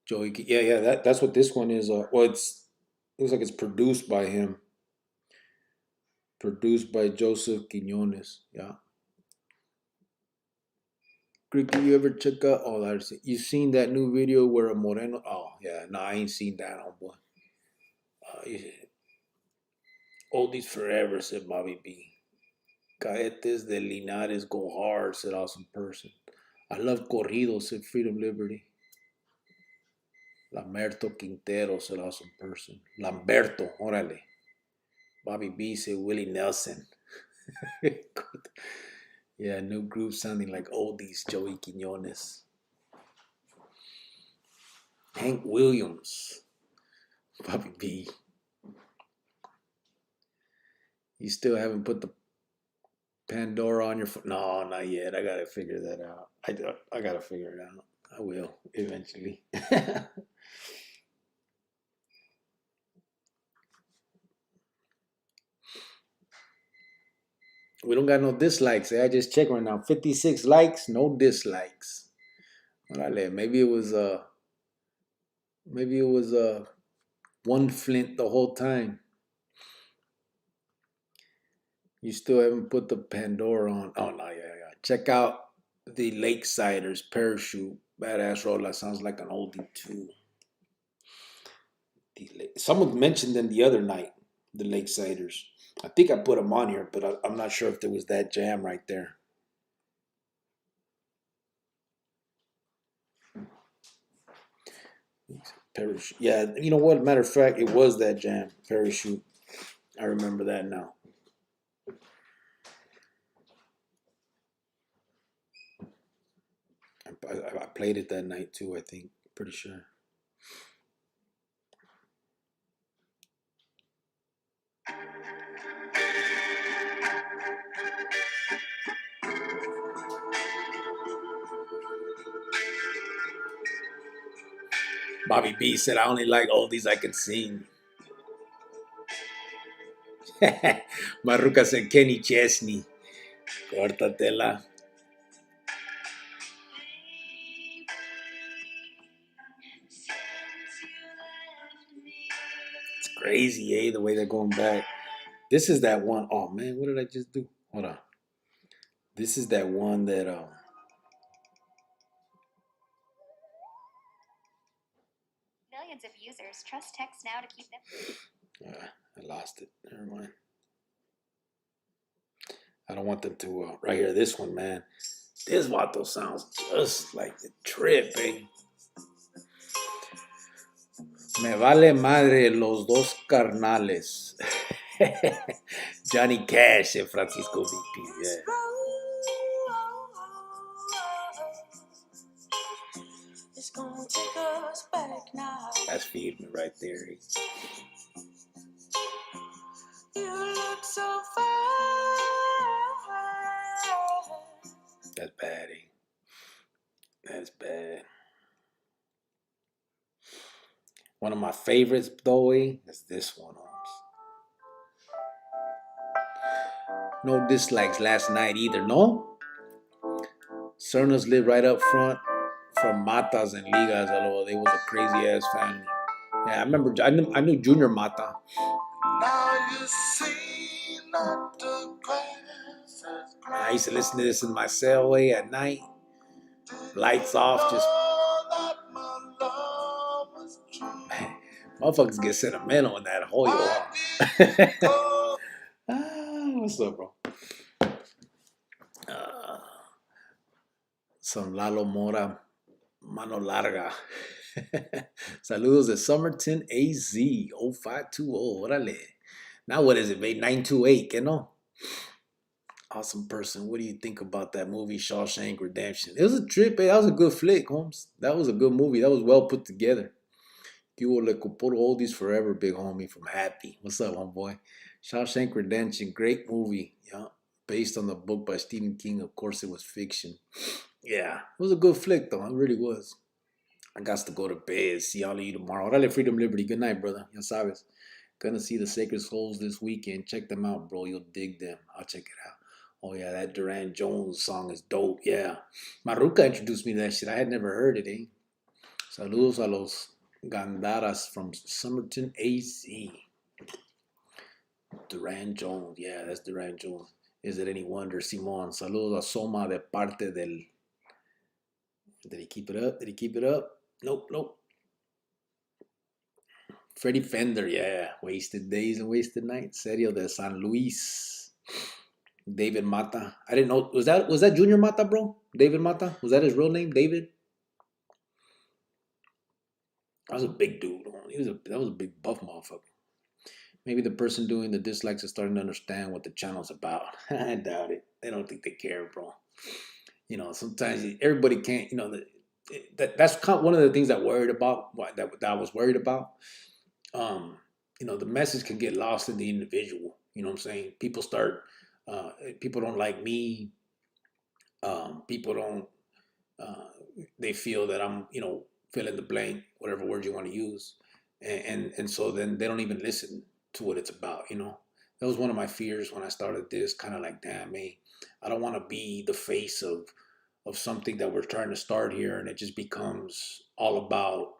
Joey, yeah. That's what this one is. Well, it looks like it's produced by him. Produced by Joseph Quinones. Yeah. Greg, do you ever check out? Oh, that's it. You seen that new video where a Moreno? Oh, yeah. No, I ain't seen that, homeboy. Oldies forever, said Bobby B. Caetes de Linares go hard, said awesome person. I love corridos, said Freedom Liberty. Lamberto Quintero, said awesome person. Lamberto, órale. Bobby B said Willie Nelson. Yeah, new group sounding like oldies, Joey Quinones. Hank Williams. Bobby B. You still haven't put the Pandora on your foot? No, not yet. I gotta figure that out. I gotta figure it out. I will eventually. We don't got no dislikes. I just checked right now. 56 likes, no dislikes. Órale, maybe it was one Flint the whole time. You still haven't put the Pandora on. Oh no, yeah. Check out the Lakesiders Parachute. Badass roller. Sounds like an oldie too. Someone mentioned them the other night, the Lakesiders. I think I put them on here, but I'm not sure if there was that jam right there. Parachute. Yeah, you know what? Matter of fact, it was that jam, Parachute. I remember that now. I played it that night too, I think. Pretty sure. Bobby B said, I only like oldies I can sing. Maruca said, Kenny Chesney. Córtatela. It's crazy, eh? The way they're going back. This is that one. Oh, man, what did I just do? Hold on. This is that one that... Millions of users trust text now to keep them. I lost it. Never mind. I don't want them to... right here, this one, man. This vato sounds just like a trip, eh? Me vale madre los dos carnales. Johnny Cash and Francisco VP, yeah. It's gonna take us back now. That's feeding me right there. You look so fine. That's bad, eh? That's bad. One of my favorites, though, is this one. No dislikes last night either, no? Cernas lived right up front from Matas and Ligas, although they was a crazy ass family. Yeah, I remember. I knew Junior Mata. Now you see not the grass. I used to listen to this in my cell at night. Lights off, just man, motherfuckers get sentimental in that whole what's up, bro? Some Lalo Mora, Mano Larga. Saludos de Somerton, AZ, 0520. Órale. Now what is it, babe? 928, que no? Awesome person. What do you think about that movie, Shawshank Redemption? It was a trip, That was a good flick, Holmes. That was a good movie. That was well put together. You will like put oldies forever, big homie from Happy. What's up, homeboy? Shawshank Redemption, great movie. Yeah, based on the book by Stephen King. Of course, it was fiction. Yeah, it was a good flick, though. It really was. I got to go to bed. See all of you tomorrow. Orale, Freedom, Liberty. Good night, brother. Ya sabes. Gonna see the Sacred Souls this weekend. Check them out, bro. You'll dig them. I'll check it out. Oh, yeah, that Duran Jones song is dope. Yeah. Maruka introduced me to that shit. I had never heard it, Saludos a los Gandaras from Somerton, AZ. Duran Jones. Yeah, that's Duran Jones. Is it any wonder? Simon. Saludos a Soma de parte del... Did he keep it up? Did he keep it up? Nope. Freddie Fender, yeah. Wasted Days and Wasted Nights. Serio de San Luis. David Mata. I didn't know. Was that Junior Mata, bro? David Mata? Was that his real name? David? I was a big dude. That was a big buff motherfucker. Maybe the person doing the dislikes is starting to understand what the channel's about. I doubt it. They don't think they care, bro. Sometimes everybody can't. That's kind of one of the things that I was worried about. The message can get lost in the individual. You know what I'm saying? People don't like me. People don't. They feel that I'm, fill in the blank, whatever word you want to use, and so then they don't even listen to what it's about. That was one of my fears when I started this. Kind of like, damn, man, I don't want to be the face of something that we're trying to start here, and it just becomes all about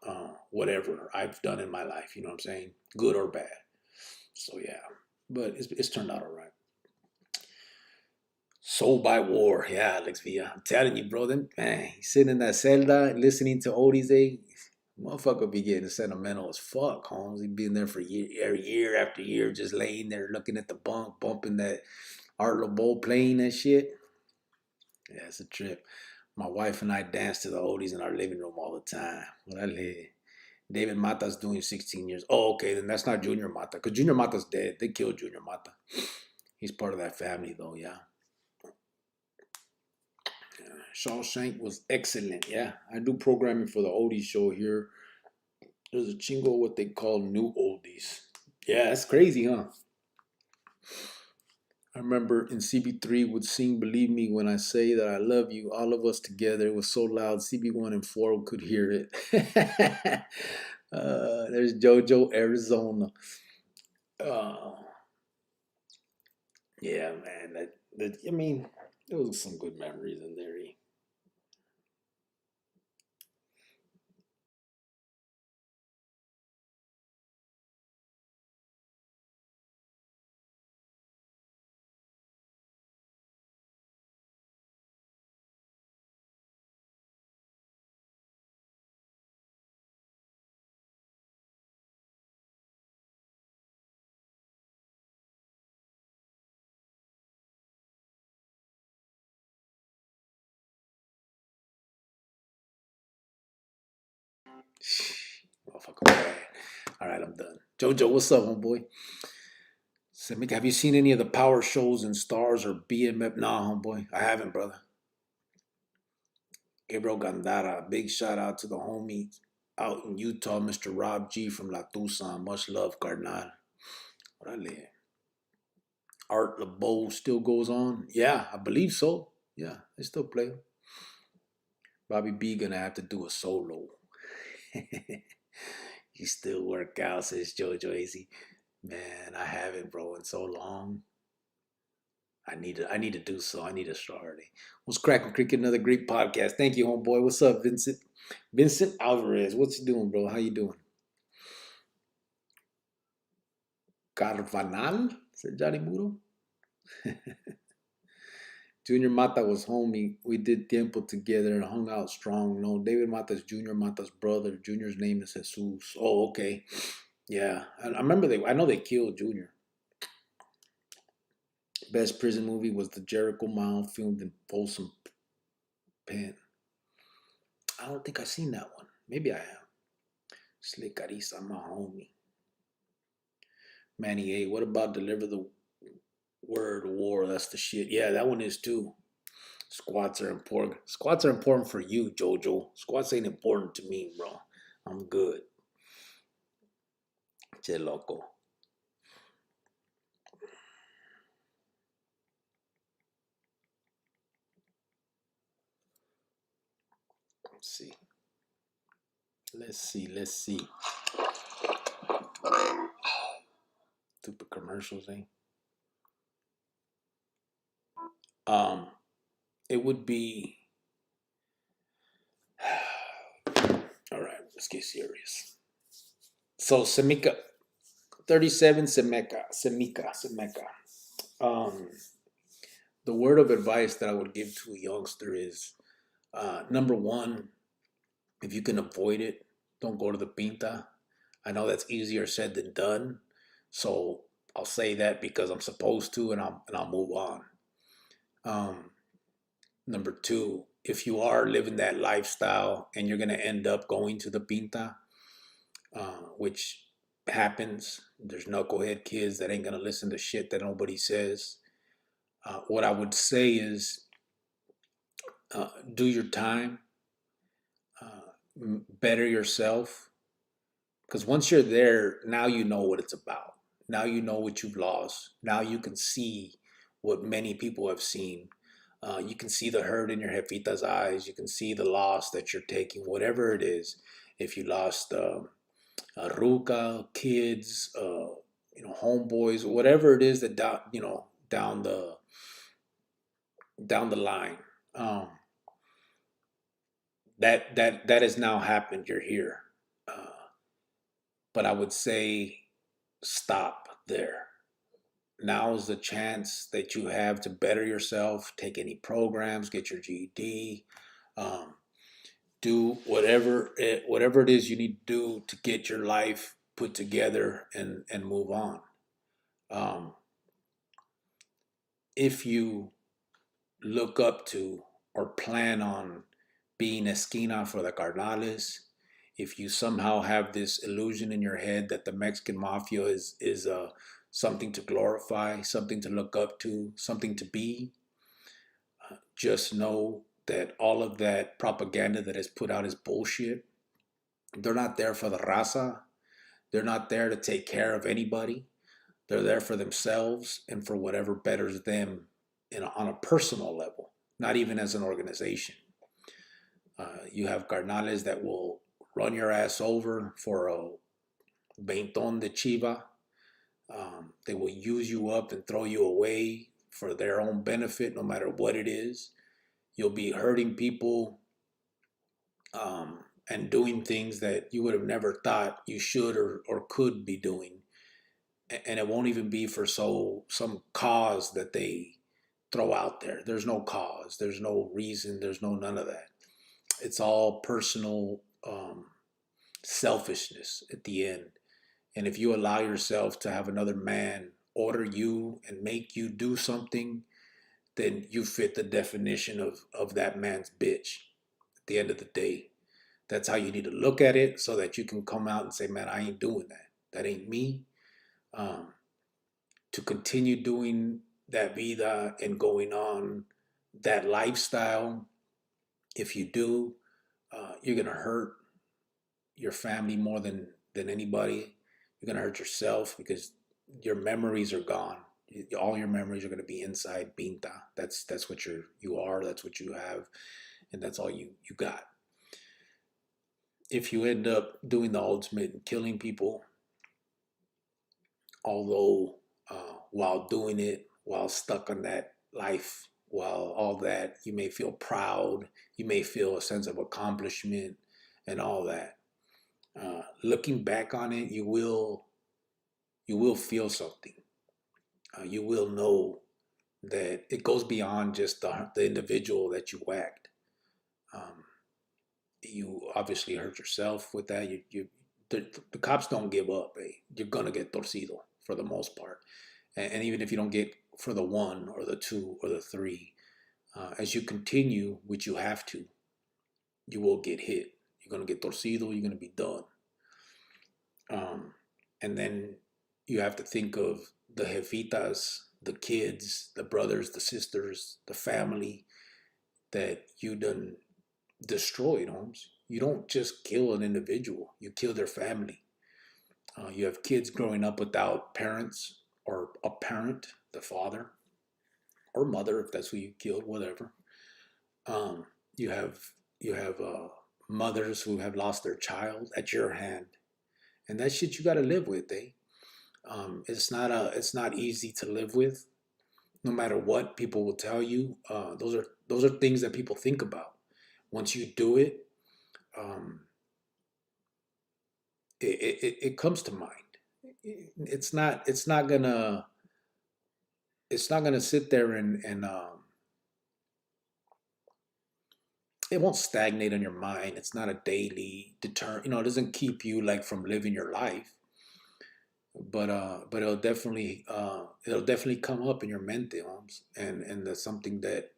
whatever I've done in my life. You know what I'm saying? Good or bad. So yeah, but it's turned out all right. Soul by War. Yeah, Alex Villa. I'm telling you, bro. Man, he's sitting in that celda listening to oldies, motherfucker be getting sentimental as fuck, Holmes. He been there for year after year, just laying there looking at the bunk, bumping that Art LeBeau playing that shit. Yeah, it's a trip. My wife and I dance to the oldies in our living room all the time. David Mata's doing 16 years. Oh, okay, then that's not Junior Mata, because Junior Mata's dead. They killed Junior Mata. He's part of that family, though, yeah. Shawshank was excellent. Yeah, I do programming for the oldies show here. There's a chingo what they call new oldies. Yeah, that's crazy, huh? I remember in CB3 would sing Believe Me When I Say That I Love You, all of us together. It was so loud, CB1 and 4 could hear it. There's JoJo, Arizona. Yeah, man. There was some good memories in there. Motherfucker bad. All right, I'm done. JoJo, what's up, homeboy? Have you seen any of the power shows in Stars or BMF? Nah, homeboy. I haven't, brother. Gabriel Gandara, big shout out to the homies out in Utah, Mr. Rob G from La Tucson. Much love, Cardinal. Orale. Art LeBeau still goes on? Yeah, I believe so. Yeah, they still play. Bobby B gonna have to do a solo. You still work out, says Jojo AC. Man, I haven't, bro, in so long. I need to do so. I need to start. What's cracking, cricket? Another great podcast. Thank you, homeboy. What's up, Vincent? Vincent Alvarez. What's you doing, bro? How you doing? Carvanal, said Johnny Muro. Junior Mata was homie. We did tiempo together and hung out strong. No, David Mata's Junior Mata's brother. Junior's name is Jesus. Oh, okay. Yeah, I remember I know they killed Junior. Best prison movie was The Jericho Mile, filmed in Folsom Pen. I don't think I've seen that one. Maybe I have. Slick Carissa, my homie. Manny A. What about Deliver the Word War? That's the shit. Yeah, that one is too. Squats are important. Squats are important for you, Jojo. Squats ain't important to me, bro. I'm good. Che loco. Let's see. Stupid commercials, eh? It would be. All right, let's get serious. So Semika, 37 Semika. The word of advice that I would give to a youngster is, number one, if you can avoid it, don't go to the pinta. I know that's easier said than done, so I'll say that because I'm supposed to, and I'll move on. Number two, if you are living that lifestyle and you're gonna end up going to the pinta, which happens, there's knucklehead kids that ain't gonna listen to shit that nobody says. What I would say is, do your time, better yourself, because once you're there, now you know what it's about. Now you know what you've lost. Now you can see what many people have seen. You can see the hurt in your jefita's eyes. You can see the loss that you're taking, whatever it is. If you lost ruca, kids, homeboys, whatever it is that down the line, that has now happened. You're here, but I would say stop there. Now is the chance that you have to better yourself. Take any programs, get your GED, do whatever it is you need to do to get your life put together and move on. If you look up to or plan on being esquina for the Carnales, if you somehow have this illusion in your head that the Mexican Mafia is something to glorify, something to look up to, something to be, just know that all of that propaganda that is put out is bullshit. They're not there for the raza. They're not there to take care of anybody. They're there for themselves and for whatever betters them on a personal level, not even as an organization. You have carnales that will run your ass over for a veinton de chiva. They will use you up and throw you away for their own benefit, no matter what it is. You'll be hurting people and doing things that you would have never thought you should or could be doing. And it won't even be for some cause that they throw out there. There's no cause. There's no reason. There's none of that. It's all personal selfishness at the end. And if you allow yourself to have another man order you and make you do something, then you fit the definition of that man's bitch at the end of the day. That's how you need to look at it, so that you can come out and say, man, I ain't doing that. That ain't me. To continue doing that vida and going on that lifestyle, if you do, you're going to hurt your family more than anybody. You're going to hurt yourself because your memories are gone. All your memories are going to be inside Pinta. That's what you are. That's what you have. and that's all you got. If you end up doing the ultimate and killing people, although while doing it, while stuck on that life, while all that, you may feel proud, you may feel a sense of accomplishment and all that. Looking back on it, you will feel something. You will know that it goes beyond just the individual that you whacked. You obviously hurt yourself with that. The cops don't give up. You're gonna get torcido for the most part, and even if you don't get for the one or the two or the three, as you continue, which you have to, you will get hit. You're gonna get torcido. You're gonna be done. And then you have to think of the jefitas, the kids, the brothers, the sisters, the family that you done destroyed, Holmes. You don't just kill an individual, you kill their family. You have kids growing up without parents or a parent, the father or mother, if that's who you killed, whatever. You have mothers who have lost their child at your hand, and that shit you got to live with. It's not easy to live with, no matter what people will tell you. Those are things that people think about. Once you do it, it comes to mind. It's not gonna sit there and it won't stagnate on your mind. It's not a daily deterrent. It doesn't keep you like from living your life. But it'll definitely come up in your mente, Holmes, and that's something that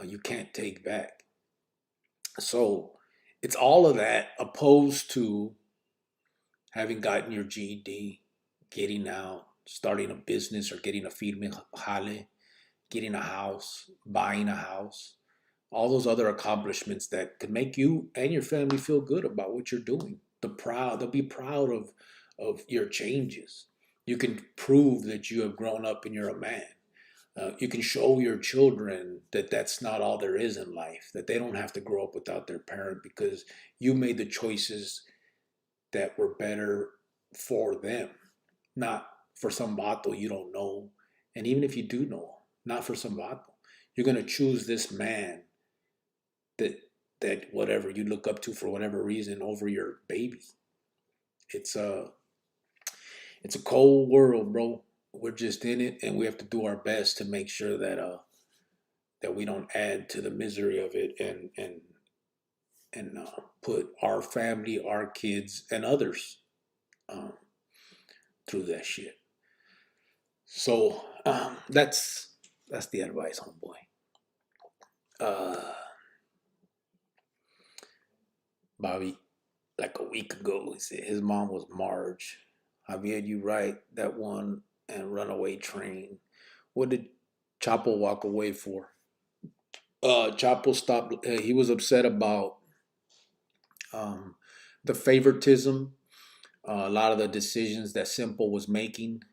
you can't take back. So it's all of that opposed to having gotten your GED, getting out, starting a business or getting a firme jale, getting a house, buying a house, all those other accomplishments that could make you and your family feel good about what you're doing. They'll be proud of your changes. You can prove that you have grown up and you're a man. You can show your children that that's not all there is in life, that they don't have to grow up without their parent because you made the choices that were better for them, not for some vato you don't know. And even if you do know, not for some vato. You're going to choose this man that whatever you look up to for whatever reason over your baby. It's a cold world, bro. We're just in it, and we have to do our best to make sure that we don't add to the misery of it and put our family, our kids, and others through that shit. So that's the advice, homeboy. Bobby, like a week ago, he said his mom was Marge. Javier, you right, that one and Runaway Train. What did Chapo walk away for? Chapo stopped. He was upset about the favoritism, a lot of the decisions that Simple was making.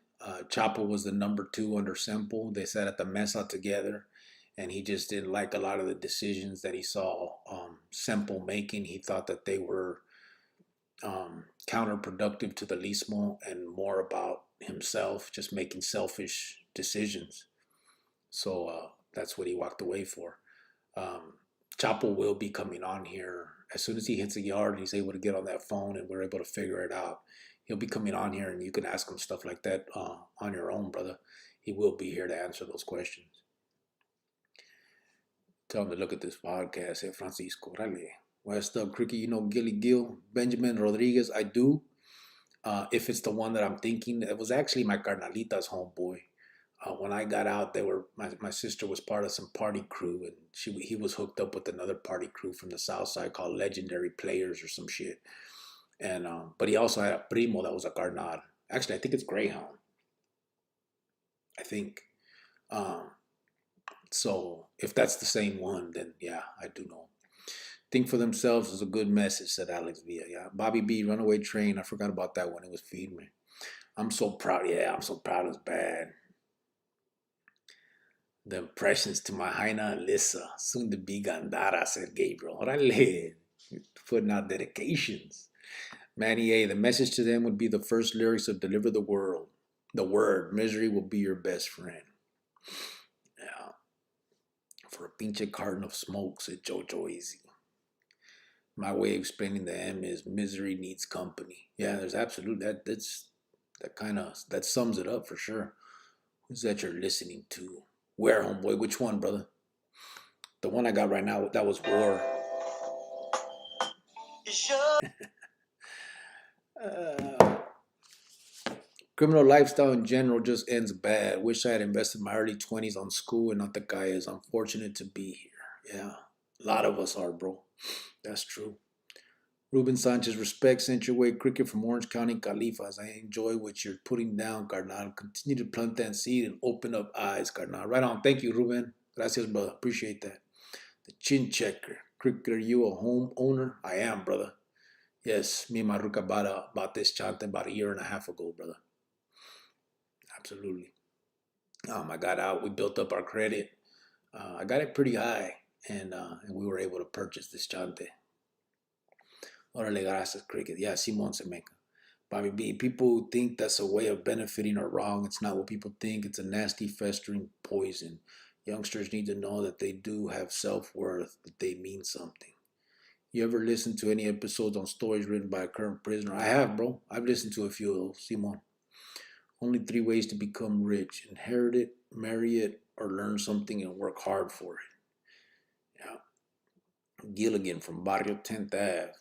Chapo was the number 2 under Simple. They sat at the mesa together, and he just didn't like a lot of the decisions that he saw Simple making. He thought that they were counterproductive to the Lismo and more about himself, just making selfish decisions. So that's what he walked away for. Chapo will be coming on here as soon as he hits a yard and he's able to get on that phone and we're able to figure it out. He'll be coming on here and you can ask him stuff like that on your own, brother. He will be here to answer those questions. Tell him to look at this podcast. Hey, Francisco, rale. West up, Cricket, you know Gilly Gill, Benjamin Rodriguez, I do. If it's the one that I'm thinking, it was actually my carnalita's homeboy. When I got out, my sister was part of some party crew, and he was hooked up with another party crew from the south side called Legendary Players or some shit. And but he also had a primo that was a carnal. Actually, I think it's Greyhound. I think. So if that's the same one, then yeah, I do know. Think for themselves is a good message, said Alex Villa. Yeah, Bobby B, Runaway Train. I forgot about that one. It was Feed Me. I'm so proud. Yeah, I'm so proud. It's bad. The impressions to my Jaina Alyssa, soon to be Gandara, said Gabriel. Orale, putting out dedications. Manny A, the message to them would be the first lyrics of Deliver the World. The word, misery will be your best friend. Yeah. For a pinche carton of smoke, said Jojo Easy. My way of explaining the M is misery needs company. Yeah, there's absolute that sums it up for sure. Who's that you're listening to? Where, homeboy? Which one, brother? The one I got right now, that was War. Criminal lifestyle in general just ends bad. Wish I had invested my early 20s on school and not the guy is unfortunate to be here. Yeah, a lot of us are, bro. That's true. Ruben Sanchez, respect, sent your way. Cricket from Orange County, Califas. I enjoy what you're putting down, Carnal. Continue to plant that seed and open up eyes, Carnal. Right on. Thank you, Ruben. Gracias, brother. Appreciate that. The Chin Checker. Cricket, are you a home owner? I am, brother. Yes, me and my Ruka bought this chante about a year and a half ago, brother. Absolutely. I got out. We built up our credit. I got it pretty high, and we were able to purchase this chante. Órale, gracias, Cricket. Yeah, Simon Semeca. Bobby B. People think that's a way of benefiting are wrong. It's not what people think. It's a nasty, festering poison. Youngsters need to know that they do have self-worth, that they mean something. You ever listen to any episodes on stories written by a current prisoner? I have, bro. I've listened to a few of those, Simon. Only 3 ways to become rich: inherit it, marry it, or learn something and work hard for it. Yeah. Gilligan from Barrio 10th Ave.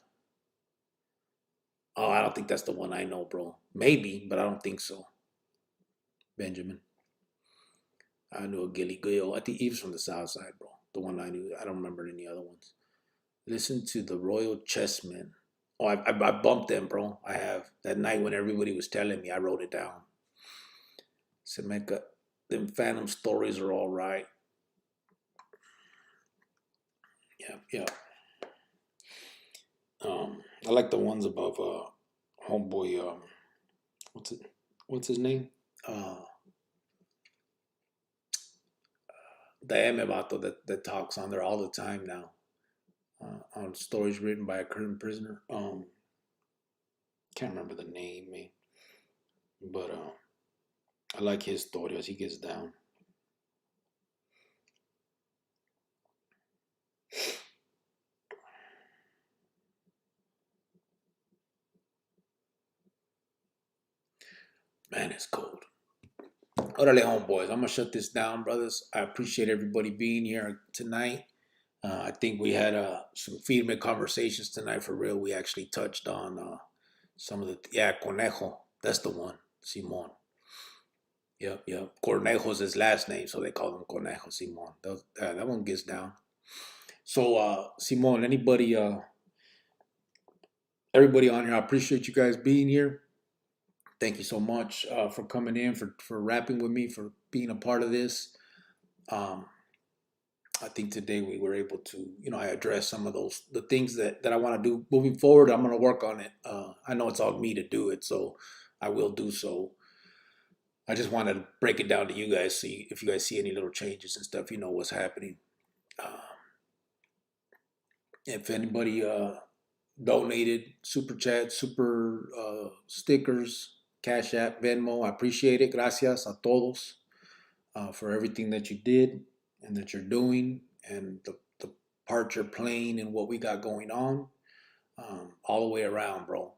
Oh, I don't think that's the one I know, bro. Maybe, but I don't think so. Benjamin. I knew a Gilly Gill. I think he was from the South Side, bro. The one I knew. I don't remember any other ones. Listen to the Royal Chessmen. Oh, I bumped them, bro. I have. That night when everybody was telling me, I wrote it down. Semeca, them Phantom stories are all right. Yeah. I like the ones above homeboy. What's his name? The Emevato that talks on there all the time now. On stories written by a current prisoner. Can't remember the name, man. But I like his story as he gets down. Man, it's cold. Orale, homeboys. I'm going to shut this down, brothers. I appreciate everybody being here tonight. I think we had some firme conversations tonight for real. We actually touched on some of the... Yeah, Conejo. That's the one. Simon. Yep. Cornejo's his last name, so they call him Conejo, Simon. That one gets down. So, Simon, everybody on here, I appreciate you guys being here. Thank you so much for coming in, for rapping with me, for being a part of this. I think today we were able to, I address some of the things that I want to do moving forward. I'm going to work on it. I know it's all me to do it, so I will do so. I just wanted to break it down to you guys, see if you guys see any little changes and stuff, you know what's happening. If anybody donated, super chat, super stickers, Cash App, Venmo, I appreciate it. Gracias a todos for everything that you did and that you're doing and the part you're playing and what we got going on all the way around, bro.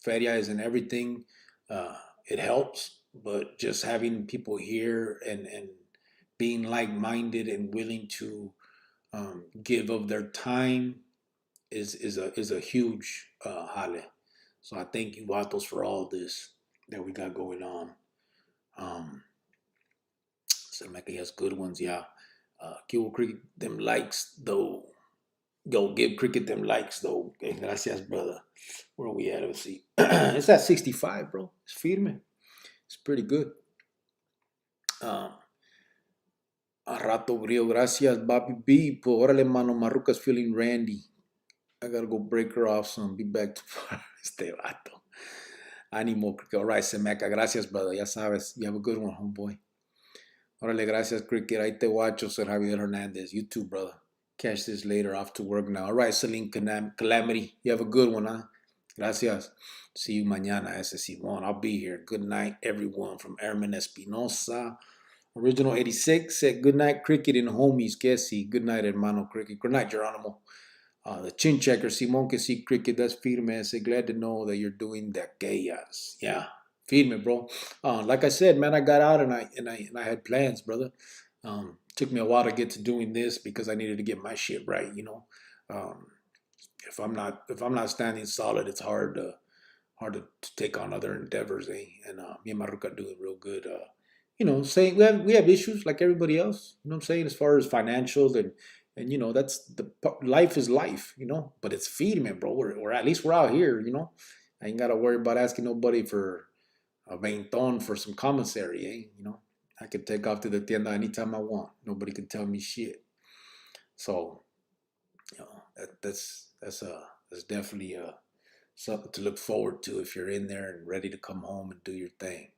Feria isn't everything. It helps, but just having people here and being like-minded and willing to give of their time is a huge jale. So I thank you, Vatos, for all this that we got going on. Semeca has good ones, yeah. Give Cricket them likes, though. Go give Cricket them likes, though. Okay, gracias, brother. Where are we at? Let's see. It's at 65, bro. It's firme. It's pretty good. A rato brio, gracias, Bobby B. Pues, órale, mano, Marruca's feeling randy. I gotta go break her off some. Be back tomorrow. Este vato. Ánimo. All right, Semeca. Gracias, brother. Ya sabes. You have a good one, homeboy. Órale, gracias, Cricket. Ahí te guacho, Sir Javier Hernandez. You too, brother. Catch this later. Off to work now. All right, Celine Calamity. You have a good one, huh? Gracias. See you mañana, ese Simón. I'll be here. Good night, everyone. From Airman Espinosa. Original 86 said, good night, Cricket and homies. Que si. Good night, hermano Cricket. Good night, Geronimo. The chin checker, Simón que si, Cricket. That's firme. I say, glad to know that you're doing the aquellas. Yeah. Firme, bro. Like I said, man, I got out and I had plans, brother. Took me a while to get to doing this because I needed to get my shit right, you know. If I'm not standing solid, it's hard to take on other endeavors, eh? And me and Maruka are doing real good. You know, saying we have issues like everybody else. You know what I'm saying? As far as financials and you know, that's life is life, you know. But it's feeding, bro. We're at least we're out here, you know. I ain't gotta worry about asking nobody for a veinton for some commissary, eh? You know, I can take off to the tienda anytime I want. Nobody can tell me shit. So, you know, that's definitely something to look forward to if you're in there and ready to come home and do your thing.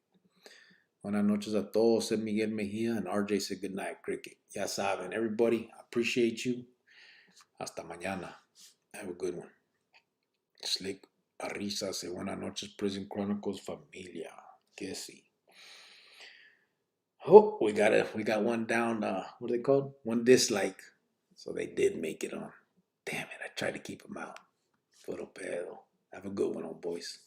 Buenas noches a todos, said Miguel Mejia, and RJ said good night, Cricket. Ya saben, everybody, I appreciate you. Hasta mañana. Have a good one. Slick Arisa said buenas noches, Prison Chronicles familia. Que si. Oh, we got one down, what are they called? One dislike. So they did make it on. Damn it, I tried to keep them out. Puro pedo. Have a good one, old boys.